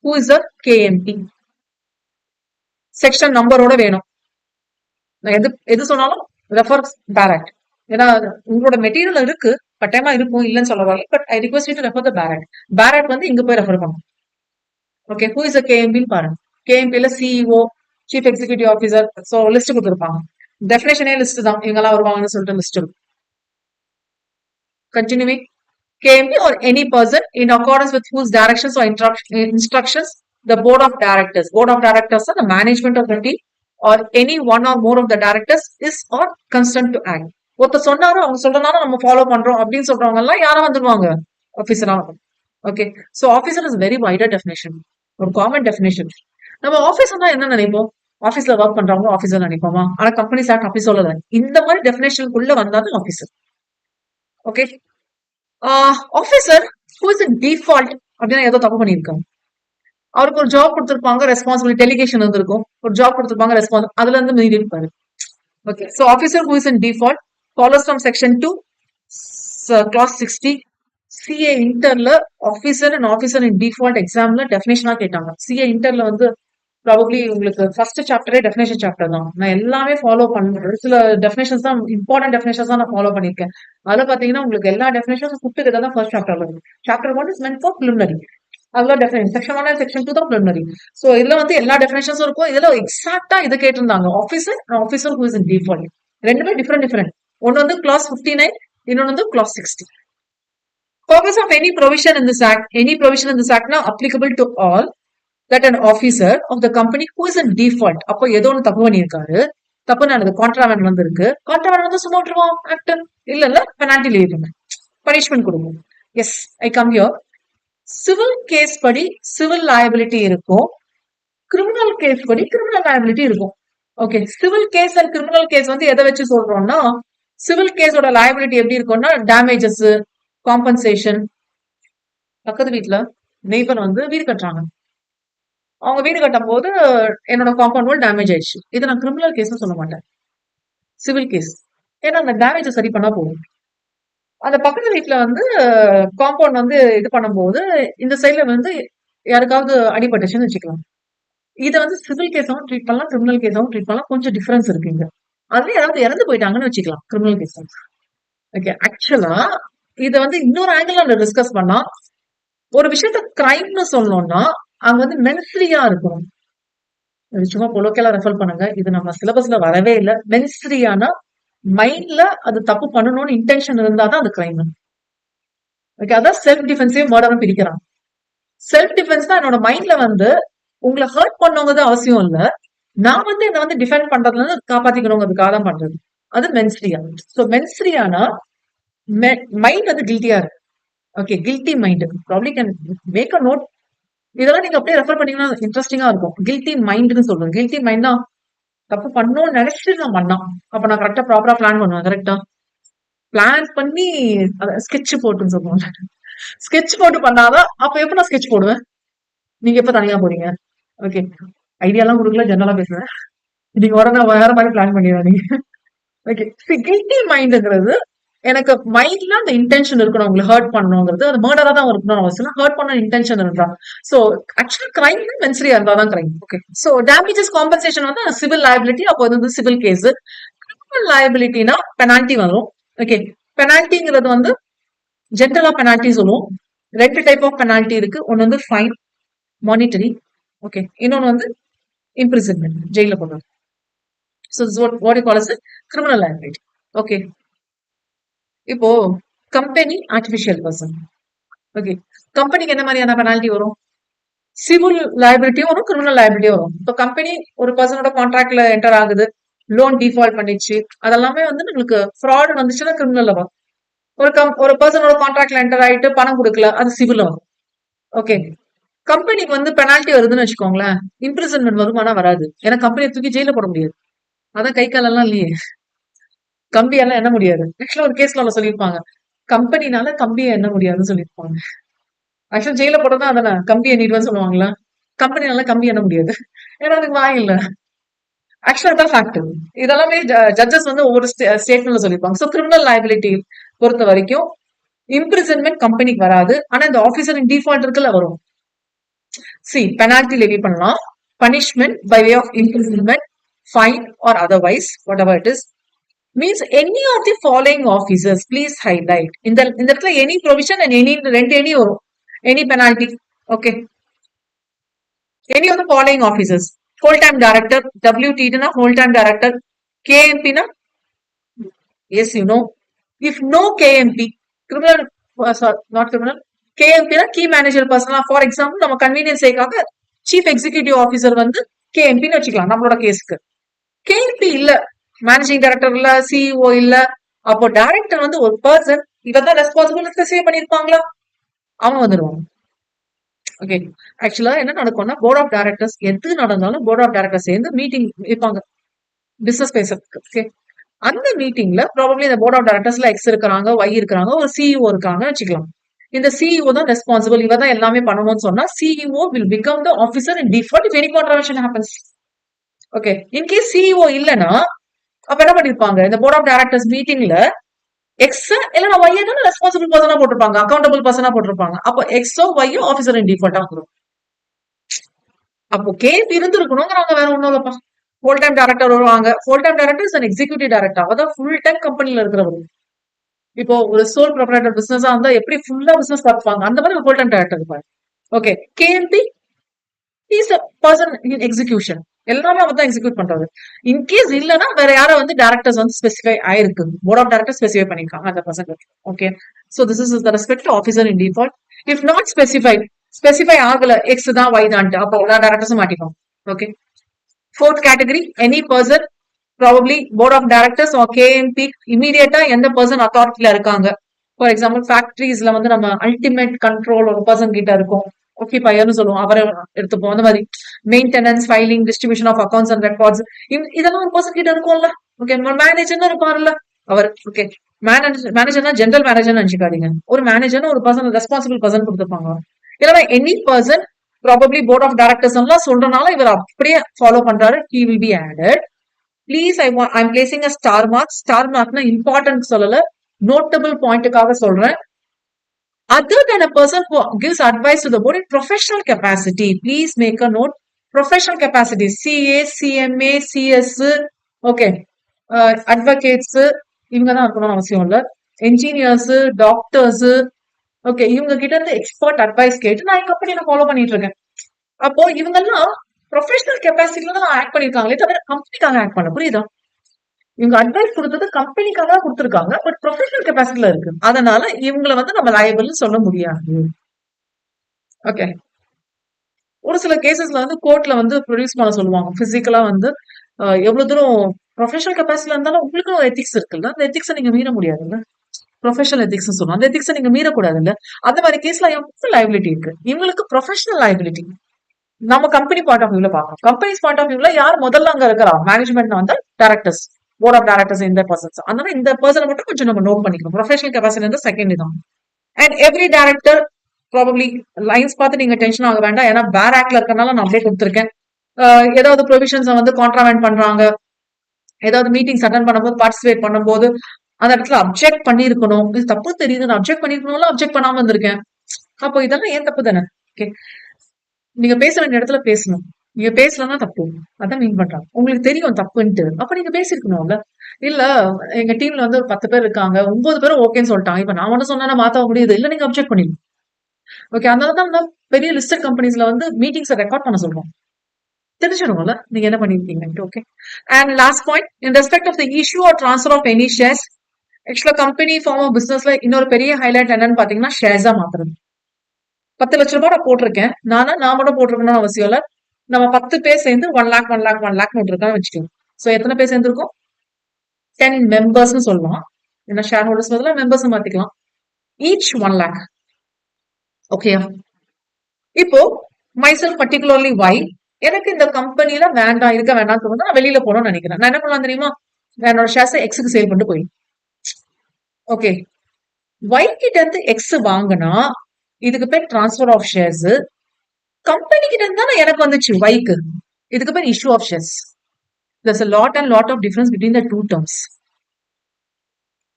who is a KMP. Section நம்பரோட வேணும். நான் எது சொன்னாலும் ரெஃபர் டைரக்ட், ஏன்னா உங்களோட மெட்டீரியல் இருக்கு, கட்டாயமா இருக்கும், இல்லைன்னு சொல்ல வரல, but I request you to refer the direct. Direct வந்து இங்க போய் ரெஃபர் பண்ணும். Okay, who is a KMP பாருங்க. KMP ல CEO, chief executive officer, so list கொடுத்துருப்பாங்க. டெஃபினேஷனே லிஸ்ட் தான், இவங்கெல்லாம் வருவாங்கன்னு சொல்லிட்டு லிஸ்ட் இருக்கும். Continuing, KMP or any person in accordance with whose directions or instructions the board of directors are the management of the team or any one or more of the directors is or consent to act. ஒருத்தர் சொன்னாரோ அவங்க சொல்றனால நம்ம follow பண்றோம் அப்படின்னு சொல்றவங்க எல்லாம் யாரா வந்துருவாங்க, ஆபீசரா. Okay. So officer is very wider definition. ஒரு காமன் டெஃபினேஷன். நம்ம ஆபீஸ்னா என்ன நினைப்போம்? ஆபீஸ்ல ஒர்க் பண்றவங்க ஆபீசர் நினைப்போமா? ஆனா கம்பெனிஸ் ஆக்ட் அப்படி சொல்லல. இந்த மாதிரி டெஃபினேஷனுக்குள்ள வந்தாதான் officer. Okay. Officer who is default அப்படின்னா ஏதோ தப்பு பண்ணியிருக்காங்க. அவருக்கு ஒரு ஜாப் கொடுத்திருப்பாங்க, ரெஸ்பான்சிபிலிட்டி டெலிகேஷன் இருந்திருக்கும். ஒரு ஜாப் கொடுத்திருப்பாங்க, ரெஸ்பான்ஸ் அதுல இருந்து மீறி இருப்பாரு. Okay. So officer who is in default follows from section 2 clause 60. CA இன்டர்ல officer and officer in default எக்ஸாம்ல டெஃபினேஷனா கேட்டாங்க. சிஏ இன்டர்ல வந்து ப்ராபப்ளி உங்களுக்கு ஃபர்ஸ்ட் சாப்டரே டெஃபினேஷன் சாப்டர் தான். நான் எல்லாமே ஃபாலோ பண்றேன். சில டெஃபினேஷன்ஸ் தான் இம்பார்ட்டன்ட் டெஃபினேஷன்ஸ் தான் நான் ஃபாலோ பண்ணிருக்கேன். அதுல பாத்தீங்கன்னா உங்களுக்கு எல்லா டெஃபினேஷன்ஸ் குட்டுக்கிட்ட தான் ஃபர்ஸ்ட் சாப்டர்ல இருக்கு. Chapter 1 is meant for preliminary. அதுல டெஃபினேஷன் செக்ஷன் 1 அண்ட் செக்ஷன் 2 தான் preliminary. சோ இதுல வந்து எல்லா டெஃபினேஷன்ஸும் இருக்கும். இதுல எக்ஸாக்ட்டா இதை கேட்டிருந்தாங்க. Officer who is in default. ரெண்டுமே டிஃபரெண்ட். ஒன்னு வந்து clause 59, இன்னொன்னு வந்து clause 60. Purpose of any provision in this act, now applicable to all that an officer of the company who is in default. அப்போ ஏதோ ஒன்று தப்பு பண்ணியிருக்காரு. தப்பு நடந்தது, கான்ட்ராவெண்ட் வந்திருக்கு. கான்ட்ராவெண்ட் வந்து சும்மா விட்டுருவோம் ஆக்ட் இல்ல பெனால்டி லீவ் பனிஷ்மெண்ட் கொடுக்கும். Yes, I come here. Civil case படி சிவில் லயபிலிட்டி இருக்கும், கிரிமினல் கேஸ் படி கிரிமினல் லயபிலிட்டி இருக்கும். Okay. Civil case and criminal case வந்து எதை வச்சு சொல்றோம்னா, சிவில் கேஸோட லயபிலிட்டி எப்படி இருக்கும்னா டேமேஜஸ், காம்பன்சேஷன். பக்கத்து வீட்டுல நெய்பர் வந்து வீடு கட்டுறாங்க. அவங்க வீடு கட்டும் போது என்னோட காம்பவுண்ட் வால் டேமேஜ் ஆயிடுச்சு. இதை நான் கிரிமினல் கேஸ் சொல்ல மாட்டேன், சிவில் கேஸ். ஏன்னா அந்த டேமேஜை சரி பண்ணா போதும். அந்த பக்கத்து வீட்டுல வந்து காம்பவுண்ட் வந்து இது பண்ணும்போது இந்த சைட்ல வந்து யாருக்காவது அடிபட்டுச்சுன்னு வச்சுக்கலாம். இதை வந்து சிவில் கேஸாவும் ட்ரீட் பண்ணலாம், கிரிமினல் கேஸாவும் ட்ரீட் பண்ணலாம். கொஞ்சம் டிஃபரன்ஸ் இருக்கு இங்க. அதுல யாராவது இறந்து போயிட்டாங்கன்னு வச்சுக்கலாம் கிரிமினல் கேஸ். ஓகே. ஆக்சுவலா இத வந்து இன்னொரு ஆங்கிள் டிஸ்கஸ் பண்ணா, ஒரு விஷயத்த கிரைம்னு சொல்லணும்னா அங்க வந்து மென்ஸ்ரியா இருக்கணும். சும்மா பொலோக்கெல்லாம் ரெஃபர் பண்ணுங்க, இது நம்ம சிலபஸ்ல வரவே இல்லை. மென்ஸ்ரியானா மைண்ட்ல அது தப்பு பண்ணணும்னு இன்டென்ஷன் இருந்தாதான் அது கிரைம். ஓகே. அதான் செல்ஃப் டிஃபென்ஸையும் மர்டரும் பிரிக்கிறாங்க. செல்ஃப் டிஃபென்ஸ் தான் என்னோட மைண்ட்ல வந்து உங்களை ஹர்ட் பண்ணவங்க அவசியம் இல்ல, நான் வந்து என்ன வந்து டிஃபெண்ட் பண்றதுல இருந்து காப்பாத்திக்கணுங்கிறதுக்காக தான் பண்றது. அது மென்ஸ்ரியா. சோ மென்ஸ்ரியானா மைண்ட் வந்து கில்ட்டியா இருக்கு. Okay. Guilty mind probably can make a note. இதெல்லாம் நீங்க அப்படியே ரெஃபர் பண்ணீங்கன்னா இன்ட்ரெஸ்டிங்கா இருக்கும். கில்ட்டி மைண்ட்னு சொல்றேன். கில்ட்டி மைண்ட்னா தப்பு பண்ணணும்னு நினைச்சிட்டு நான் பண்ணான். அப்ப நான் கரெக்டா ப்ராப்பரா பிளான் பண்ணுவேன். கரெக்டா பிளான் பண்ணி ஸ்கெட்ச் போட்டுன்னு சொல்லுவாங்க. ஸ்கெட்ச் போட்டு பண்ணாதான். அப்ப எப்ப நான் ஸ்கெட்ச் போடுவேன்? நீங்க எப்ப தனியா போறீங்க? ஓகே. ஐடியாலாம் கொடுக்கல, ஜெனரலா பேசுறேன். நீங்க உடனே வேற மாதிரி பிளான் பண்ணிடுறீங்க. ஓகே. கில்ட்டி மைண்ட்ங்கிறது எனக்கு மைண்ட்ல அந்த இன்டென்ஷன் இருக்கணும், உங்களுக்கு ஹர்ட் பண்ணணுங்கிறது. அது மர்டரா தான் இருக்கணும் அவசியம், ஹர்ட் பண்ண இன்டென்ஷன் இருந்தா. சோ ஆக்சுவலா கிரைம் மென்சரியா இருந்தாதான் crime. Okay. So damages compensation வந்து சிவில் லயபிலிட்டி. அப்போ வந்து சிவில் கேஸ். கிரிமினல் லயபிலிட்டினா பெனால்டி வரும். ஓகே. பெனால்டிங்கிறது வந்து ஜென்ரலா பெனால்டி சொல்லுவோம். 2 டைப் ஆஃப் பெனால்டி இருக்கு. ஒன்னு வந்து ஃபைன், மானிட்டரி. ஓகே. இன்னொன்னு வந்து இம்ப்ரிசன்மெண்ட், ஜெயில போடுறது. So this is what you call as a criminal liability. Okay. இப்போ கம்பெனி ஆர்டிபிஷியல் பர்சன். ஓகே. கம்பெனிக்கு என்ன மாதிரியான பெனால்டி வரும்? சிவில் லயபிலிட்டியும் வரும், கிரிமினல் லயபிலிட்டியும் வரும். இப்போ கம்பெனி ஒரு பர்சனோட கான்ட்ராக்ட்ல என்டர் ஆகுது, லோன் டிஃபால்ட் பண்ணிச்சு, அதெல்லாமே வந்து நம்மளுக்கு ஃப்ராட் வந்துச்சுன்னா கிரிமினல் வரும். ஒரு பர்சனோட கான்ட்ராக்ட்ல என்டர் ஆயிட்டு பணம் கொடுக்கல, அது சிவில் வரும். ஓகே. கம்பெனிக்கு வந்து பெனால்டி வருதுன்னு வச்சுக்கோங்களேன், இம்ப்ரிசன்மெண்ட் வரும், ஆனா வராது. ஏன்னா கம்பெனியை தூக்கி ஜெயில போட முடியாது. அதான் கை காலெல்லாம் இல்லையே, கம்பியெல்லாம் எண்ண முடியாது. ஆக்சுவலா ஒரு கேஸ்ல சொல்லியிருப்பாங்க, கம்பெனினால கம்பியை எண்ண முடியாதுன்னு சொல்லியிருப்பாங்க. ஆக்சுவலா ஜெயில போட்டதான் அதானே கம்பி எண்ணிடுவேன்னு சொல்லுவாங்களா? கம்பெனினால கம்பி எண்ண முடியாது, ஏன்னா அதுக்கு வாய் இல்ல. ஆக்சுவலா தான் ஃபேக்ட். இதெல்லாமே ஜட்ஜஸ் வந்து ஒவ்வொரு ஸ்டேட்மெண்ட்ல சொல்லியிருப்பாங்க. ஸோ கிரிமினல் லயபிலிட்டி பொறுத்த வரைக்கும் இம்ப்ரிசன்மெண்ட் கம்பெனிக்கு வராது, ஆனா இந்த ஆபீசர் இன் டிஃபால்ட் இருக்குல்ல வரும். சி பெனால்டி லெவி பண்ணலாம், punishment by way of imprisonment, fine or otherwise, whatever it is, means any of the following officers, please highlight. In the any provision and any or any penalty. Okay. Any of the following officers: whole-time director, WTD na whole-time director, KMP na. Yes, you know. If no KMP, criminal, not criminal, KMP na key manager person. For example, நம்ம convenience sake chief executive officer வந்து KMP னு வச்சுக்கலாம் நம்மளோட கேஸ்க்கு. KMP இல்ல, managing director இல்ல, CEO இல்ல, அப்போ director வந்து ஒரு பர்சன் இவதான் ரெஸ்பான்சிபிள் ஸ்பெசிஃபை பண்ணிருப்பாங்களா, அவங்க வந்துருவாங்க. ஓகே. ஆக்சுவலா என்ன நடக்கும்னா, போர்ட் ஆஃப் டைரக்டர்ஸ் எது நடந்தாலும் போர்ட் ஆஃப் டைரக்டர்ஸ் சேர்ந்து மீட்டிங் வைப்பாங்க. பிசினஸ் பேசுறதுக்கு. ஓகே. அந்த மீட்டிங்ல ப்ராபப்லி இந்த போர்ட் ஆஃப் டைரக்டர்ஸ்ல எக்ஸ் இருக்கிறாங்க, ஒய் இருக்கிறாங்க, ஒரு சிஇஓ இருக்காங்கன்னு வச்சுக்கலாம். இந்த சிஇஓ தான் ரெஸ்பான்சிபிள், இவ தான் எல்லாமே பண்ணணும்னு சொன்னா, CEO will become the officer in default if any contravention happens. Okay. In case CEO இல்லைன்னா அப்ப என்ன பண்ணிருப்பாங்க, இந்த போர்ட் ஆஃப் டைரக்டர்ஸ் மீட்டிங்ல எக்ஸ் இல்ல ஒய்யை தானே ரெஸ்பான்சிபிள் பர்சனா போட்டிருப்பாங்க, அக்கௌண்டபிள் பர்சனா போட்டிருப்பாங்க. அப்போ எக்ஸோ ஒய்யோ ஆஃபீசர் இன் டிஃபால்ட்டா வந்துடும். அப்போ கேப் இருந்திருக்கணுங்கிறாங்க, வேற ஒண்ணும் இல்லப்பா. ஃபுல் டைம் டைரக்டர் வருவாங்க. Full time director is an executive director, அதான் ஃபுல் டைம் கம்பெனில இருக்கிறவர். இப்போ ஒரு சோல் ப்ரொப்ரைட்டர் பிசினஸா இருந்தா எப்படி ஃபுல்லா பிசினஸ் பார்த்துப்பாங்க, அந்த மாதிரி ஃபுல் டைம் டைரக்டர் இருப்பாரு. Okay. KMP is a person in execution, எல்லாமே அவர் தான் எக்ஸிக்யூட் பண்றாரு. இன்கேஸ் இல்லைன்னா வேற யாரோ வந்து டைரக்டர்ஸ் வந்து ஸ்பெசிஃபை ஆயிருக்கு, போர்ட் ஆஃப் டைரக்டர் ஸ்பெசிஃபை பண்ணிருக்காங்க அந்த person. Okay. So this is the respect officer in default. If not specified, specify ஆகல எக்ஸ் தான் ஒய் தான், அப்போ எல்லா டைரக்டர்ஸும் மாட்டிக்கும். Okay. Fourth category, any person probably board of directors or KMP இமீடியட்டா எந்த பர்சன் அத்தாரிட்டியில இருக்காங்க. ஃபார் எக்ஸாம்பிள் ஃபேக்டரிஸ்ல வந்து நம்ம அல்டிமேட் கண்ட்ரோல் ஒரு பர்சன் கிட்ட இருக்கும், ஓகே பையர்னு சொல்லுவோம், அவரை எடுத்துப்போம். அந்த மாதிரி maintenance, filing, distribution of accounts and records, இதெல்லாம் ஒரு பர்சன் கிட்ட இருக்கும்ல. ஓகே. மேனேஜர்னு இருப்பாருல்ல அவர். ஓகே. மேனேஜர்னா ஜெனரல் மேனேஜர் நினைச்சுக்காதீங்க, ஒரு மேனேஜர்னு ஒரு பர்சன் ரெஸ்பான்சிபிள் பர்சன் கொடுத்துருப்பாங்க. இல்லைன்னா any person probably board of directors எல்லாம் சொல்றதுனால இவர் அப்படியே ஃபாலோ பண்றாரு, he will be added. Please, I'm placing a star mark. Star markனா important சொல்லல, notable pointக்காக சொல்றேன். Other than a person who gives advice to the board in professional capacity, please make a note. Professional capacity, CA, CMA, CS, okay, advocates, இவங்க தான் இருக்கணும்னு அவசியம் இல்ல, engineers, doctors, okay, இவங்க கிட்ட இருந்து எக்ஸ்பர்ட் அட்வைஸ் கேட்டு நான் என் கம்பெனியில ஃபாலோ பண்ணிட்டு இருக்கேன். அப்போ இவங்க எல்லாம் ப்ரொஃபஷனல் கெப்பாசிட்டில தான் ஆக்ட் பண்ணிருக்காங்களே தவிர கம்பெனிக்காக ஆக்ட் பண்ண, புரியுதா? இவங்க அட்வைஸ் கொடுத்தது கம்பெனிக்காக தான் கொடுத்துருக்காங்க, பட் ப்ரொஃபஷனல் கெப்பாசிட்டில இருக்கு, அதனால இவங்களை வந்து நம்ம லயபிள்னு சொல்ல முடியாது. ஓகே. ஒரு சில கேசஸ்ல வந்து கோர்ட்ல வந்து ப்ரொடியூஸ் பண்ண சொல்லுவாங்க பிசிக்கலா வந்து எவ்வளவு தூரம் ப்ரொஃபஷனல் கெப்பாசிட்டில இருந்தாலும் உங்களுக்கு ஒரு எத்திக்ஸ் இருக்குல்ல, அந்த எத்திக்ஸை நீங்க மீற முடியாதுல்ல. ப்ரொஃபஷனல் எத்திக்ஸ் சொல்லுவோம், அந்த எத்திக்ஸை நீங்க மீறக்கூடாதுல்ல. அந்த மாதிரி கேஸ்ல எவ்வளவு லைபிலிட்டி இருக்கு, இவங்களுக்கு ப்ரொஃபஷனல் லைபிலிட்டி. நம்ம கம்பெனி பாயிண்ட் ஆஃப் வியூல பாக்கணும். கம்பெனிஸ் பாயிண்ட் ஆஃப் வியூல யார் முதல்ல அங்க இருக்கிறா, மேனேஜ்மெண்ட் வந்து டைரக்டர்ஸ், போர்ட் ஆஃப் டைரக்டர்ஸ் இந்த பர்சன்ஸ். அதனால இந்த பர்சனை மட்டும் கொஞ்சம் நம்ம நோட் பண்ணிக்கணும். ப்ரொஃபஷனல் கெப்பாசிட்டி வந்து செகண்ட் தான். And every director probably lines பார்த்து நீங்க டென்ஷன் ஆக வேண்டாம், ஏன்னா பேர் ஆக்ட்ல இருக்கனால நான் அப்படியே கொடுத்துருக்கேன். ஏதாவது ப்ரொவிஷன்ஸ் வந்து கான்ட்ராவென்ட் பண்றாங்க, ஏதாவது மீட்டிங்ஸ் அட்டன் பண்ணும்போது பார்ட்டிசிபேட் பண்ணும்போது அந்த இடத்துல அப்செக்ட் பண்ணிருக்கணும், இது தப்பு தெரியுது, நான் அப்செக்ட் பண்ணிருக்கணும்ல, அப்செக்ட் பண்ணாம வந்திருக்கேன். அப்போ இதெல்லாம் ஏன் தப்பு தானே? ஓகே. நீங்க பேச வேண்டிய இடத்துல பேசணும், நீங்க பேசலன்னா தப்பு, அதான் மீன் பண்றாங்க. உங்களுக்கு தெரியும் தப்புன்ட்டு, அப்ப நீங்க பேசிருக்கணும்ல. இல்ல எங்க டீம்ல வந்து ஒரு 10 பேர் இருக்காங்க, 9 பேரும் ஓகேன்னு சொல்லிட்டாங்க, இப்ப நான் மட்டும் சொன்னா மாத்த முடியுது இல்ல, நீங்க அப்செக்ட் பண்ணிடணும். ஓகே. அதனாலதான் பெரிய லிஸ்டட் கம்பெனிஸ்ல வந்து மீட்டிங்ஸ் ரெக்கார்ட் பண்ண சொல்றோம், தெரிஞ்சிடும்ல நீங்க என்ன பண்ணிருக்கீங்க. Okay. And last point, in respect of the issue or transfer of any shares. ஆக்சுவலா கம்பெனி ஃபார்ம் ஆஃப் பிசினஸ்ல இன்னொரு பெரிய ஹைலைட் என்னன்னு பாத்தீங்கன்னா ஷேர்ஸா மாத்துறது. 10 லட்ச ரூபாய் நான் போட்டிருக்கேன், நான் மட்டும் போட்டிருக்கணும்னு அவசியம் இல்ல. நம்ம 10 பேர் சேர்ந்து 1 லேக் 1 லேக் 1 லேக் போட்டிருக்கான்னு வச்சுக்கோங்க. சோ எத்தனை பேர் சேர்ந்துருக்கும், 10 மெம்பர்ஸ் சொல்லலாம். ஏன்னா ஷேர் ஹோல்டர்ஸ் பதிலா மெம்பர்ஸ் மாத்திக்கலாம். ஈச் 1 லேக். ஓகே. இப்போ மைசெல்ஃப் பர்டிகுலர்லி வை, எனக்கு இந்த கம்பெனில வேண்டாம், இருக்க வேண்டாம் தோணுது, நான் வெளியில போகணும்னு நினைக்கிறேன். நான் என்ன பண்ணலாம் தெரியுமா, என்னோட ஷேர்ஸ் எக்ஸுக்கு சேல் பண்ணிட்டு போய். ஓகே. வை கிட்ட இருந்து எக்ஸ் வாங்கினா இதுக்கு பேர் டிரான்ஸ்பர் ஆஃப் ஷேர்ஸ். கம்பெனி கிட்ட இருந்தா எனக்கு வந்துச்சு வைக்கு, இதுக்கு பேர் issue of shares. There's a lot and lot of difference between the two terms.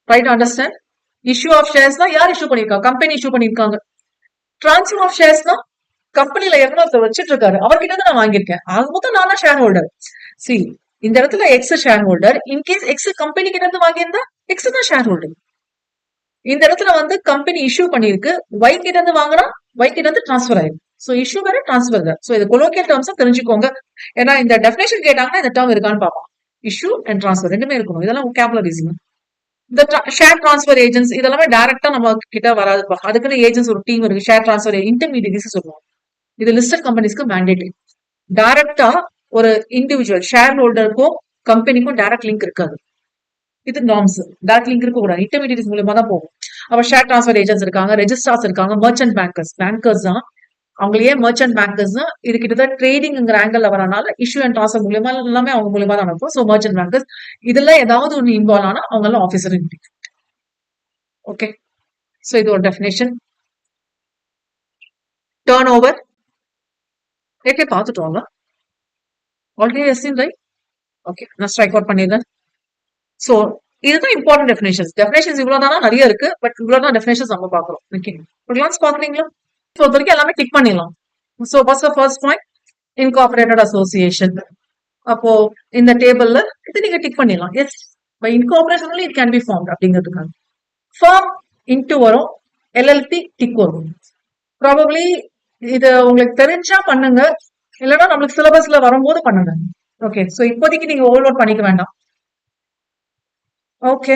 Try to understand. Issue of shares தான் யார் இஷ்யூ பண்ணிருக்காங்க, கம்பெனி இஷ்யூ பண்ணிருக்காங்க. டிரான்ஸ்பர் ஆஃப் ஷேர்ஸ் தான் கம்பெனில எவ்வளவு வச்சிட்டு இருக்காரு, அவர்கிட்ட தான் நான் வாங்கியிருக்கேன், ஆக மொத்தம் நான் தான் ஷேர் ஹோல்டர். சி, இந்த இடத்துல X share holder, in case X company கிட்ட இருந்து வாங்கியிருந்தா எக்ஸ் தான் ஷேர் ஹோல்டர். இந்த இடத்துல வந்து கம்பெனி இஷ்யூ பண்ணிருக்கு, ஒய் கிட்ட இருந்து வாங்கினா ஒய் கிட்ட இருந்து டிரான்ஸ்பர் ஆயிருக்கு. சோ இஷ்யூ வேற டிரான்ஸ்பர் வேற. சோ இது கொலோக்கியல் டேர்ம்ஸா தெரிஞ்சுக்கோங்க, ஏன்னா இந்த டெஃபினேஷன் கேட்டாங்கன்னா இந்த டேர்ம் இருக்கான்னு பார்ப்போம். இஷ்யூ அண்ட் டிரான்ஸ்பர் ரெண்டுமே இருக்கணும், இதெல்லாம் vocabularies. இந்த ஷேர் டிரான்ஸ்பர் ஏஜென்ட்ஸ் இதெல்லாமே டைரக்டா நம்ம கிட்ட வராதுப்பா, அதுக்குன்னு ஏஜென்ட்ஸ் ஒரு டீம் இருக்கு, ஷேர் டிரான்ஸ்பர் இன்டர்மீடியரிஸ் சொல்லுவோம். இது லிஸ்டட் கம்பெனிஸ்க்கு மேண்டேட்டரி. டைரக்டா ஒரு இண்டிவிஜுவல் ஷேர் ஹோல்டருக்கும் கம்பெனிக்கும் டைரக்ட் லிங்க் இருக்காது, இது நார்ம்ஸ். டைரக்ட் லிங்க் இருக்க கூடாது, இன்டர்மீடியரிஸ் மூலமா தான் போகும். அப்ப ஷேர் டிரான்ஸ்பர் ஏஜென்ட்ஸ் இருக்காங்க, ரெஜிஸ்ட்ரார்ஸ் இருக்காங்க, மர்ச்சன்ட் பேங்கர்ஸ் தான் அவங்களையே மர்ச்சன்ட் பேங்கர்ஸ்னா இது கிட்டத்தட்ட ட்ரேடிங்ங்கிற ஆங்கிள் வரனால இஷ்யூ அண்ட் டாஸ் மூலியமா எல்லாமே அவங்க மூலியமா தான் நடக்கும். ஸோ மர்ச்சன்ட் பேங்கர்ஸ் இதுல ஏதாவது ஒன்று இன்வால்வ் ஆனா அவங்க எல்லாம் ஆஃபீஸர். ஓகே, ஸோ இது ஒரு டெஃபினேஷன். டர்ன் ஓவர் ஏற்கனவே பார்த்துட்டோம்ல, ஆல்ரெடி எஸ்டின் ரைட். ஓகே, நான் ஸ்ட்ரைக் அவுட் பண்ணிடுறேன். ஸோ இதுதான் இம்பார்ட்டன்ட் டெஃபினேஷன்ஸ். டெஃபினேஷன்ஸ் இவ்வளவுதானா நிறைய இருக்கு, பட் இவ்வளவுதான் டெஃபினேஷன்ஸ் நம்ம பார்க்குறோம். ஓகே, ஒரு கிளான்ஸ் பாக்குறீங்களா? ஸோ இது வரைக்கும் எல்லாமே டிக் பண்ணிடலாம். So first point incorporated association. அப்போ இந்த டேபிள்ல இது நீங்க டிக் பண்ணிடலாம். Yes, by incorporation it can be formed அப்படிங்கிறதுக்காக ஃபார்ம் இன்டு வரும், எல்எல்பி டிக் வரும். ப்ராபப்ளி இது உங்களுக்கு தெரிஞ்சா பண்ணுங்க, இல்லைன்னா நம்மளுக்கு சிலபஸ்ல வரும்போது பண்ணுங்க. ஓகே, ஸோ இப்போதைக்கு நீங்க ஓவர்லோட் பண்ணிக்க வேண்டாம். Okay,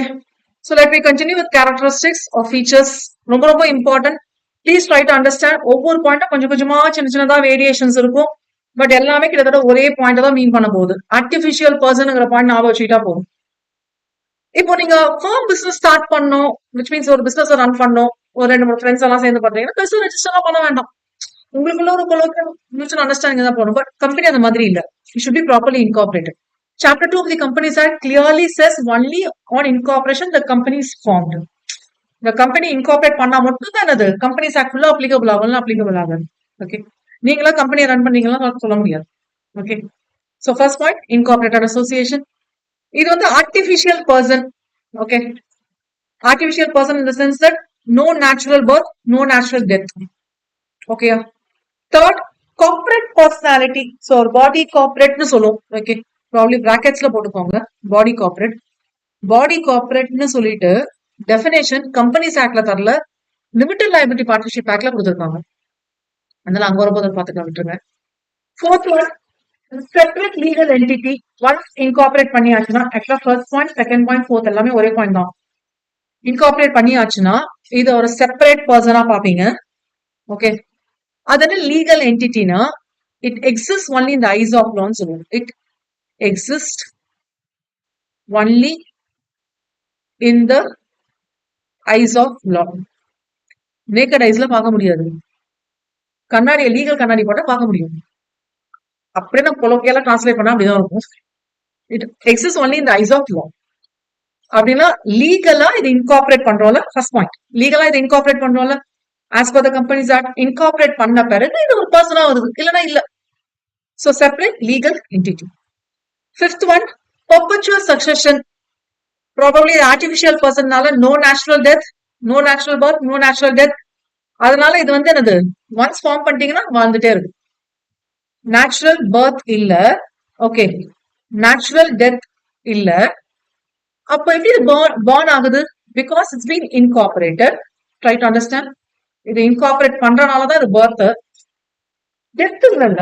so let me continue with characteristics of features. ரொம்ப ரொம்ப important. Please try to understand. ஒவ்வொரு பாயிண்ட்டும் கொஞ்சம் கொஞ்சமா சின்ன சின்னதா வேரியேஷன்ஸ் இருக்கும், பட் எல்லாமே கிட்டத்தட்ட ஒரே பாயிண்ட் தான் மீன் பண்ண போகுது. ஆர்டிஃபிஷியல் பர்சன்ங்கிற பாயிண்ட் ஞாபகம் வச்சுக்கிட்டா போதும். இப்போ நீங்க ஃபார்ம் பிசினஸ் ஸ்டார்ட் பண்ணணும், விச் மீன்ஸ் ஒரு பிசினஸ் ரன் பண்ணணும், ஒரு 2-3 ஃப்ரெண்ட்ஸ் எல்லாம் சேர்ந்து பண்றீங்கன்னா பிசினஸ் ரெஜிஸ்டர் பண்ண வேண்டாம். உங்களுக்குள்ள ஒரு மியூச்சுவல் அண்டர்ஸ்டாண்டிங் தான் போகணும். பட் கம்பெனி அந்த மாதிரி இல்ல. It should be properly incorporated. Chapter 2 of the Companies Act clearly says only on incorporation the company is formed. The company incorporate பண்ணா மட்டும் தான் அது கம்பெனிஸ் ஆக்ட் ஃபுல்லா அப்ளிகபிள் ஆகும், அப்ளிகபிள் ஆகாது. ஓகே, நீங்களா கம்பெனி ரன் பண்ணீங்களா சொல்ல முடியாது. Okay, so first point incorporated association. இது வந்து artificial person. Okay, artificial person in the sense that no natural birth, no natural death. Okay, third corporate personality. So ஒரு body கார்பரேட்னு சொல்லுவோம். Okay, probably பிராக்கெட்ஸ்ல போட்டுக்கோங்க பாடி corporate. பாடி கார்பரேட்னு சொல்லிட்டு definition companies ஆக்ட்ல தரல, limited liability partnership ஆக்ட்ல கொடுத்துருக்காங்க. அதனால அங்க வரும்போது பார்த்துக்கலாம், விட்டுருங்க. Fourth one separate legal entity. Once incorporate பண்ணியாச்சுன்னா, ஆக்சுவலா first point, second point, fourth எல்லாமே ஒரே பாயிண்ட் தான். இன்கார்பரேட் பண்ணியாச்சுன்னா இது ஒரு செப்பரேட் பர்சனா பாப்பீங்க. ஓகே, அது லீகல் என்டிட்டினா it exist only in the eyes of லான்னு சொல்லுவோம். It exist only in the eyes of law. Naked ஐஸ்ல பார்க்க முடியாது. கண்ணாடியை லீகல் கண்ணாடி போட்டா பார்க்க முடியும். அப்படியே நம்ம கொலோக்கியலா டிரான்ஸ்லேட் பண்ணா அப்படிதான் இருக்கும். It exist only in the eyes of law. அப்படின்னா லீகலா இது இன்கார்பரேட் பண்றோம்ல, ஃபர்ஸ்ட் பாயிண்ட். லீகலா இது இன்கார்பரேட் பண்றோம்ல, as per the Companies Act incorporate பண்ண பிறகு இது ஒரு பர்சனா வருது, இல்லனா இல்ல. So separate legal entity. Fifth one perpetual succession. Probably artificial person நால no natural death, no natural birth, no natural death. அதனால இது வந்து என்னது, once ஃபார்ம் பண்ணிட்டீங்கன்னா வாழ்ந்துட்டே இருக்கு. நேச்சுரல் பர்த் இல்ல, ஓகே, நேச்சுரல் டெத் இல்ல. அப்ப எப்படி இது born ஆகுது? Because it's been incorporated. Try to understand. இது இன்கார்பரேட் பண்றனாலதான் இது பர்த். டெத் இல்லைல்ல.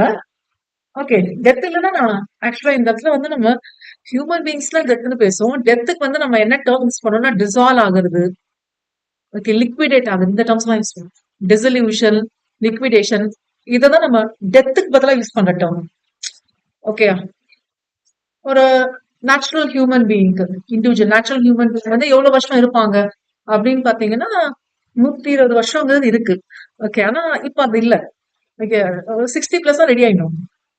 ஓகே, டெத் இல்லைன்னா நான் ஆக்சுவலா இந்த இடத்துல வந்து நம்ம ஹியூமன் பீங்ஸ்ல டெத்னு பேசுவோம். டெத்துக்கு வந்து நம்ம என்ன டேர்ம் யூஸ் பண்ணோம்னா டிசால்வ் ஆகுறது, ஓகே, லிக்விடேட் ஆகுது, இந்த டேர்ம்ஸ் எல்லாம் யூஸ் பண்ணுவோம். டிசல்யூஷன், லிக்விடேஷன், இதான் நம்ம டெத்துக்கு பதிலாக யூஸ் பண்ற டேர்ம். ஓகே, ஒரு நேச்சுரல் ஹியூமன் பீயிங்க்கு இண்டிவிஜுவல் நேச்சுரல் ஹியூமன் பீயிங் வந்து எவ்வளவு வருஷம் இருப்பாங்க அப்படின்னு பாத்தீங்கன்னா 120 வருஷங்கிறது இருக்கு. ஓகே, ஆனா இப்ப அது இல்ல. ஓகே, 60+ ரெடி ஆயிடும்.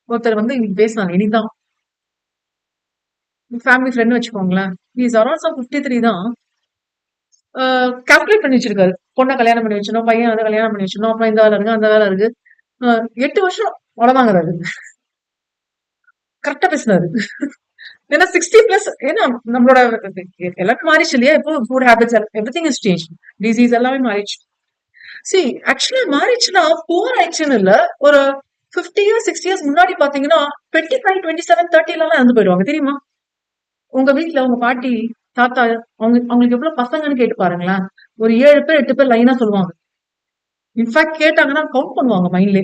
ஒருத்தர் வந்து இன்னைக்கு பேசினாங்க, இனிதான் ஃபேமிலி ஃப்ரெண்ட் வச்சுக்கோங்களேன், இஸ் அரௌண்ட் 53 தான். கால்குலேட் பண்ணி வச்சிருக்காரு, பொண்ணை கல்யாணம் பண்ணி வச்சிடணும், பையன் வந்து கல்யாணம் பண்ணி வச்சிடணும், அப்புறம் இந்த வேலை இருக்கு, அந்த வேலை இருக்கு. 8 வருஷம் அவ்வளவுதாங்கிறாரு. கரெக்டா பேசினாரு. ஏன்னா 60+, ஏன்னா நம்மளோட எல்லாமே மாறிச்சு இல்லையா? இப்போ food habits everything is change, disease எல்லாமே மாறிச்சு. சி ஆக்சுவலா மாறிச்சுன்னா போர் ஆயிடுச்சுன்னு இல்ல, ஒரு 50 years 60 years முன்னாடி பாத்தீங்கன்னா 25, 27, 30 எல்லாம் இறந்து போயிடுவாங்க, தெரியுமா? உங்க வீட்டுல உங்க பாட்டி தாத்தா அவங்களுக்கு எவ்வளவு பசங்கன்னு கேட்டு பாருங்களேன். ஒரு 7 பேர் 8 பேர் லைனா சொல்லுவாங்க. இன்ஃபேக்ட் கேட்டாங்கன்னா கவுண்ட் பண்ணுவாங்க மைண்ட்ல.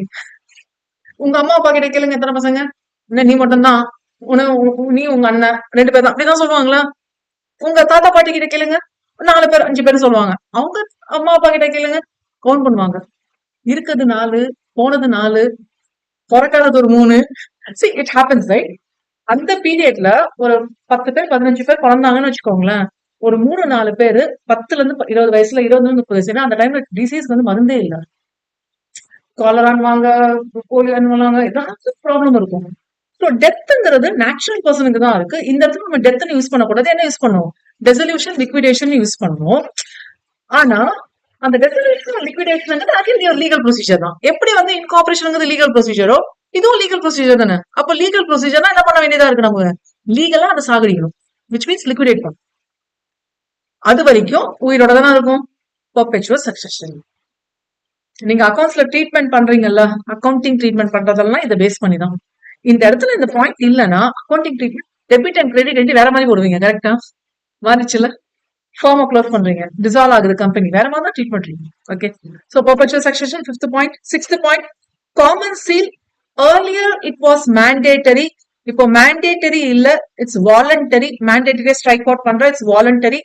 உங்க அம்மா அப்பா கிட்ட கேளுங்க எத்தனை பசங்க, என்ன நீ மட்டும்தான், நீ உங்க அண்ணன் 2 பேர் தான், அப்படிதான் சொல்லுவாங்களா? உங்க தாத்தா பாட்டி கிட்ட கேளுங்க 4 பேர் 5 பேர் சொல்லுவாங்க. அவங்க அம்மா அப்பா கிட்ட கேளுங்க கவுண்ட் பண்ணுவாங்க. இருக்கிறது 4, போனது 4, பிறக்காதது ஒரு 3. See, it happens, right? அந்த பீரியட்ல ஒரு 10 பேர் 15 பேர் பிறந்தாங்கன்னு வச்சுக்கோங்களேன். ஒரு 3-4 பேரு 10ல இருந்து 20 வயசுல, 20 இருந்து 30 வயசுல, அந்த டைம்ல டிசீஸ் வந்து மருந்தே இல்ல. காலரான்வாங்க, போலியோன்னுவாங்க, ஏதாவது ப்ராப்ளம் இருக்கும். ஸோ டெத்துங்கிறது நேச்சுரல் பர்சனுக்கு தான் இருக்கு. இந்த இடத்துல நம்ம டெத்னு யூஸ் பண்ணக்கூடாது. என்ன யூஸ் பண்ணுவோம்? டெசல்யூஷன், லிக்விடேஷன் யூஸ் பண்ணுவோம். ஆனா அந்த டெசல்யூஷன், லிக்விடேஷன் அது லீகல் ப்ரொசீஜர் தான். எப்படி வந்து இன்கார்பரேஷன் லீகல் ப்ரொசீஜரோ இதுவும் லீகல் ப்ரொசீஜர் தானே. அப்ப லீகல் ப்ரொசீஜர்னா என்ன பண்ண வேண்டியதா இருக்கு? நம்ம லீகலா அதை சாகடிக்கணும், விச் மீன்ஸ் லிக்விடேட் பண்ணும். அது வரைக்கும் உயிரோட தானே இருக்கும். பர்பெச்சுவல் சக்சஷன். நீங்க அக்கௌண்ட்ஸ்ல ட்ரீட்மெண்ட் பண்றீங்கல்ல, அக்கௌண்டிங் ட்ரீட்மெண்ட் பண்றதெல்லாம் இதை பேஸ் பண்ணி தான். இந்த இடத்துல இந்த பாயிண்ட் இல்லைன்னா accounting treatment debit and credit வேற மாதிரி போடுவீங்க. கரெக்டா? மாறிச்சுல. ஃபார்ம் க்ளோஸ் பண்றீங்க, டிசால்வ் ஆகுது கம்பெனி, வேற மாதிரி தான் ட்ரீட் பண்றீங்க. Okay. So perpetual succession 5th point. 6th point, common seal. Earlier it was mandatory, இப்போ மேண்டேட்டரி இல்ல, it's voluntary. Mandatory strike out பண்ற, இட்ஸ் வாலண்டரி.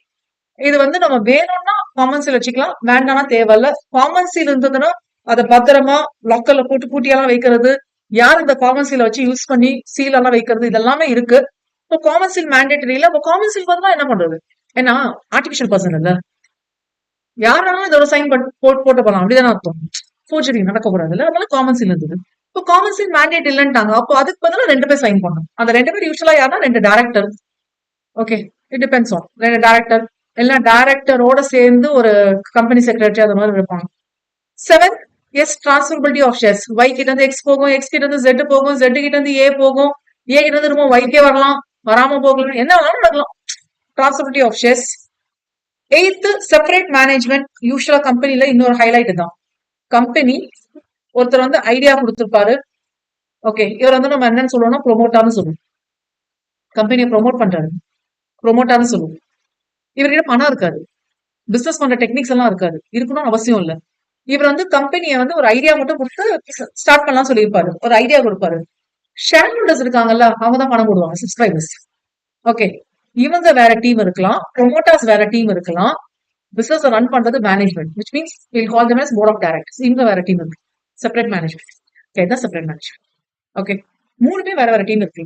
இது வந்து நம்ம வேணும்னா காமன் சீல் வச்சுக்கலாம், வேண்டாம்னா தேவையில்ல. காமன் சீல் இருந்ததுன்னா அதை பத்திரமா லாக்கர்ல போட்டு பூட்டியெல்லாம் வைக்கிறது, யார் இந்த காமன் சீலை வச்சு யூஸ் பண்ணி சீல் எல்லாம் வைக்கிறது, இதெல்லாமே இருக்கு. இப்போ காமன் சீல் மேண்டேட்டரி இல்ல. இப்போ காமன் சீல் பார்த்தா என்ன பண்றது? ஏன்னா ஆர்டிபிஷியல் பர்சன் இல்ல, யாராலும் இதோட சைன் போட்டு போலாம், அப்படிதானே அர்த்தம். ஃபோர்ஜரி நடக்கக்கூடாது இல்ல, அதனால காமன் சீல் இருந்தது. இப்போ காமன் சீல் மேண்டேட் இல்லன்ட்டாங்க. அப்போ அதுக்கு பதிலா 2 பேர் சைன் பண்ணணும். அந்த 2 பேர் யூஸ்வலா யாருன்னா 2 director. Okay, it depends on 2 director. எல்லாம் டேரக்டரோட சேர்ந்து ஒரு கம்பெனி செக்ரட்டரி அந்த மாதிரி இருப்பாங்க. 7, எஸ் டிரான்ஸ்ஃபரபிலிட்டி ஆஃப் ஷேர்ஸ். ஒய் கிட்ட இருந்து எக்ஸ் போகும், எக்ஸ் கிட்ட இருந்து ஜெட் போகும், ஜெட் கிட்ட இருந்து ஏ போகும், ஏ கிட்ட இருந்து இருக்கும் ஒய்க்கே வரலாம், வராம போகலாம், என்ன வேணாலும் நடக்கலாம். Transferability of shares. 8th, separate management. யூஸ்வலா கம்பெனில இன்னொரு ஹைலைட் தான். கம்பெனி ஒருத்தர் வந்து ஐடியா கொடுத்திருப்பாரு. ஓகே, இவர் வந்து நம்ம என்னன்னு சொல்லுவோம்னா ப்ரொமோட்டார்னு சொல்லுவோம். கம்பெனியை ப்ரொமோட் பண்றாரு, ப்ரொமோட்டார்னு சொல்லுவோம். இவர்கிட்ட பணம் இருக்காது, பிசினஸ் பண்ற டெக்னிக்ஸ் எல்லாம் இருக்காது, இருக்கணும்னு அவசியம் இல்ல. இவர் வந்து கம்பெனியை வந்து ஒரு ஐடியா மட்டும் கொடுத்து ஸ்டார்ட் பண்ணலாம் சொல்லியிருப்பாரு, ஒரு ஐடியா கொடுப்பாரு. ஷேர் ஹோல்டர்ஸ் இருக்காங்கல்ல, அவங்க தான் பணம் போடுவாங்க, சப்ஸ்கிரைபர்ஸ். ஓகே, இவங்க வேற டீம் இருக்கலாம், ப்ரொமோட்டர்ஸ் வேற டீம் இருக்கலாம், பிசினஸ் ரன் பண்றது management, which means we'll call them as board of directors. இவங்க வேற டீம் இருக்கு, செப்பரேட் மேனேஜ்மெண்ட். ஓகே, இதான் செப்பரேட் மேனேஜ்மெண்ட். ஓகே, 3 வேற வேற டீம் இருக்கு.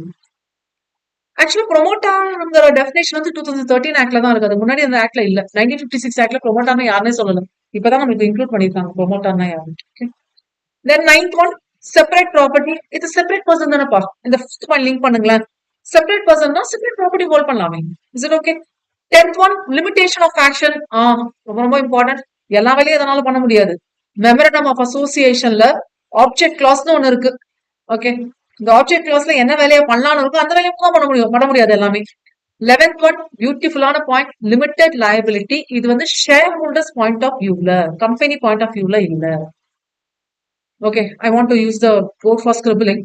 ஆக்சுவலா ப்ரொமோட்டாங்கிற டெஃபினேஷன் வந்து 2013 ஆக்ட்ல தான் இருக்கு, அது முன்னாடி அந்த ஆக்ட்ல இல்ல. 1956 ஆக்ட்ல ப்ரொமோட்டார்னா யாருன்னே சொல்லல, இப்பதான் நமக்கு இன்க்ளூட் பண்ணிருக்காங்க ப்ரொமோட்டார்னா யாரு. Then 9th one, separate property. இது செப்பரேட் பர்சன் தானப்பா. இந்த 5th பாயிண்ட் லிங்க் பண்ணுங்களேன். செப்பரேட் பர்சன் தான் செப்பரேட் ப்ராப்பர்ட்டி ஹோல்ட் பண்ணலாமே. Is it okay? 10th one, limitation of action. ரொம்ப ரொம்ப இம்பார்ட்டன்ட். எல்லா வேலையும் இதனால பண்ண முடியாது. மெமரண்டம் ஆஃப் அசோசியேஷன்ல ஆப்ஜெக்ட் கிளாஸ்னு ஒண்ணு இருக்கு. ஓகே, இந்த ஆப்ஜெக்ட் கிளாஸ்ல என்ன வேலையை பண்ணலாம்னு இருக்கும், அந்த வேலையை தான் பண்ண முடியாது எல்லாமே. 11th ஒன், பியூட்டிஃபுல்லான பாயிண்ட், லிமிடெட் லயபிலிட்டி. இது வந்து ஷேர் ஹோல்டர்ஸ் பாயிண்ட் ஆஃப் வியூல, கம்பெனி பாயிண்ட் ஆஃப் வியூல இல்ல. Okay, I want to use the code for scribbling.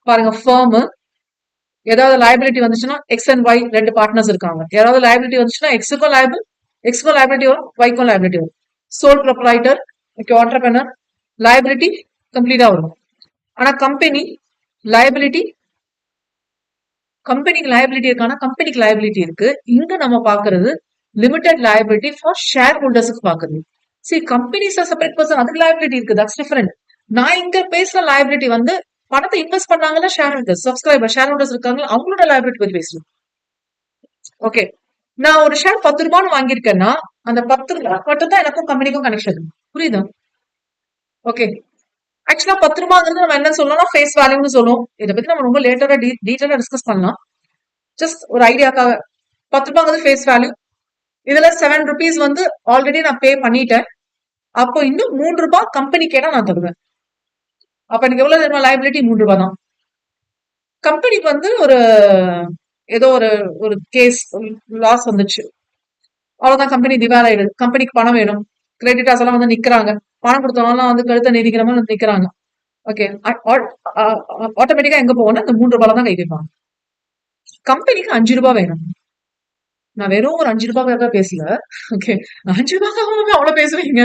பாருங்க, ஃபர்ம் ஏதாவது லைபிலிட்டி வந்துச்சுன்னா எக்ஸ் அண்ட் ஒய் 2 பார்ட்னர்ஸ் இருக்காங்க. யாராவது லைபிலிட்டி வந்துச்சுன்னா எக்ஸுக்கும் லைபிலிட்டி வரும், ஒய்க்கும் லைபிலிட்டி வரும். சோல் ப்ரொப்ரைட்டர், ஆண்டர்பிரனர், லைபிலிட்டி கம்ப்ளீட்டா வரும். ஆனா கம்பெனிக்கு லைபிலிட்டி இருக்கானா, கம்பெனிக்கு லைபிலிட்டி இருக்கு. இங்க நம்ம பாக்குறது லிமிடெட் லைபிலிட்டி ஃபார் ஷேர் ஹோல்டர்ஸுக்கு பாக்குறது. See, companies are separate person, அதுக்கு liability இருக்கு, that's different. நான் இங்க பேசுற liability வந்து பணத்தை இன்வெஸ்ட் பண்ணாங்கல்ல share holders, subscriber share holders இருக்காங்க, அவங்களோட liability பத்தி பேசுறோம். ஓகே, நான் ஒரு ஷேர் 10 ரூபான்னு வாங்கியிருக்கேன்னா அந்த 10 ரூபாய் மட்டும் தான் எனக்கும் கம்பெனிக்கும் கனெக்ஷன். புரியுதா? ஓகே, ஆக்சுவலா 10 ரூபாங்கிறது நம்ம என்ன சொல்லலாம், ஃபேஸ் வேல்யூன்னு சொல்லுவோம். இதை பத்தி நம்ம ரொம்ப லேட்டரா டீட்டெயிலா டிஸ்கஸ் பண்ணலாம். ஜஸ்ட் ஒரு ஐடியாக்காக 10 ரூபாங்கிறது ஃபேஸ் வேல்யூ. இதுல 7 rupees வந்து ஆல்ரெடி நான் பே பண்ணிட்டேன். அப்போ இன்னும் 3 ரூபாய் கம்பெனி கேட்டா நான் தருவேன். அப்ப எனக்கு எவ்வளவு தெரியுமா லைபிலிட்டி? 3 ரூபாய் தான். கம்பெனிக்கு வந்து ஏதோ ஒரு கேஸ் லாஸ் வந்துச்சு, அவ்வளவுதான், கம்பெனி திவால் ஆயிடுது. கம்பெனிக்கு பணம் வேணும், கிரெடிட்டார்ஸ் எல்லாம் வந்து நிக்கிறாங்க, பணம் கொடுத்தவங்க வந்து கழுத்தை நீதிக்கிற மாதிரி வந்து நிக்கிறாங்க. ஓகே, ஆட்டோமேட்டிக்கா எங்க போகணும், அந்த 3 ரூபாய் தான் கை வைப்பாங்க. கம்பெனிக்கு 5 ரூபாய் வேணும். நான் வெறும் ஒரு 5 ரூபாய்க்காக பேசல. ஓகே, 5 ரூபாய்க்காக அவ்வளவு பேசுவீங்க?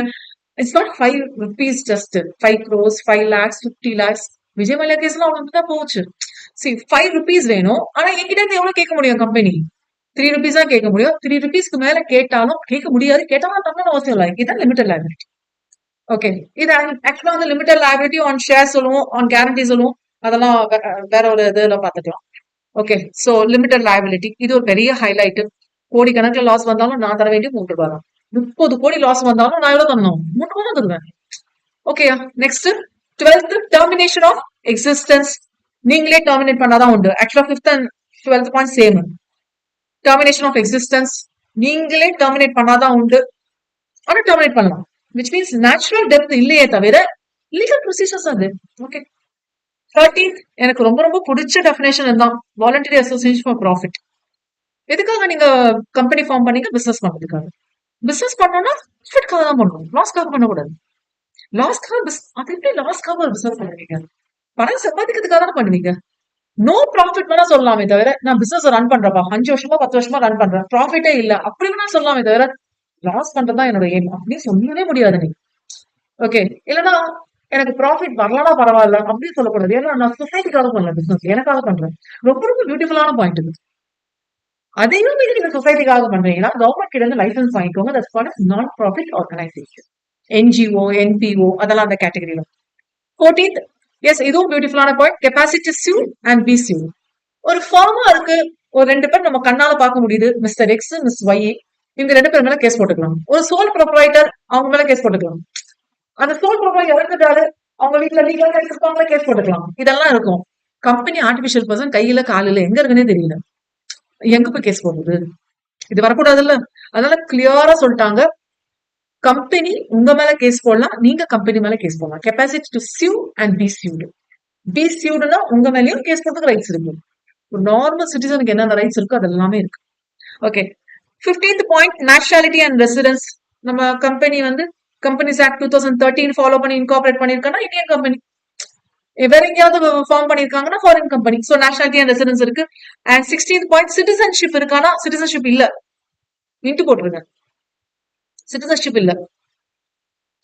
It's not 5 rupees, just 5 crores, 5 lakhs, 50 lakhs. Vijay Mallya கேஸ்ல அவங்களுக்கு தான் போச்சு. சரி, 5 rupees வேணும். ஆனா என்கிட்ட இருந்து எவ்வளவு கேட்க முடியும் கம்பெனி? 3 rupees தான் கேட்க முடியும். 3 rupeesக்கு மேல கேட்டாலும் கேட்க முடியாது, கேட்டாலும் தரணும்னு அவசியம் இல்லை. இதுதான் லிமிடெட் லைபிலிட்டி. ஓகே, இது ஆக்சுவலா வந்து லிமிடெட் லைபிலிட்டி ஆன் ஷேர் சொல்லுவோம், ஆன் கேரண்டி சொல்லுவோம், அதெல்லாம் வேற ஒரு இதுல பாத்துக்கலாம். ஓகே, சோ லிமிடெட் லைபிலிட்டி இது ஒரு பெரிய ஹைலைட். கோடி கணக்குல லாஸ் வந்தாலும் நான் தர வேண்டிய 3 ரூபாய் தான். 30 கோடி லாஸ் வந்தாலும் நான் எவ்வளவு தரணும்? 3 ரூபாய் தான் தருவேன். Okay, next 12th termination of existence. நீங்களே டெர்மினேட் பண்ணாதான் உண்டு. ஆக்சுவலா 5th and 12th point same. Termination of existence நீங்களே டெர்மினேட் பண்ணாதான் உண்டு. ஆனா டெர்மினேட் பண்ணலாம். விச் மீன்ஸ் நேச்சுரல் டெத் இல்லையே தவிர லீகல் ப்ரொசீஜர்ஸ் அது. ஓகே. 13th எனக்கு ரொம்ப ரொம்ப பிடிச்ச டெஃபினேஷன் தான், வாலண்டரி அசோசியேஷன் ஃபார் ப்ராஃபிட். எதுக்காக நீங்க கம்பெனி ஃபார்ம் பண்ணீங்க? பிசினஸ் பண்றதுக்காக. பிசினஸ் பண்ணோம்னா ப்ராஃபிட்காக தான் பண்ணணும், லாஸ்க்காக பண்ணக்கூடாது. லாஸ்க்காக அது எப்படி லாஸ்க்காக ஒரு பிசினஸ் பண்ணுவீங்க? பணம் சம்பாதிக்கிறதுக்காக தானே பண்ணுவீங்க. நோ ப்ராஃபிட் வேணா சொல்லலாமே தவிர நான் பிசினஸ் ரன் பண்றப்பா 5 வருஷமா 10 வருஷமா ரன் பண்றேன், ப்ராஃபிட்டே இல்ல அப்படி வேணா சொல்லலாமே தவிர லாஸ் பண்றதுதான் என்னோட எய்ம் அப்படின்னு சொல்லவே முடியாது நீங்க. ஓகே. இல்லைன்னா எனக்கு ப்ராஃபிட் வரலனா பரவாயில்ல அப்படின்னு சொல்லக்கூடாது. ஏன்னா நான் சொசைட்டிக்காக பண்ணல, பிசினஸ் எனக்காக பண்றேன். ரொம்ப ரொம்ப பியூட்டிஃபுல்லான பாயிண்ட் இது. அதையும் மீறி நீங்க சொசைட்டிக்காக பண்றீங்கன்னா கவர்மெண்ட் கிட்ட இருந்து லைசன்ஸ் வாங்கிக்கோங்க. That's called non profit organisation, NGO, NPO, அதெல்லாம் அந்த கேட்டகரியில. 14th, எஸ் இதுவும் பியூட்டிஃபுல்லான point, capacity sue and be sue. ஒரு ஃபார்மா இருக்கு, ஒரு 2 பேர் நம்ம கண்ணால பார்க்க முடியுது, மிஸ்டர் எக்ஸ், மிஸ் ஒய், இவங்க 2 பேர் மேல கேஸ் போட்டுக்கலாம். ஒரு சோல் ப்ரொப்ரைட்டர், அவங்க மேல கேஸ் போட்டுக்கலாம். அந்த சோல் ப்ரொப்ரைட்டர் இறந்துட்டாரு, அவங்க வீட்டுல லீகல் இருப்பாங்களா, கேஸ் போட்டுக்கலாம். இதெல்லாம் இருக்கும். கம்பெனி ஆர்டிபிஷியல் பர்சன், கையில காலில எங்க இருக்குன்னே தெரியல, எங்க போய் கேஸ் போடுறது? இது வரக்கூடாதுல்ல. அதனால கிளியரா சொல்லிட்டாங்க, கம்பெனி உங்க மேல கேஸ் போடலாம், நீங்க கம்பெனி மேல கேஸ் போடலாம். Capacity to sue and be sued. Be சியூடுனா உங்க மேலயும் கேஸ் போடுறதுக்கு ரைட்ஸ் இருக்கு. ஒரு நார்மல் சிட்டிசனுக்கு என்னென்ன ரைட்ஸ் இருக்கோ அது எல்லாமே இருக்கு. Okay. 15th point, nationality and residence. நம்ம கம்பெனி வந்து கம்பெனிஸ் ஆக்ட் 2013 ஃபாலோ பண்ணி இன்கார்பரேட் பண்ணிருக்கோம்னா இந்தியன் கம்பெனி. வேற எங்கேயாவது ஃபார்ம் பண்ணிருக்காங்கன்னா foreign company. So nationality and residence இருக்கு. அண்ட் 16th பாயிண்ட், சிட்டிசன்ஷிப் இருக்கானா? சிட்டிசன்ஷிப் இல்ல, இன்ட்டு போட்டுருங்க, சிட்டிசன்ஷிப் இல்ல.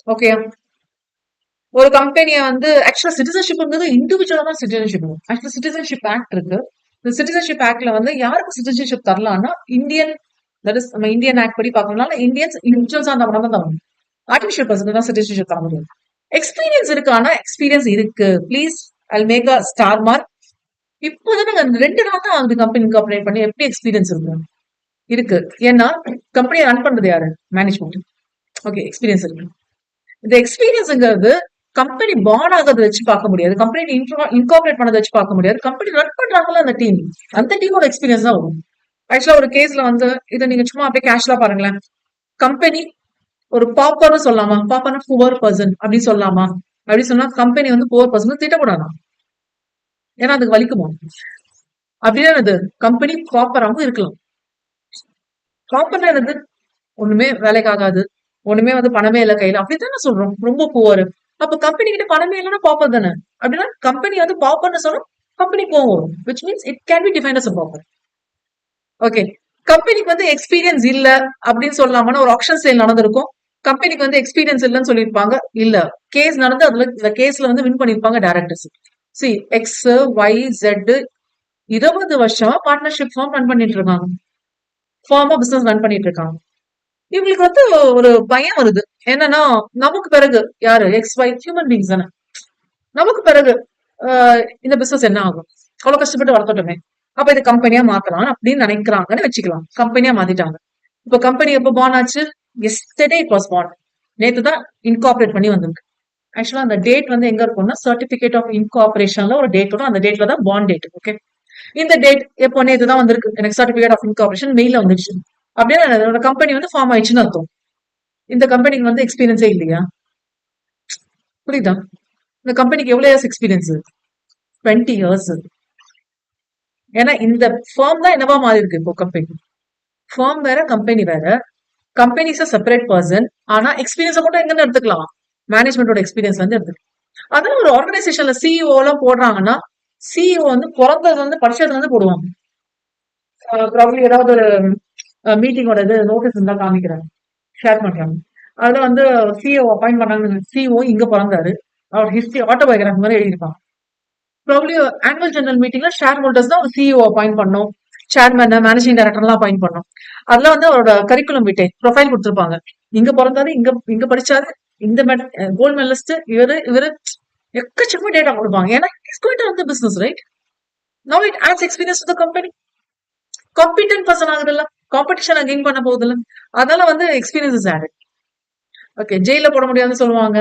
ஓகே. ஒரு கம்பெனியை வந்து ஆக்சுவலா சிட்டிசன்ஷிப்ங்கிறது இண்டிவிஜுவலா தான் சிட்டிசன்ஷிப். ஆக்சுவலா சிட்டிசன்ஷிப் ஆக்ட் இருக்கு. இந்த சிட்டிசன்ஷிப் ஆக்ட்ல வந்து யாருக்கு சிட்டிசன்ஷிப் தரலாம்னா இந்தியன், தட் இஸ் நம்ம இந்தியன் ஆக்ட் படி பார்க்கணும்னால இந்தியன்ஸ் இண்டிவிஜுவல்ஸா அந்த மட்டும் தான் வரும். ஆர்டிபிஷியல் பர்சன் தான் சிட்டிசன்ஷிப் தர முடியும். எக்ஸ்பீரியன்ஸ் இருக்கு, ஆனா எக்ஸ்பீரியன்ஸ் இருக்கு, please I make a star mark. இப்போதான் 2 நாள் தான் ஆகுது கம்பெனி இன்கார்பரேட் பண்ணி. எப்படி எக்ஸ்பீரியன்ஸ் இருக்கும்? இருக்கு. ஏன்னா கம்பெனியை ரன் பண்றது யாரு? மேனேஜ்மெண்ட். ஓகே, எக்ஸ்பீரியன்ஸ் இருக்கு. இந்த எக்ஸ்பீரியன்ஸ்ங்கிறது கம்பெனி பாண்ட் ஆகிறத வச்சு பார்க்க முடியாது, கம்பெனி இன்கார்பரேட் பண்ணதை வச்சு பார்க்க முடியாது. கம்பெனி ரன் பண்றாங்கல்ல அந்த டீம், அந்த டீமோட எக்ஸ்பீரியன்ஸ் தான் வரும். ஆக்சுவலா ஒரு கேஸ்ல வந்து இதை நீங்க சும்மா அப்படியே கேஷுவலா பாருங்களேன். கம்பெனி ஒரு பாப்பர்னு சொல்லலாமா? பாப்பர்னா புவர் பர்சன் அப்படின்னு சொல்லலாமா? அப்படி சொன்னா கம்பெனி வந்து புவர் பர்சன் திட்டக்கூடாதான், ஏன்னா அதுக்கு வலிக்குமா? அப்படின்னா அது கம்பெனி ப்ராப்பராகவும் இருக்கலாம். ப்ராப்பர்னா என்னது? ஒண்ணுமே வேலைக்கு ஆகாது, ஒண்ணுமே வந்து பணமே இல்ல கையில, அப்படித்தானே சொல்றோம். ரொம்ப புவர். அப்ப கம்பெனி கிட்ட பணமே இல்லைன்னா பாப்பர் தானே. அப்படின்னா கம்பெனி வந்து பாப்பர்னு சொன்னா கம்பெனி கோவம் வரும். Which means it can be defined as a pauper. Okay. கம்பெனிக்கு வந்து எக்ஸ்பீரியன்ஸ் இல்ல அப்படின்னு சொல்லலாமா? ஒரு ஆக்ஷன் சேல் நடந்திருக்கும், கம்பெனிக்கு வந்து எக்ஸ்பீரியன்ஸ் இல்லைன்னு சொல்லியிருப்பாங்க. இல்ல, கேஸ் நடந்து அதுல இந்த கேஸ்ல வந்து வின் பண்ணிருப்பாங்க directors. See X Y Z 20 வருஷமா பார்ட்னர்ஷிப் ஃபார்ம் ரன் பண்ணிட்டு இருக்காங்க, ஃபார்மா பிசினஸ் ரன் பண்ணிட்டு இருக்காங்க. இவங்களுக்கு வந்து ஒரு பயம் வருது, என்னன்னா நமக்கு பிறகு யாரு எக்ஸ் ஒய் ஹியூமன் பீங்ஸ் தானே, நமக்கு பிறகு இந்த பிசினஸ் என்ன ஆகும்? அவ்வளவு கஷ்டப்பட்டு வளர்த்துட்டோமே, அப்ப இது கம்பெனியா மாத்தலாம் அப்படின்னு நினைக்கிறாங்கன்னு வச்சுக்கலாம். கம்பெனியா மாத்திட்டாங்க. இப்ப கம்பெனி எப்ப பான் ஆச்சு? எஸ்டர்டே இட் வாஸ் பான். நேத்து தான் இன்கார்பரேட் பண்ணி வந்திருக்கு. ஆக்சுவலா அந்த டேட் வந்து எங்க இருக்கும்னா சர்டிபிகேட் ஆஃப் இன்கார்பரேஷன்ல ஒரு டேட் வரும், அந்த டேட்ல தான் பான் டேட். ஓகே. இந்த டேட் எப்போ? நேத்து தான் வந்திருக்கு எனக்கு சர்டிபிகேட் ஆஃப் இன்கார்பரேஷன் மெயில வந்துருச்சு. அப்படின்னா என்னோட கம்பெனி வந்து ஃபார்ம் ஆயிடுச்சுன்னு அர்த்தம். இந்த கம்பெனிக்கு வந்து எக்ஸ்பீரியன்ஸே இல்லையா? புரியுதா? இந்த கம்பெனிக்கு எவ்வளவு இயர்ஸ் எக்ஸ்பீரியன்ஸ்? 20 இயர்ஸ். ஏன்னா இந்த ஃபார்ம் தான் என்னவா மாறி இருக்கு இப்போ கம்பெனி. ஃபார்ம் வேற, கம்பெனி வேற. கம்பெனி இஸ் செப்பரேட் பர்சன், ஆனா எக்ஸ்பீரியன்ஸ் மட்டும் எங்க எடுத்துக்கலாம்? மேனேஜ்மெண்டோட எக்ஸ்பீரியன்ஸ் வந்து எடுத்துக்கலாம். அதனால ஒரு ஆர்கனைசேஷன்ல சிஇஓ எல்லாம் போடுறாங்கன்னா சிஇஓ வந்து பிறந்தது வந்து படிச்சதுல இருந்து போடுவாங்க. ப்ராப்ளி ஏதாவது ஒரு மீட்டிங்கோட இது நோட்டீஸ் இருந்தா காமிக்கிறாங்க, ஷேர் பண்றாங்க. அதுல வந்து சிஇஓ அப்பாயிண்ட் பண்ணாங்க. சிஇஓ இங்க பிறந்தாரு, அவர் ஹிஸ்டரி ஆட்டோபயோகிராஃபி மாதிரி எழுதியிருப்பாங்க. ப்ராப்ளி ஆனுவல் ஜெனரல் மீட்டிங்ல ஷேர் ஹோல்டர்ஸ் தான் சிஇஓ அப்பாயிண்ட் பண்ணோம், சேர்மேன் மேனேஜிங் டைரக்டர் எல்லாம் அப்பாயிண்ட் பண்ணோம். அதுல வந்து அவரோட கரிக்குலம் விட்டே ப்ரொஃபைல் கொடுத்திருப்பாங்க. இங்க பிறந்தாரு, இங்க இங்க படிச்சாரு, இந்த கோல்ட் மெடலிஸ்ட், இவரு எக்கச்சக்கமா டேட்டா கொடுப்பாங்க. ஏன்னா it's going to run the business, right? Now it adds experience to the company. Competent person ஆகுதுல்ல, காம்படிஷன் கெயின் பண்ண போகுதுல்ல, அதனால வந்து எக்ஸ்பீரியன்ஸ் இஸ் ஆடட். ஓகே. ஜெயில போட முடியாதுன்னு சொல்லுவாங்க,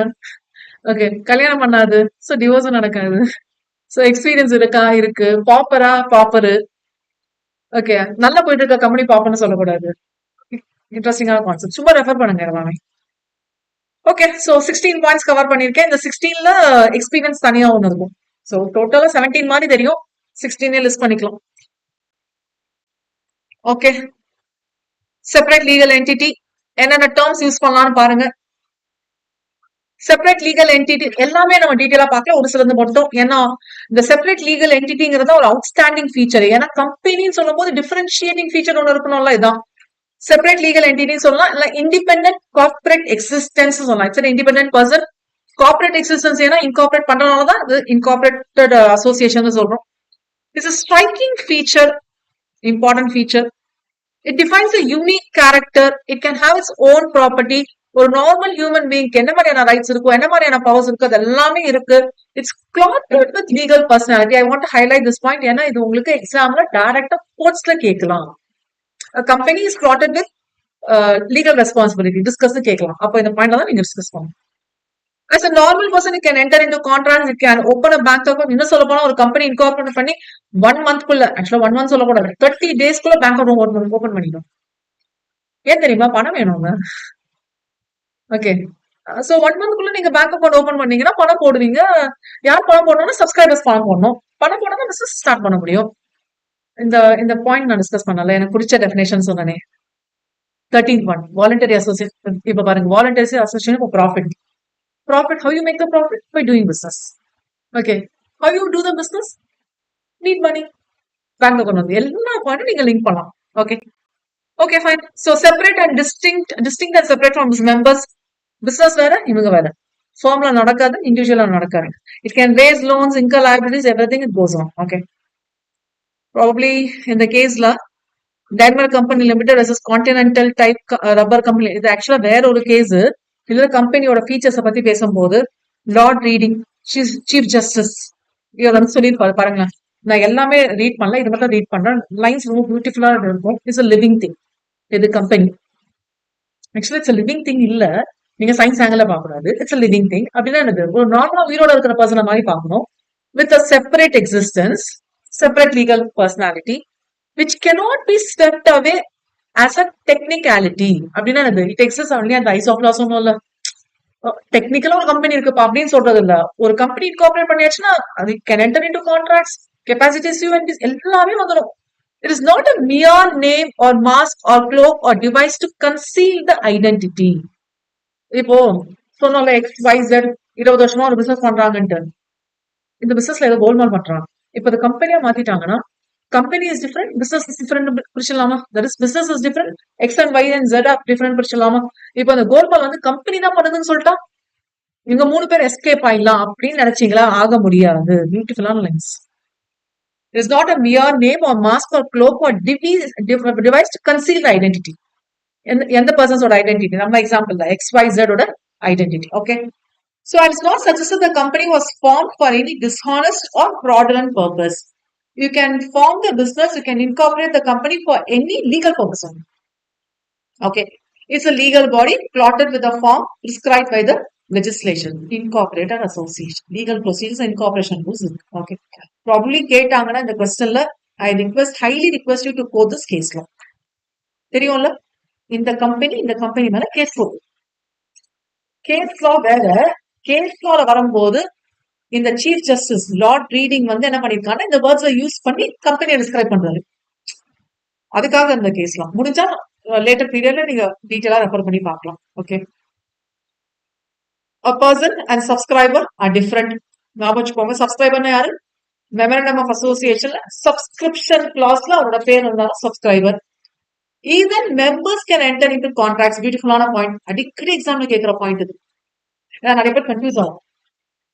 ஓகே. கல்யாணம் பண்ணாது. சோ டிவோர்ஸும் நடக்காது. சோ எக்ஸ்பீரியன்ஸ் இருக்கா? இருக்கு. பாப்பரா? பாப்பரு. ஓகே. நல்லா போயிட்டு இருக்க கம்பெனி பாப்பர்ன்னு சொல்லக்கூடாது. இன்ட்ரஸ்டிங்கான கான்செப்ட். சும்மா ரெஃபர் பண்ணுங்க எல்லாமே. ஓகே. சோ 16 பாயிண்ட்ஸ் கவர் பண்ணியிருக்கேன். இந்த 16ல எக்ஸ்பீரியன்ஸ் தனியா ஒண்ணு இருக்கும். சோ டோட்டலா 17 மாதிரி தெரியும். 16 லிஸ்ட் பண்ணிக்கலாம். ஓகே. செப்பரேட் லீகல் என்டிட்டி என்னென்ன டேர்ம்ஸ் யூஸ் பண்ணலாம்னு பாருங்க. செப்பரேட் லீகல் என்டிட்டி எல்லாமே நம்ம டீடைலா பார்க்கல, ஒரு சிலது மட்டும். ஏன்னா இந்த செப்பரேட் லீகல் என்டிட்டிங்கிறத ஒரு அவுட்ஸ்டாண்டிங் ஃபீச்சர். ஏன்னா கம்பெனின்னு சொல்லும் போது டிஃபரன்ஷியேட்டிங் ஃபீச்சர் ஒன்று இருக்கணும்ல, இதான் செப்பரேட் லீகல் என்டிட்டின்னு சொல்லலாம். இல்ல இண்டிபெண்டன்ட் கார்பரேட் எக்ஸிஸ்டன்ஸ் சொல்லலாம். It's independent person. Corporate existence ஏன்னா இன்கார்பரேட் பண்றதுனாலதான் இது இன்கார்பரேட்டட் அசோசியேஷன் சொல்றோம். It's striking feature, important feature. It defines a unique character. It can have its own property. ஒரு நார்மல் ஹியூமன் பீயிங் என்ன மாதிரியான rights இருக்கும், என்ன மாதிரியான பவர்ஸ் இருக்கு, அது எல்லாமே இருக்கு. It's clothed with legal personality. I want to highlight this point. ஏன்னா இது உங்களுக்கு எக்ஸாம்ல டைரக்டா கோர்ட்ஸ்ல கேட்கலாம். Company is clothed with legal responsibility. Discuss கேட்கலாம். அப்போ இந்த பாயிண்ட்ல தான் நீங்க டிஸ்கஸ் பண்ணணும். As a normal person, it can enter into contracts, it can open a bank account. இன்னும் சொல்ல போனா ஒரு கம்பெனி இன்கார்பரேட் பண்ணி 1 month குள்ள, ஆக்சுவலா 1 month சொல்லக்கூடாது, 30 days குள்ள பேங்க் அக்கௌண்ட் ஓபன் பண்ணிடும். ஏன் தெரியுமா? பணம் வேணுங்க. ஓகே. சோ 1 month குள்ள நீங்க பேங்க் அக்கௌண்ட் ஓபன் பண்ணீங்கன்னா பணம் போடுவீங்க. யார் பணம் போடணும்னா சப்ஸ்கிரைபர்ஸ் பணம் போடணும். பணம் போனா தான் பிசினஸ் ஸ்டார்ட் பண்ண முடியும். இந்த இந்த பாயிண்ட் நான் டிஸ்கஸ் பண்ணல. எனக்கு பிடிச்ச டெஃபினேஷன் சொன்னனே. 13th one, voluntary association. இப்ப பாருங்க, voluntary association for profit. Profit, how you make the profit? By doing business. Okay. How you do the business? Need money. Bank account வந்து எல்லா பாயிண்ட் நீங்க லிங்க் பண்ணலாம். Okay. Okay fine. So separate and distinct and separate from members. Business வேற, இவங்க வேற. ஃபார்ம்ல நடக்காது, இண்டிவிஜுவலா நடக்காது. It can raise loans, income liabilities, everything it goes on. Okay. Probably இந்த கேஸ்ல timer company limited versus continental type rubber company, இது ஆக்சுவலா வேற ஒரு கேஸ். இதுல கம்பெனியோட ஃபீச்சர்ஸ் பத்தி பேசும்போது லார்ட் ரீடிங், சீஃப் ஜஸ்டிஸ் இவர் வந்து சொல்லியிருப்பாரு. பாருங்க, நான் எல்லாமே ரீட் பண்ணல, இது மட்டும் ரீட் பண்றேன். லைன்ஸ் ரொம்ப பியூட்டிஃபுல்லா இருக்கும். It's a living thing. இது கம்பெனி ஆக்சுவலா இட்ஸ் லிவிங் திங் இல்ல, நீங்க சயின்ஸ் ஆங்கிள் பார்க்கக்கூடாது. It's a living thing. அப்படின்னா எனக்கு ஒரு நார்மலா உயிரோட இருக்கிற பர்சனை மாதிரி பார்க்கணும். With a separate existence, separate legal personality, which cannot be swept away as a technicality. அப்படின்னா இட் எக்ஸிஸ்ட் only அந்த ஐஸ் ஆஃப் லாஸ் ஒன்றும் இல்ல. டெக்னிக்கலா ஒரு கம்பெனி இருக்குப்பா அப்படின்னு சொல்றது இல்ல. ஒரு கம்பெனி இன்கார்பரேட் பண்ணியாச்சுன்னா அது can enter into contracts, capacities, எல்லாமே வந்துடும். It is not a mere name or mask or cloak or device to conceal the identity. இப்போ சொன்னோம்ல, XYZ 20 வருஷமா ஒரு பிசினஸ் பண்றாங்கன்ட்டு, இந்த பிசினஸ்ல ஏதோ கோல்மால் பண்றாங்க. இப்ப இந்த கம்பெனியா மாத்திட்டாங்கன்னா, company is different, business is different பிரிச்சலாமா? That is business is different, X and Y and Z are different பிரிச்சலாமா? இப்ப அந்த கோல்மால் வந்து கம்பெனி தான் பண்ணுதுன்னு சொல்லிட்டா இவங்க 3 பேர் எஸ்கேப் ஆயிடலாம் அப்படின்னு நினைச்சீங்களா? ஆக முடியாது. பியூட்டிஃபுல்லான lines. It is not a mere name or mask or cloak or device to conceal the identity. எந்த பர்சன்ஸோட ஐடென்டிட்டி? நம்ம எக்ஸாம்பிள் XYZ ஓட identity. Okay. So it's not suggested the company was formed for any dishonest or fraudulent purpose. You can form the business, you can incorporate the company for any legal purpose only. Okay. It's a legal body plotted with a form prescribed by the legislation. Incorporated association. Legal procedures and incorporation rules. Okay. Probably கேட்டாங்கன்னா இந்த கொஸ்டின்ல I highly request you to quote this case law. தெரியும்ல, இந்த company மேல case போகுது. Case லா வேற. Case லால வரும்போது இந்த சீஃப் ஜஸ்டிஸ் லார்ட் ரீடிங் வந்து என்ன பண்ணிருக்காங்க, இந்த வேர்ட்ஸை யூஸ் பண்ணி கம்பெனியை டிஸ்கிரைப் பண்றாரு. அதுக்காக இந்த கேஸ்லாம் முடிஞ்சா லேட்டர் பீரியட்ல நீங்க டீடைலா ரெஃபர் பண்ணி பார்க்கலாம். Okay. A person and subscriber are different. ஞாபகம் வச்சுக்கோங்க. சப்ஸ்கிரைபர்னா யாரு? மெமரண்டம் ஆஃப் அசோசியேஷன்ல சப்ஸ்கிரிப்ஷன் கிளாஸ்ல அவரோட பேர் இருந்தாலும் subscriber. Even members can enter into contracts. பியூட்டிஃபுல்லான பாயிண்ட். அடிக்கடி எக்ஸாம்ல கேட்கிற பாயிண்ட் இது. நிறைய பேர் கன்ஃபியூஸ் ஆகும்.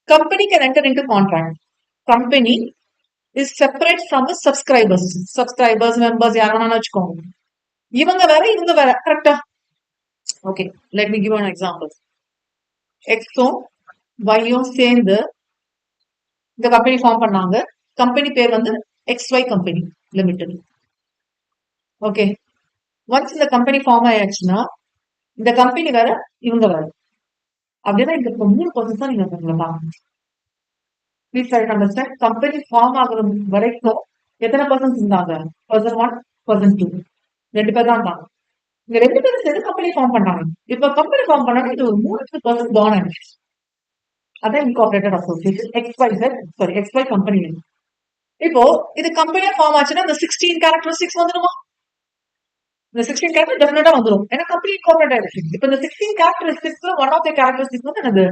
Company can enter into contract. Company is separate from the subscribers. Subscribers, members யார் வேணாலும் வச்சுக்கோங்க. இவங்க வேற, இவங்க வேற. கரெக்டா? Okay. Let me give an example. எக்ஸும் ஒய்யும் சேர்ந்து இந்த கம்பெனி ஃபார்ம் பண்ணாங்க. கம்பெனி பேர் வந்து XY company limited. Okay. Once இந்த கம்பெனி ஃபார்ம் ஆயாச்சுன்னா இந்த கம்பெனி வேற, இவங்க வேற. அப்படின்னா இங்க இருக்க 3% தான் நீங்க பார்க்கணும். Please try to understand. Company form ஆகுற வரைக்கும் எத்தனை பர்சன்ட் இருந்தாங்க? பர்சன் 1, பர்சன் 2 2 பேர் தான் இருந்தாங்க. இங்க 2 பேரும் சேர்ந்து கம்பெனி ஃபார்ம் பண்ணாங்க. இப்ப கம்பெனி ஃபார்ம் பண்ணாங்க, இது ஒரு 3% பான் ஆயிடுச்சு. அதான் இன்கார்பரேட்டட் அசோசியேஷன் XY கம்பெனி. இப்போ இது கம்பெனியா ஃபார்ம் ஆச்சுன்னா இந்த 16 கேரக்டரிஸ்டிக்ஸ் வந்துருமா? இந்த 16 கேரக்டர் டெஃபினட்டா வந்துரும். ஏன்னா கம்பெனி இன்கார்பரேட் ஆயிடுச்சு. இப்போ இந்த 16 கேரக்டரிஸ்டிக்ஸ்ல ஒன் ஆஃப் த கேரக்டரிஸ்டிக்ஸ் வந்து என்னது?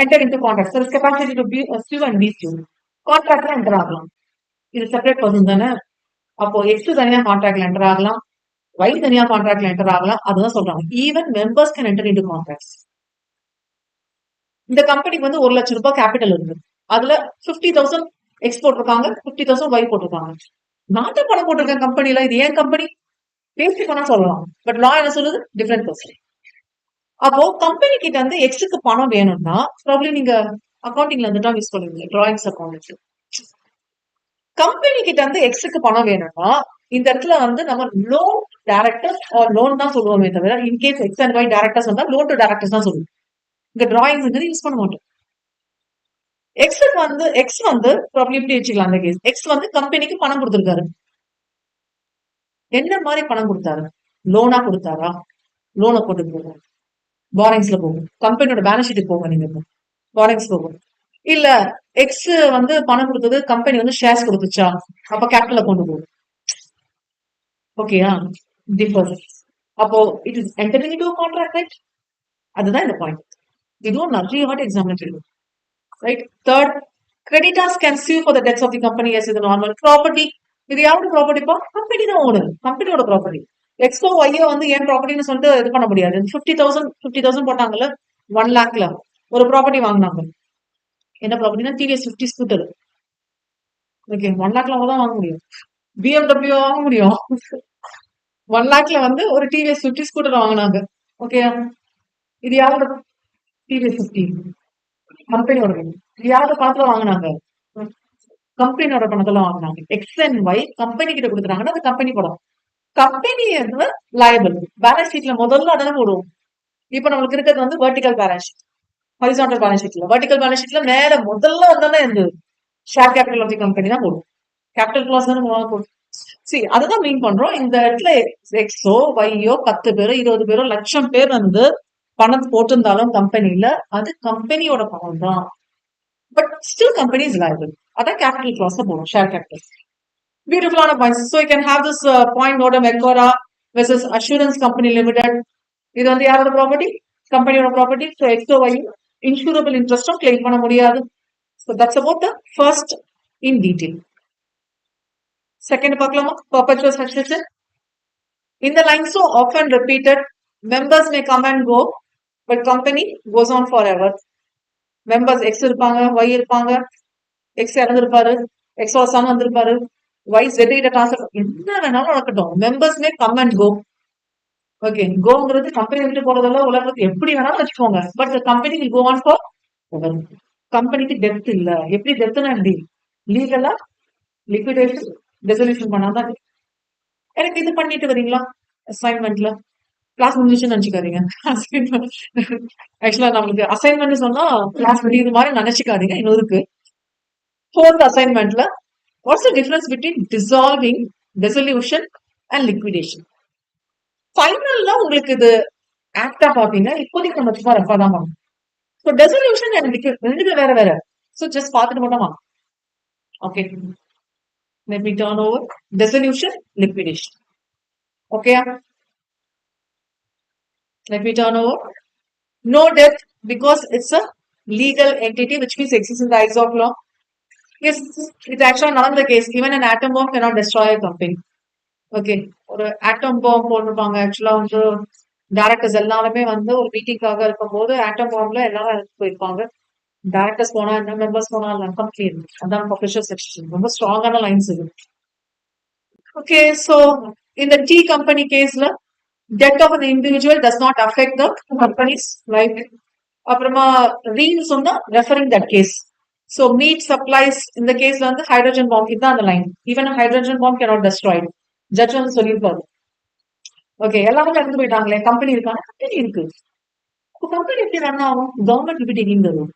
Enter into contract. there is capacity to be a sue and be sued. கான்ட்ராக்ட்ல என்டர் ஆகலாம். இது செப்பரேட் பர்சன் தானே. அப்போ X தனியா கான்ட்ராக்ட்ல என்டர் ஆகலாம், Y தனியா கான்ட்ராக்ட்ல என்டர் ஆகலாம். அதுதான் சொல்றாங்க. Even members can enter into contracts. இந்த கம்பெனிக்கு வந்து 1 லட்சம் ரூபாய் கேபிட்டல் இருக்கு. அதுல 50,000 X போட்டிருக்காங்க, 50,000 Y போட்டிருக்காங்க. நான் தான் பணம் போட்டிருக்கேன் கம்பெனில. இது ஏன் கம்பெனி பேசி பண்ணா சொல்லலாம். பட் லா என்ன சொல்லுது? Different person. அப்போ கம்பெனி கிட்ட வந்து எக்ஸுக்கு பணம் வேணும்னா ப்ராப்ளம் நீங்க அக்கௌண்டிங்ல அந்த டேர்ம் யூஸ் பண்ணுவீங்க, டிராயிங்ஸ் அக்கௌண்ட். கம்பெனி கிட்ட வந்து எக்ஸுக்கு பணம் வேணும்னா இந்த இடத்துல வந்து நம்ம லோன் டைரக்டர்ஸ் ஆர் லோன் தான் சொல்லுவோமே தவிர in case X and Y directors வந்தா லோன் டு டைரக்டர்ஸ் தான் சொல்லுவோம். இங்க டிராயிங்ஸ் யூஸ் பண்ண மாட்டோம். எக்ஸ் வந்து ப்ராப்ளம் இப்படி வச்சுக்கலாம். அந்த கேஸ் எக்ஸ் வந்து கம்பெனிக்கு பணம் கொடுத்திருக்காரு. என்ன மாதிரி பணம் கொடுத்தாரு? லோனா கொடுத்தாரா? லோனை போட்டு போகும், பாரிங்ஸ்ல போகும். கம்பெனியோட பேலன்ஸ் ஷீட்டுக்கு போகும். நீங்க பாரிங்ஸ் போகும். இல்ல எக்ஸ் வந்து பணம் கொடுத்தது கம்பெனி வந்து ஷேர்ஸ் கொடுத்துச்சா? அப்ப கேபிட்டல்ல கொண்டு போகும். ஓகேயா? டிஃபர். அப்போ it is entering into contract, right? அதுதான் இந்த பாயிண்ட். இதுவும் நிறைய வாட்டி எக்ஸாம்ல கேட்கும், right? Third, creditors can sue for the debts of the company as is the normal property. இது யாரோட ப்ராப்பர்ட்டிப்பா? கம்பெனி தான் ஓனர், கம்பெனியோட ப்ராப்பர்ட்டி. எக்ஸோ ஒய்யோ வந்து ஏன் ப்ராப்பர்ட்டின்னு சொல்லிட்டு இது பண்ண முடியாது. 50,000 போட்டாங்கல்ல 1 lakhல ஒரு ப்ராப்பர்ட்டி வாங்கினாங்க. என்ன ப்ராப்பர்ட்டினா டிவிஎஸ் 50 ஸ்கூட்டர். ஓகே, 1 lakhல தான் வாங்க முடியும். BMW வாங்க முடியும். 1 lakhல வந்து ஒரு டிவிஎஸ் 50 ஸ்கூட்டர் வாங்கினாங்க. ஓகே, இது யாரோட? டிவிஎஸ் 50 கம்பெனியோட. இது யாரோட பணத்துல வாங்கினாங்க? கம்பெனியோட பணத்துல வாங்கினாங்க. எக்ஸ் அண்ட் ஒய் கம்பெனி கிட்ட கொடுக்குறாங்கன்னா அது கம்பெனி படம். கம்பெனி வந்து லயபிள். பேலன்ஸ் ஷீட்ல முதல்ல அதானே போடுவோம். இப்ப நம்மளுக்கு இருக்கிறது வந்து vertical balance sheet, horizontal balance ஷீட்ல. வெர்டிகல் பேலன்ஸ் ஷீட்ல மேல முதல்ல வந்தானே இந்த share capital of the company தான் போடும். கேபிட்டல் கிளாஸ் தானே போடும். சரி, அதுதான் மீன் பண்றோம். இந்த இடத்துல எக்ஸோ ஒய்யோ 10 பேரோ 20 பேரோ லட்சம் பேர் வந்து பணம் போட்டிருந்தாலும் கம்பெனில அது கம்பெனியோட பணம் தான். But still company is liable. அதான் கேபிட்டல் கிளாஸ்ல போடும், ஷேர் கேபிட்டல். பியூட்டிஃபுல்லான points. So you can have this point note Macaura versus assurance company limited. இது வந்து யாரோட ப்ராப்பர்ட்டி? கம்பெனியோட ப்ராப்பர்ட்டி. ஸோ எக்ஸோ ஒய் இன்சூரபிள் இன்ட்ரெஸ்டும் கிளைம் பண்ண முடியாது. So that's about the first in detail. Second பார்க்கலாமா? perpetual succession. In the line so often repeated, members may come and go, but company goes on forever. Members X இருப்பாங்க, Y இருப்பாங்க. X இறந்திருப்பாரு, X ஓட son வந்திருப்பாரு, Y Z கிட்ட transfer, என்ன வேணாலும் நடக்கட்டும். Members may come and go. Okay, கோங்கிறது கம்பெனி விட்டு போறதெல்லாம் உலகத்துக்கு எப்படி வேணாலும் வச்சுக்கோங்க. But company will go on for ever. கம்பெனிக்கு டெப்த் இல்ல. எப்படி டெப்த்னா எப்படி? லீகலா லிக்விடேஷன் ரெசல்யூஷன் பண்ணாதான். எனக்கு இது பண்ணிட்டு வரீங்களா அசைன்மெண்ட்ல? கிளாஸ் முடிஞ்சுன்னு நினைச்சுக்காதீங்க. ஆக்சுவலா நம்மளுக்கு அசைன்மெண்ட் சொன்னா கிளாஸ் முடியுது மாதிரி நினைச்சுக்காதீங்க. இன்னொருக்கு ஃபோர்த் அசைன்மெண்ட்ல what's the difference between dissolving, resolution and liquidation. ஃபைனல்ல உங்களுக்கு இது ஆக்டா பாத்தீங்கன்னா இப்போதைக்கு நம்ம சும்மா ரெஃபா தான் பண்ணணும். ஸோ ரெசல்யூஷன் அண்ட் ரெண்டுமே வேற வேற. ஸோ ஜஸ்ட் பார்த்துட்டு மட்டுமா? Okay, let me turn over dissolution, liquidation. Okay, let me turn over. No debt because it's a legal entity, which means exists in the eyes of law. Yes, it's actually not the case. Even an atom bomb cannot destroy a company. Okay, ஒரு atom bomb போட்டிருப்பாங்க. ஆக்சுவலா வந்து directors எல்லாருமே வந்து ஒரு மீட்டிங்காக இருக்கும் போது ஆட்டம் பாம்ப்ல எல்லாரும் போயிருப்பாங்க. டைரக்டர்ஸ் போனா என்ன, மெம்பர்ஸ் போனா கம்பெனி. அதான் ப்ரொஃபஷனல் செக்ஷன். ரொம்ப ஸ்ட்ராங்கான லைன்ஸ் இது. Okay, so in the T company caseல debt of an individual does not affect the company's life. அப்புறமா ரீன்ஸ் சொன்னா referring that case. So meat supplies in the caseல வந்து hydrogen bomb. இதுதான் அந்த line. Even a hydrogen bomb cannot destroy it. Judge வந்து சொல்லியிருப்பாரு. Okay, எல்லாரும் இறந்து போயிட்டாங்களே, கம்பெனி இருக்கான? கம்பெனி இருக்கு. கம்பெனி எப்படி ரன் ஆகும்? கவர்மெண்ட் எப்படி டேக்கிங் தரும்?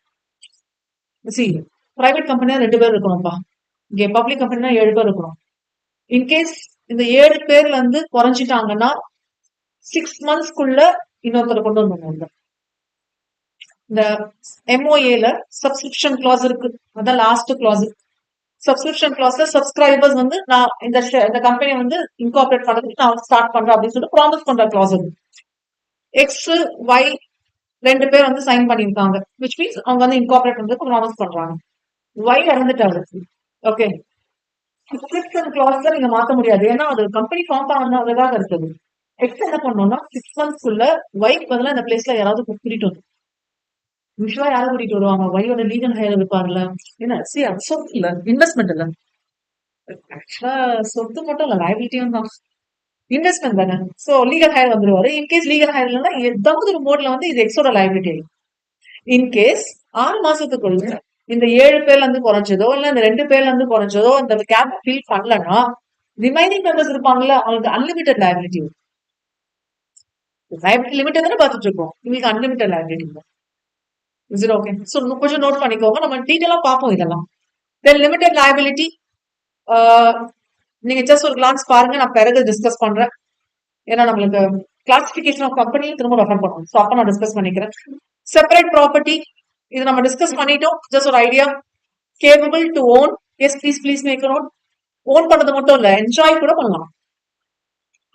சி பிரைவேட் கம்பெனியா 2 பேர் இருக்கணும்ப்பா. இங்க பப்ளிக் கம்பெனினா 7 பேர் இருக்கணும். இன்கேஸ் இந்த 7 பேர்ல இருந்து குறைஞ்சிட்டாங்கன்னா 6 மந்த்ஸ்க்குள்ள இன்னொருத்தரை கொண்டு வந்துடணும். இந்த MOAல சப்ஸ்கிரிப்ஷன் கிளாஸ் இருக்கு. அதான் லாஸ்ட் கிளாஸ். சப்ஸ்கிரிப்ஷன் கிளாஸ்ல சப்ஸ்கிரைபர்ஸ் வந்து நான் இந்த கம்பெனி வந்து இன்கார்பரேட் பண்றதுக்கு நான் ஸ்டார்ட் பண்றேன் அப்படின்னு சொல்லிட்டு ப்ராமிஸ் பண்ற கிளாஸ் இருக்கு. எக்ஸ் ஒய் 2 பேர் வந்து சைன் பண்ணிருக்காங்க. விச் மீன்ஸ் அவங்க வந்து இன்கார்பரேட் பண்றதுக்கு ப்ராமிஸ் பண்றாங்க. ஒய் இறந்துட்டாரு. ஓகே, சப்ஸ்கிரிப்ஷன் கிளாஸ்ல நீங்க மாத்த முடியாது. ஏன்னா அது கம்பெனி ஃபார்ம் பண்ணதுக்காக இருக்குது. எக்ஸ் என்ன பண்ணணும்னா 6 மந்த்ஸ்க்குள்ள ஒய்க்கு பதிலா இந்த பிளேஸ்ல யாராவது கூட்டிட்டு வந்து யூஸ்வலா யாரை கூட்டிட்டு வருவாங்க? ஒய்யோட லீகல் ஹையர் இருப்பார்ல. என்ன சி அது சொத்து இல்ல, இன்வெஸ்ட்மெண்ட் இல்ல. ஆக்சுவலா சொத்து மட்டும் இல்ல, லைபிலிட்டியும் தான். இன்வெஸ்ட்மெண்ட் தானே. சோ லீகல் ஹையர் வந்துருவாரு. இன்கேஸ் லீகல் ஹையர் இல்லைன்னா ஏதாவது ஒரு மோட்ல வந்து இது எக்ஸோட லைபிலிட்டி. இன்கேஸ் 6 மாசத்துக்குள்ள இந்த 7 பேர்ல இருந்து குறைஞ்சதோ இல்ல இந்த 2 பேர்ல இருந்து குறைஞ்சதோ இந்த கேப் ஃபில் பண்ணலன்னா ரிமைனிங் மெம்பர்ஸ் இருப்பாங்கல்ல, அவங்களுக்கு அன்லிமிட்டட் லைபிலிட்டி. லைபிலிட்டி லிமிட் தானே பார்த்துட்டு இருக்கோம். உங்களுக்கு unlimited liability. Is it okay? So கொஞ்சம் நோட் பண்ணிக்கோங்க. நம்ம டீட்டெயிலா பார்ப்போம் இதெல்லாம். தென் லிமிடெட் லைபிலிட்டி நீங்க ஜஸ்ட் ஒரு கிளான்ஸ் பாருங்க. நான் பிறகு டிஸ்கஸ் பண்றேன். ஏன்னா நம்மளுக்கு கிளாசிபிகேஷன் ஆஃப் கம்பெனியும் திரும்ப ரெஃபர் பண்ணணும். ஸோ அப்ப நான் டிஸ்கஸ் பண்ணிக்கிறேன். செப்பரேட் ப்ராப்பர்ட்டி இது நம்ம டிஸ்கஸ் பண்ணிட்டோம். ஜஸ்ட் ஒரு idea. Capable to own. Yes please make note. Own பண்றது மட்டும் இல்ல, என்ஜாய் கூட பண்ணலாம்.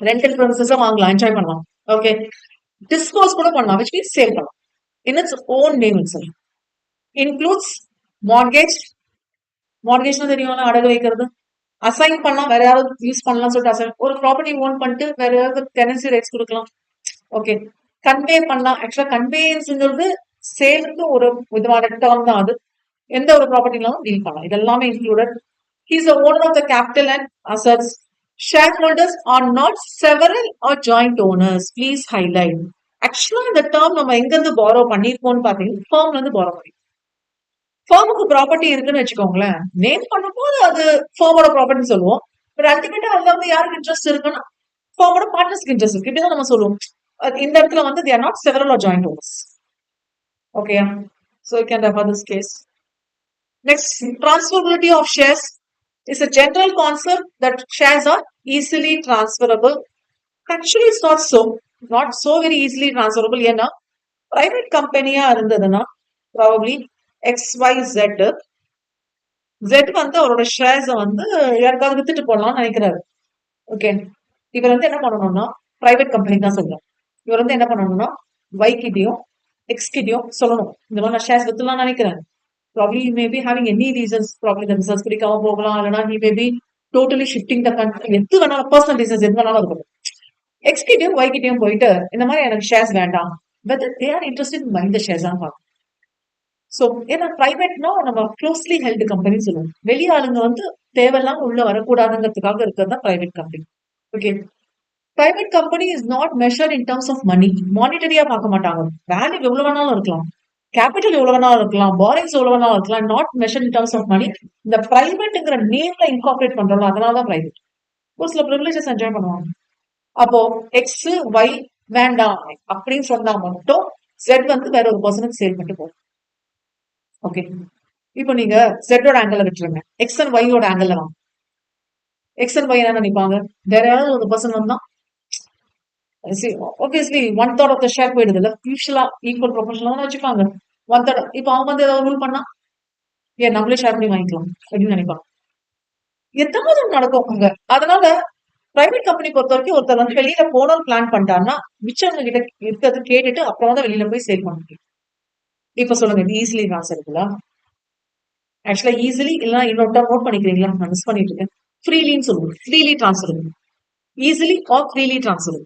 ரெண்டல் ப்ரொசஸா வாங்கலாம், என்ஜாய் பண்ணலாம். ஓகே, டிஸ்போஸ் கூட பண்ணலாம், விச் மீன்ஸ் சேல் பண்ணலாம். In its own name itself. Includes mortgage. Mortgage தெரியும், அடகு வைக்கிறது. அசைன் பண்ணலாம், வேற யாராவது யூஸ் பண்ணலாம் சொல்லிட்டு அசைன். ஒரு ப்ராப்பர்ட்டி ஓன் பண்ணிட்டு வேற யாராவது டெனன்சி ரைட்ஸ் கொடுக்கலாம். ஓகே, கன்வே பண்ணலாம். ஆக்சுவலா கன்வேயன்ஸ்ங்கிறது சேலுக்கு ஒரு விதமான டேர்ம் தான். அது எந்த ஒரு ப்ராப்பர்ட்டிலும் டீல் பண்ணலாம். இதெல்லாமே included. He is the owner of the capital and assets. Shareholders are not several or joint owners. Please highlight. ஆக்சுவலா இந்த டேர்ம் நம்ம எங்க இருந்து பாரோ பண்ணிருக்கோம்னு பாத்தீங்கன்னா ஃபார்ம்ல இருந்து பாரோ பண்ணி. ஃபார்முக்கு ப்ராப்பர்ட்டி இருக்குன்னு வச்சுக்கோங்களேன், நேம் பண்ணும்போது அது ஃபார்மோட ப்ராப்பர்ட்டி சொல்லுவோம். பட் அல்டிமேட்டா அதுல வந்து யாருக்கு இன்ட்ரெஸ்ட் இருக்குன்னா ஃபார்மோட பார்ட்னர்ஸ்க்கு இன்ட்ரெஸ்ட் இருக்கு. இப்படிதான் நம்ம சொல்லுவோம். இந்த இடத்துல வந்து they are not several or joint owners. Okay, so you can refer this case. Next, transferability of shares is a general concept that shares are easily transferable. Actually, it's not so very easily transferable. ஏன்னா private கம்பெனியா இருந்ததுன்னா probably XYZ வந்து அவரோட ஷேர்ஸை வந்து யாருக்காவது வித்துட்டு போடலாம்னு நினைக்கிறாரு. ஓகே, இவர் வந்து என்ன பண்ணணும்னா பிரைவேட் கம்பெனி தான் சொல்றோம். இவர் வந்து என்ன பண்ணணும்னா Y கிட்டயும் X கிட்டயும் சொல்லணும், இந்த மாதிரி நான் ஷேர்ஸ் வித்துலாம் நினைக்கிறேன். Probably may be having any reasons, probably இந்த பிசினஸ் பிடிக்காம போகலாம், இல்லைனா he may be totally shifting the country, எது வேணாலும் பர்சனல் ரீசன்ஸ் எது வேணாலும் இருக்கும். X கிட்டயும் Y கிட்டயும் போயிட்டு இந்த மாதிரி எனக்கு ஷேர்ஸ் வேண்டாம், but they are interested in buying the shares தான் பார்க்கணும். சோ ஏன்னா பிரைவேட்னா நம்ம க்ளோஸ்லி ஹெல்டு கம்பெனி சொல்லுவோம். வெளி ஆளுங்க வந்து தேவையில்லாம உள்ள வரக்கூடாதுங்கிறதுக்காக இருக்கிறது தான் private company. Okay, private company is not measured in terms of money. மானிட்டரியா பார்க்க மாட்டாங்க. வேல்யூ எவ்வளவு வேணாலும் இருக்கலாம், கேபிட்டல் எவ்வளவு வேணாலும் இருக்கலாம், பாரிங்ஸ் எவ்வளவு வேணாலும் இருக்கலாம். Not measured in terms of money. இந்த பிரைவேட்ங்கிற நேம்ல இன்கார்பரேட் பண்றோம், அதனாலதான் பிரைவேட். ஒரு சில ப்ரிவிலேஜஸ் என்ஜாய் பண்ணுவாங்க. அப்போ எக்ஸ் ஒய் வேண்டாம் அப்படின்னு சொன்னா மட்டும் Z வந்து வேற ஒரு பர்சனுக்கு சேல் பண்ணிட்டு போகும். ஓகே, இப்போ நீங்க Z-ஓட ஆங்கிள் விட்டுருங்க, X அண்ட் Y-ஓட ஆங்கிள் வாங்க. X அண்ட் Y என்ன நினைப்பாங்க? வேற யாராவது ஒரு பர்சன் வந்தா obviously 1/3 ஆஃப் த ஷேர் போயிடுது இல்ல. யூஸ்வலா ஈக்குவல் ப்ரொபோர்ஷனலா தான் வச்சுப்பாங்க. 1/3. இப்போ அவங்க வந்து ஏதாவது ரூல் பண்ணா ஏன் நம்மளே ஷேர் பண்ணி வாங்கிக்கலாம் அப்படின்னு நினைப்பாங்க. எதாவது நடக்கும் அங்க. அதனால பிரைவேட் கம்பெனி பொறுத்த வரைக்கும் ஒருத்தர் வந்து வெளியில போனோம் பிளான் பண்ணிட்டாருன்னா மிச்சவங்க கிட்ட இருக்கிறது கேட்டுட்டு அப்புறம் தான் வெளியில போய் சேல் பண்ண முடியும். இப்ப சொல்லுங்க, இது ஈஸிலி ட்ரான்ஸ்ஃபர் இருக்குல்ல? ஆக்சுவலா ஈஸிலி இல்லைன்னா இன்னொரு நோட் பண்ணிக்கிறீங்களா? நான் மிஸ் பண்ணிட்டு இருக்கேன். ஃப்ரீலின்னு சொல்லுவோம். Freely transfer easily or freely transfer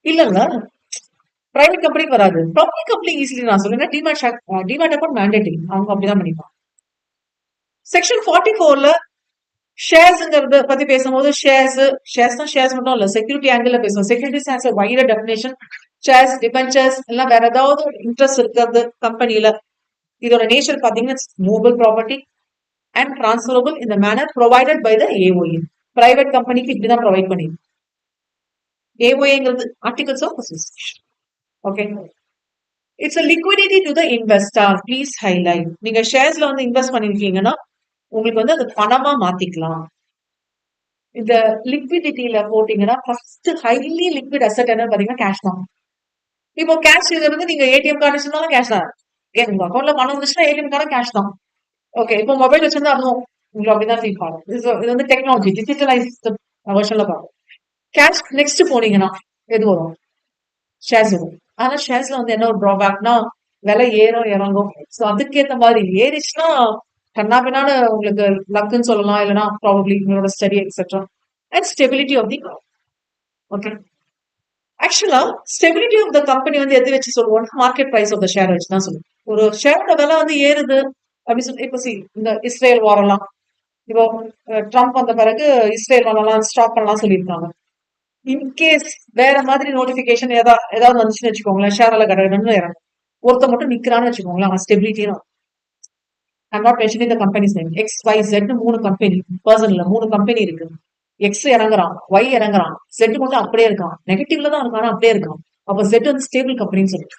இல்லைங்க. பிரைவேட் கம்பெனிக்கு வராது. Public company easily transfer. Demat account mandatory, அவங்க அப்படிதான் பண்ணிப்பாங்க. செக்ஷன் 44ல ஷேர்ஸ்ங்கிறத பத்தி பேசும்போது ஷேர்ஸ் மட்டும் இல்ல, செக்யூரிட்டி ஆங்கிள் பேசுவோம். Securities has a wider definition. Shares, debentures எல்லாம் வேற ஏதாவது இன்ட்ரெஸ்ட் இருக்கிறது கம்பெனில. இதோட நேச்சர் பாத்தீங்கன்னா movable property and transferable in the manner provided by the AOA. Private கம்பெனிக்கு இப்படிதான் ப்ரொவைட் பண்ணிருக்கு. AOAங்கிறது articles of association. Okay, it's a liquidity to the investor. Please highlight. நீங்க ஷேர்ஸ்ல வந்து இன்வெஸ்ட் பண்ணிருக்கீங்கன்னா உங்களுக்கு வந்து அது பணமா மாத்திக்கலாம். இந்த லிக்விடிட்டியில போட்டீங்கன்னா ஃபர்ஸ்ட் ஹைலி லிக்விட் அசெட் என்ன பாத்தீங்கன்னா கேஷ் தான். இப்போ கேஷ் இது வந்து நீங்க ஏடிஎம் கார்டு வச்சிருந்தாலும் கேஷ் தான். உங்க அக்கௌண்ட்ல பணம் வந்துச்சுன்னா ஏடிஎம் கார்டு கேஷ் தான். ஓகே, இப்போ மொபைல் வச்சிருந்தா அதுவும் உங்களுக்கு அப்படிதான் ஃபீல் ஆகும். இது வந்து டெக்னாலஜி டிஜிட்டலைஸ் வெர்ஷன்ல பார்க்கும். கேஷ் நெக்ஸ்ட் போனீங்கன்னா எது வரும்? ஷேர்ஸ் வரும். ஆனா ஷேர்ஸ்ல வந்து என்ன ஒரு டிராபேக்னா விலை ஏறும் இறங்கும். ஸோ அதுக்கேற்ற மாதிரி ஏறிச்சுன்னா கண்ணாபின்னான உங்களுக்கு லக்குன்னு சொல்லலாம், இல்லைன்னா ப்ராபப்ளி உங்களோட study etcetera. And stability of the okay. ஆக்சுவலா ஸ்டெபிலிட்டி ஆஃப் த கம்பெனி வந்து எது வச்சு சொல்லுவோம்? Market price of the share வச்சு தான் சொல்லுவோம். ஒரு ஷேரோட விலை வந்து ஏறுது அப்படின்னு சொல்லி இப்போ இந்த இஸ்ரேல் வாரெல்லாம் இப்போ ட்ரம்ப் வந்த பிறகு இஸ்ரேல் வரலாம் ஸ்டாப் பண்ணலாம் சொல்லியிருக்காங்க. இன்கேஸ் வேற மாதிரி நோட்டிபிகேஷன் ஏதாவது வந்துச்சுன்னு வச்சுக்கோங்களேன், ஷேர்ல கடன்னு இறங்கும். ஒருத்த மட்டும் நிக்கிறான்னு வச்சுக்கோங்களேன், அவன் ஸ்டெபிலிட்டியும். I'm not mentioning the company's name. X Y Z 3 company, பர்சன்ல 3 கம்பெனி இருக்கு. எக்ஸ் இறங்குறான், ஒய் இறங்குறான், ஜெட் மட்டும் அப்படியே இருக்கான். நெகட்டிவ்ல தான் இருக்கான், அப்படியே இருக்கான். அப்ப ஜெட் வந்து ஸ்டேபிள் கம்பெனின்னு சொல்லிட்டு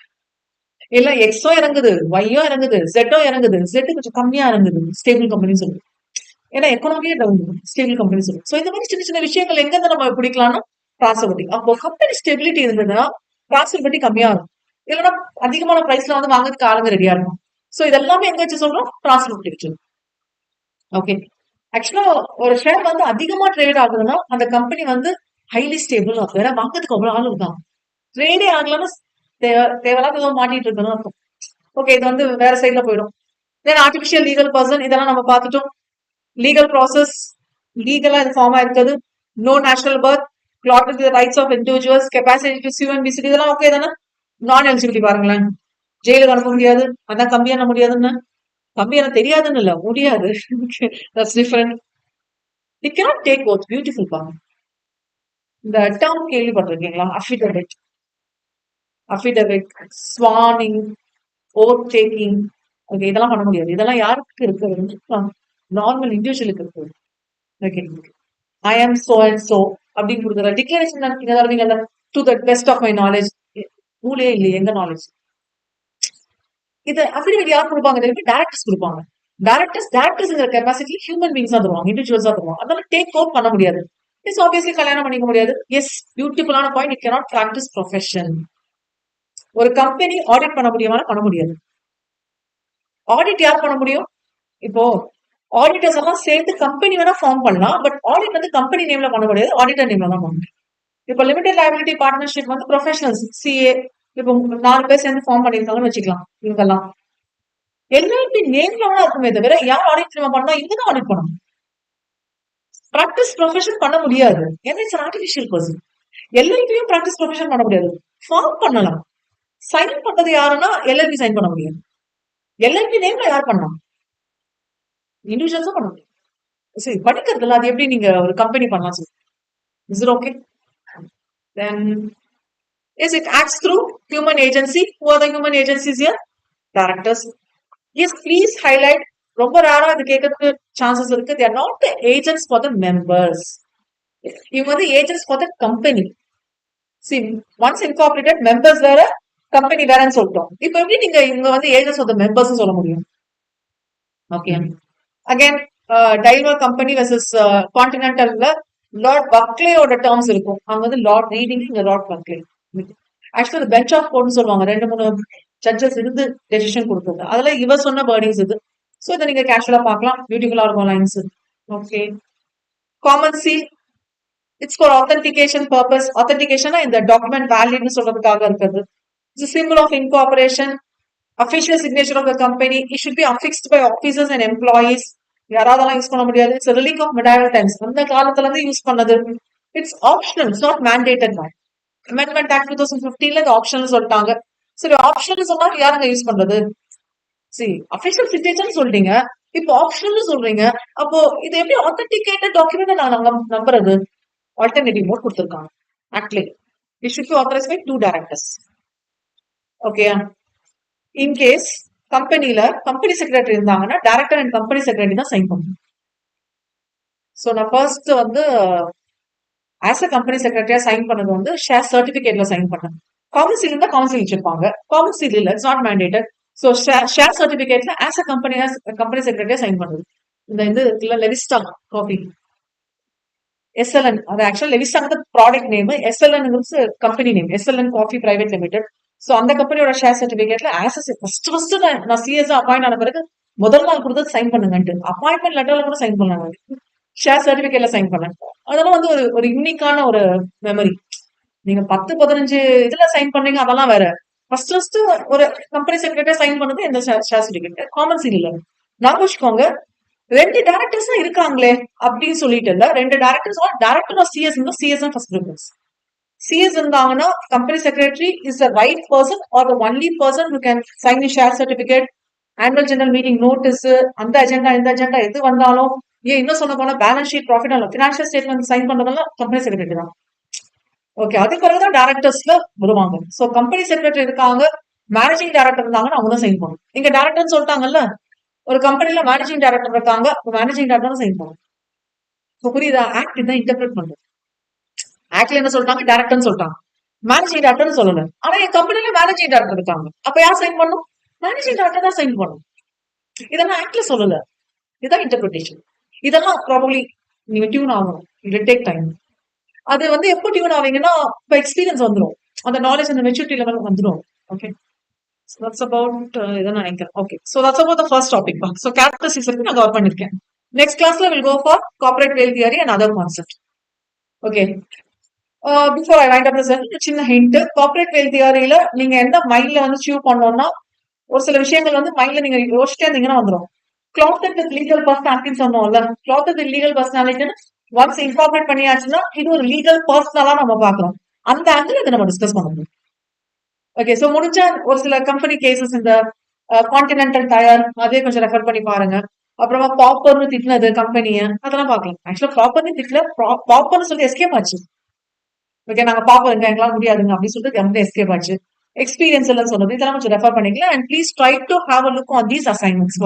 இல்ல, எக்ஸோ இறங்குது, ஒய்யோ இறங்குது, ஜெட்டோ இறங்குது, ஜெட் கொஞ்சம் கம்மியா இறங்குது, ஸ்டேபிள் கம்பெனின்னு சொல்லுது. ஏன்னா எக்கனாமியே டவுன், ஸ்டேபிள் கம்பெனி சொல்லுது. சோ இந்த மாதிரி சின்ன சின்ன விஷயங்கள் எங்க இருந்து நம்ம பிடிக்கலாம்னா ப்ராசபிலிட்டி. அப்போ கம்பெனி ஸ்டெபிலிட்டி இருந்ததுன்னா ப்ராசபிலிட்டி கம்மியா இருக்கும். இல்லைன்னா அதிகமான பிரைஸ்ல வந்து வாங்குறதுக்கு ஆளுங்க ரெடியா இருக்கும். சோ இதெல்லாமே எங்க வச்சு சொல்றோம்? ப்ராசபிலிட்டி வச்சு. ஓகே. ஆக்சுவலா ஒரு ஷேர் வந்து அதிகமா ட்ரேட் ஆகுதுன்னா அந்த கம்பெனி வந்து ஹைலி ஸ்டேபிள் ஆகும். ஏன்னா வாங்குறதுக்கு அவ்வளவு ஆள் இருக்காங்க. ட்ரேடே ஆகலன்னா தேவையில்லாத ஏதோ மாட்டிட்டு இருக்கணும் அர்த்தம். ஓகே, இது வந்து வேற சைட்ல போயிடும். தென் ஆர்டிபிஷியல் லீகல் பர்சன், இதெல்லாம் நம்ம பார்த்துட்டோம். லீகல் ப்ராசஸ், லீகலா இது ஃபார்மா இருக்குது. No national birth, clad with rights of individuals, capacity to sue and visit, இதெல்லாம் ஓகே தானே? நான் எலிஜிபிலிட்டி பாருங்களேன். ஜெயிலுக்கு அனுப்ப முடியாது, அதான் கம்பி என்ன முடியாதுன்னு. கம்பி என்ன தெரியாதுன்னு இல்ல, முடியாது. That's different. It cannot take oath. Beautiful பாருங்க. இந்த டேர்ம் கேள்விப்பட்டிருக்கீங்களா? Affidavit, affidavit, swearing, oath taking. Okay, இதெல்லாம் பண்ண முடியாது. இதெல்லாம் யாருக்கு இருக்கு? நார்மல் இண்டிவிஜுவலுக்கு இருக்கு. ஓகே, ஐ ஆம் சோ அண்ட் சோ அப்படின்னு கொடுக்குற declaration to the best of my knowledge. மூலே இல்லையே எங்க நாலேஜ். இது அஃபிடவிட் யார் கொடுப்பாங்க? டைரக்டர்ஸ் கொடுப்பாங்க. டைரக்டர்ஸ்ங்கிற கெப்பாசிட்டி ஹியூமன் பீங்ஸா தருவாங்க, இண்டிவிஜுவல்ஸா தருவாங்க. அதனால டேக் ஓவர் பண்ண முடியாது. இட்ஸ் ஆப்வியஸ்லி கல்யாணம் பண்ணிக்க முடியாது. எஸ், பியூட்டிஃபுல்லான point. It cannot practice profession. ஒரு கம்பெனி ஆடிட் பண்ண முடியுமா? பண்ண முடியாது. ஆடிட் யார் பண்ண முடியும்? இப்போ ஆடிட்டர்ஸ் எல்லாம் சேர்ந்து கம்பெனி வேணா ஃபார்ம் பண்ணலாம். பட் ஆடிட் வந்து கம்பெனி நேம்ல பண்ண முடியாது, ஆடிட்டர் நேம்ல தான் பண்ண முடியும். இப்போ லிமிடெட் லைபிலிட்டி பார்ட்னர்ஷிப் வந்து ப்ரொஃபஷனல்ஸ், சிஏ, இப்போ 4 பேர் சேர்ந்து ஃபார்ம் பண்ணிருக்காங்கன்னு வச்சுக்கலாம். இவங்கெல்லாம் எல்எல்பி நேம்ல வேணா இருக்குமே தவிர யார் ஆடிட் பண்ணா இவங்க ஆடிட் பண்ணணும். பிராக்டிஸ் ப்ரொஃபஷன் பண்ண முடியாது. ஏன்னா இட்ஸ் ஆர்டிபிஷியல் பர்சன். எல்எல்பியும் பிராக்டிஸ் ப்ரொஃபஷன் பண்ண முடியாது. ஃபார்ம் பண்ணலாம். சைன் பண்றது யாருன்னா எல்எல்பி சைன் பண்ண முடியாது. எல்எல்பி நேம்ல யார் பண்ணலாம்? இண்டிவிஜுவல்ஸா பண்ண முடியும். சரி, படிக்கிறதுல அது எப்படி நீங்க ஒரு கம்பெனி பண்ணலாம் sir? Is it okay? Then is it acts through human agency? Who are the human agencies here? Directors. Yes, please highlight. ரொம்ப ரேரா இது கேட்கறதுக்கு சான்சஸ் இருக்கு. They are not the agents for the members. இவங்க வந்து agents for the company. See, once incorporated, members வேற, company வேறன்னு சொல்லிட்டோம். இப்போ எப்படி நீங்க இவங்க வந்து ஏஜென்ட்ஸ் ஆஃப் த மெம்பர்ஸ் சொல்ல முடியும்? Okay. Again Daimler company versus கான்டினென்டல்ல லார்ட் பக்லேயோட டேர்ம்ஸ் இருக்கும். அவங்க வந்து லார்ட் ரீடிங், இங்க Lord Buckley. Actually bench of கோர்ட்னு சொல்லுவாங்க. 2-3 ஜட்ஜஸ் இருந்து டெசிஷன் கொடுத்தது. அதுல இவர் சொன்ன வேர்டிங்ஸ் இது. சோ இதை நீங்க கேஷுவலா பார்க்கலாம். பியூட்டிஃபுல்லா இருக்கும் lines. Okay. Common seal, it's for authentication purpose. ஆத்தென்டிகேஷனா இந்த டாக்குமெண்ட் வேலிட்னு சொல்றதுக்காக இருக்குது. It's symbol of incorporation. Official signature of the company, it should be affixed by officers and employees. யாராவதெல்லாம் யூஸ் பண்ண முடியாது. It's relic of medieval times. அந்த காலத்துல இருந்து யூஸ் பண்ணது. It's optional, it's not mandated. Amendment act 2015ல இது optional சொல்லிட்டாங்க. சரி, ஆப்ஷனல் சொன்னா யாருங்க யூஸ் பண்றது? சரி, அபிஷியல் சிக்னேச்சர் சொல்றீங்க, இப்போ ஆப்ஷனல் சொல்றீங்க. அப்போ இது எப்படி ஆத்தென்டிகேட்டட் டாக்குமெண்ட் நான் நம்புறது? ஆல்டர்னேட்டிவ் மோட் கொடுத்திருக்காங்க ஆக்ட்ல. It should be authorised by 2 directors. Okay. In case கம்பெனில கம்பெனி செக்ரட்டரி இருந்தாங்கன்னா டைரக்டர் அண்ட் கம்பெனி செக்ரட்டரி தான் சைன் பண்ணணும். ஸோ நான் ஃபர்ஸ்ட் வந்து ஆஸ் அ கம்பெனி செக்ரட்டரியா சைன் பண்ணது வந்து ஷேர் சர்டிபிகேட்ல சைன் பண்ணேன். காமன் சீல் இருந்தா காமன் சீல் வச்சிருப்பாங்க. காமன் சீல் இல்ல, it's not mandated. So share சர்டிபிகேட்ல ஆஸ் அ கம்பெனி செக்ரட்டரியா சைன் பண்றது. இந்த இது இருக்குல்ல, லெவிஸ்டா காஃபி, எஸ்எல்என், அது ஆக்சுவலா லெவிஸ்டாங்கிறது product name, SLN company name, SLN coffee private limited. So அந்த கம்பெனியோட ஷேர் சர்டிபிகேட்ல ஃபர்ஸ்ட் நான் சிஎஸ் அப்பாயிண்ட் ஆன பிறகு முதல் நாள் கொடுத்து சைன் பண்ணுங்கன்ட்டு அப்பாயின்மெண்ட் லெட்டர்ல கூட சைன் பண்ணாங்க, ஷேர் சர்டிபிகேட்ல சைன் பண்ணேன். அதெல்லாம் வந்து ஒரு யூனிக்கான ஒரு மெமரி. நீங்க 10-15 இதுல சைன் பண்ணீங்க, அதெல்லாம் வேற. ஃபர்ஸ்ட் ஒரு கம்பெனி செக்ரட்டரியா சைன் பண்ணது இந்த ஷேர் சர்டிபிகேட், காமன் சீல் இல்ல. நான் வச்சுக்கோங்க, 2 டைரக்டர்ஸ் தான் இருக்காங்களே அப்படின்னு சொல்லிட்டு இல்ல, 2 டைரக்டர்ஸ் டைரக்டர் ஆஃப் சிஎஸ் இருந்தா சிஎஸ் தான் ஃபர்ஸ்ட் ப்ரிஃபரன்ஸ். சிஎஸ் இருந்தாங்கன்னா company secretary is the right person or the only person who can sign the share certificate, annual general meeting notice, அந்த அஜெண்டா இந்த அஜெண்டா எது வந்தாலும், ஏன் இன்னும் சொல்ல போனா balance sheet, profit and financial statement sign பண்றதெல்லாம் கம்பெனி செக்ரட்டரி தான். ஓகே, அது பிறகுதான் டைரக்டர்ஸ்ல வருவாங்க. சோ கம்பெனி செக்ரட்டரி இருக்காங்க, மேனேஜிங் டைரக்டர் இருந்தாங்கன்னா அவங்க தான் சைன் பண்ணணும். இங்க டைரக்டர்னு சொல்லிட்டாங்கல்ல, ஒரு கம்பெனில மேனேஜிங் டைரக்டர் இருக்காங்க, மேனேஜிங் டைரக்டர் தான் சைன் பண்ணணும். சோ புரியுதா? ஆக்ட் இதான் இன்டர்பிரட் பண்றது. ஆக்ட்ல என்ன சொல்லிட்டாங்க, டைரக்டர்னு சொல்லிட்டாங்க, மேனேஜிங் டைரக்டர்னு சொல்லல. ஆனா என் கம்பெனில மேனேஜிங் டைரக்டர் இருக்காங்க, அப்ப யார் சைன் பண்ணும்? மேனேஜிங் டைரக்டர் தான் சைன் பண்ணும். இதெல்லாம் ஆக்ட்ல சொல்லல, இதான் இன்டர்பிரிட்டேஷன். இதெல்லாம் ப்ராபபிலி நீங்க டியூன் ஆகணும், இட் டேக் டைம். அது வந்து எப்போ டியூன் ஆவீங்கன்னா, இப்போ எக்ஸ்பீரியன்ஸ் வந்துடும், அந்த நாலேஜ் அந்த மெச்சூரிட்டி லெவல் வந்துடும். ஓகே, so that's about இதான் நினைக்கிறேன். Okay, so that's about the first topic. So characteristics இருக்கு, நான் கவர் பண்ணிருக்கேன். நெக்ஸ்ட் கிளாஸ்ல will go for corporate veil theory and other concept. Okay, before I wind up the session, சின்ன hint. Corporate veil தியரியில நீங்க எந்த மைண்ட்ல வந்து சூவ் பண்ணோம்னா, ஒரு சில விஷயங்கள் வந்து மைண்ட்ல நீங்க யோசிச்சே இருந்தீங்கன்னா வந்துடும். கிளாத்தட் வித் லீகல் பர்சனாலிட்டின்னு சொன்னோம்ல, கிளாத்தட் வித் லீகல் பர்சனாலிட்டின்னு ஒன்ஸ் இன்கார்பரேட் பண்ணியாச்சுன்னா இது ஒரு லீகல் பர்சனலா நம்ம பாக்குறோம். அந்த ஆங்கிள் இதை நம்ம டிஸ்கஸ் பண்ண முடியும். ஓகே, சோ முடிஞ்சா ஒரு சில கம்பெனி கேசஸ், இந்த கான்டினென்டல் டயர், அதே கொஞ்சம் ரெஃபர் பண்ணி பாருங்க. அப்புறமா பாப்பர்னு திட்டினது கம்பெனிய, அதெல்லாம் பாக்கலாம். ஆக்சுவலா ப்ராப்பர்னு திட்டல, பாப்பர்னு சொல்லி எஸ்கேப் ஆச்சு. ஓகே, நாங்க பாப்போம், எங்களால் முடியாதுங்க அப்படின்னு சொல்லிட்டு வந்து எஸ்கேப் ஆச்சு. எக்ஸ்பீரியன்ஸ் எல்லாம் சொன்னது, இதெல்லாம் கொஞ்சம் ரெஃபர் பண்ணிக்கலாம். And please try to have a look on these assignments.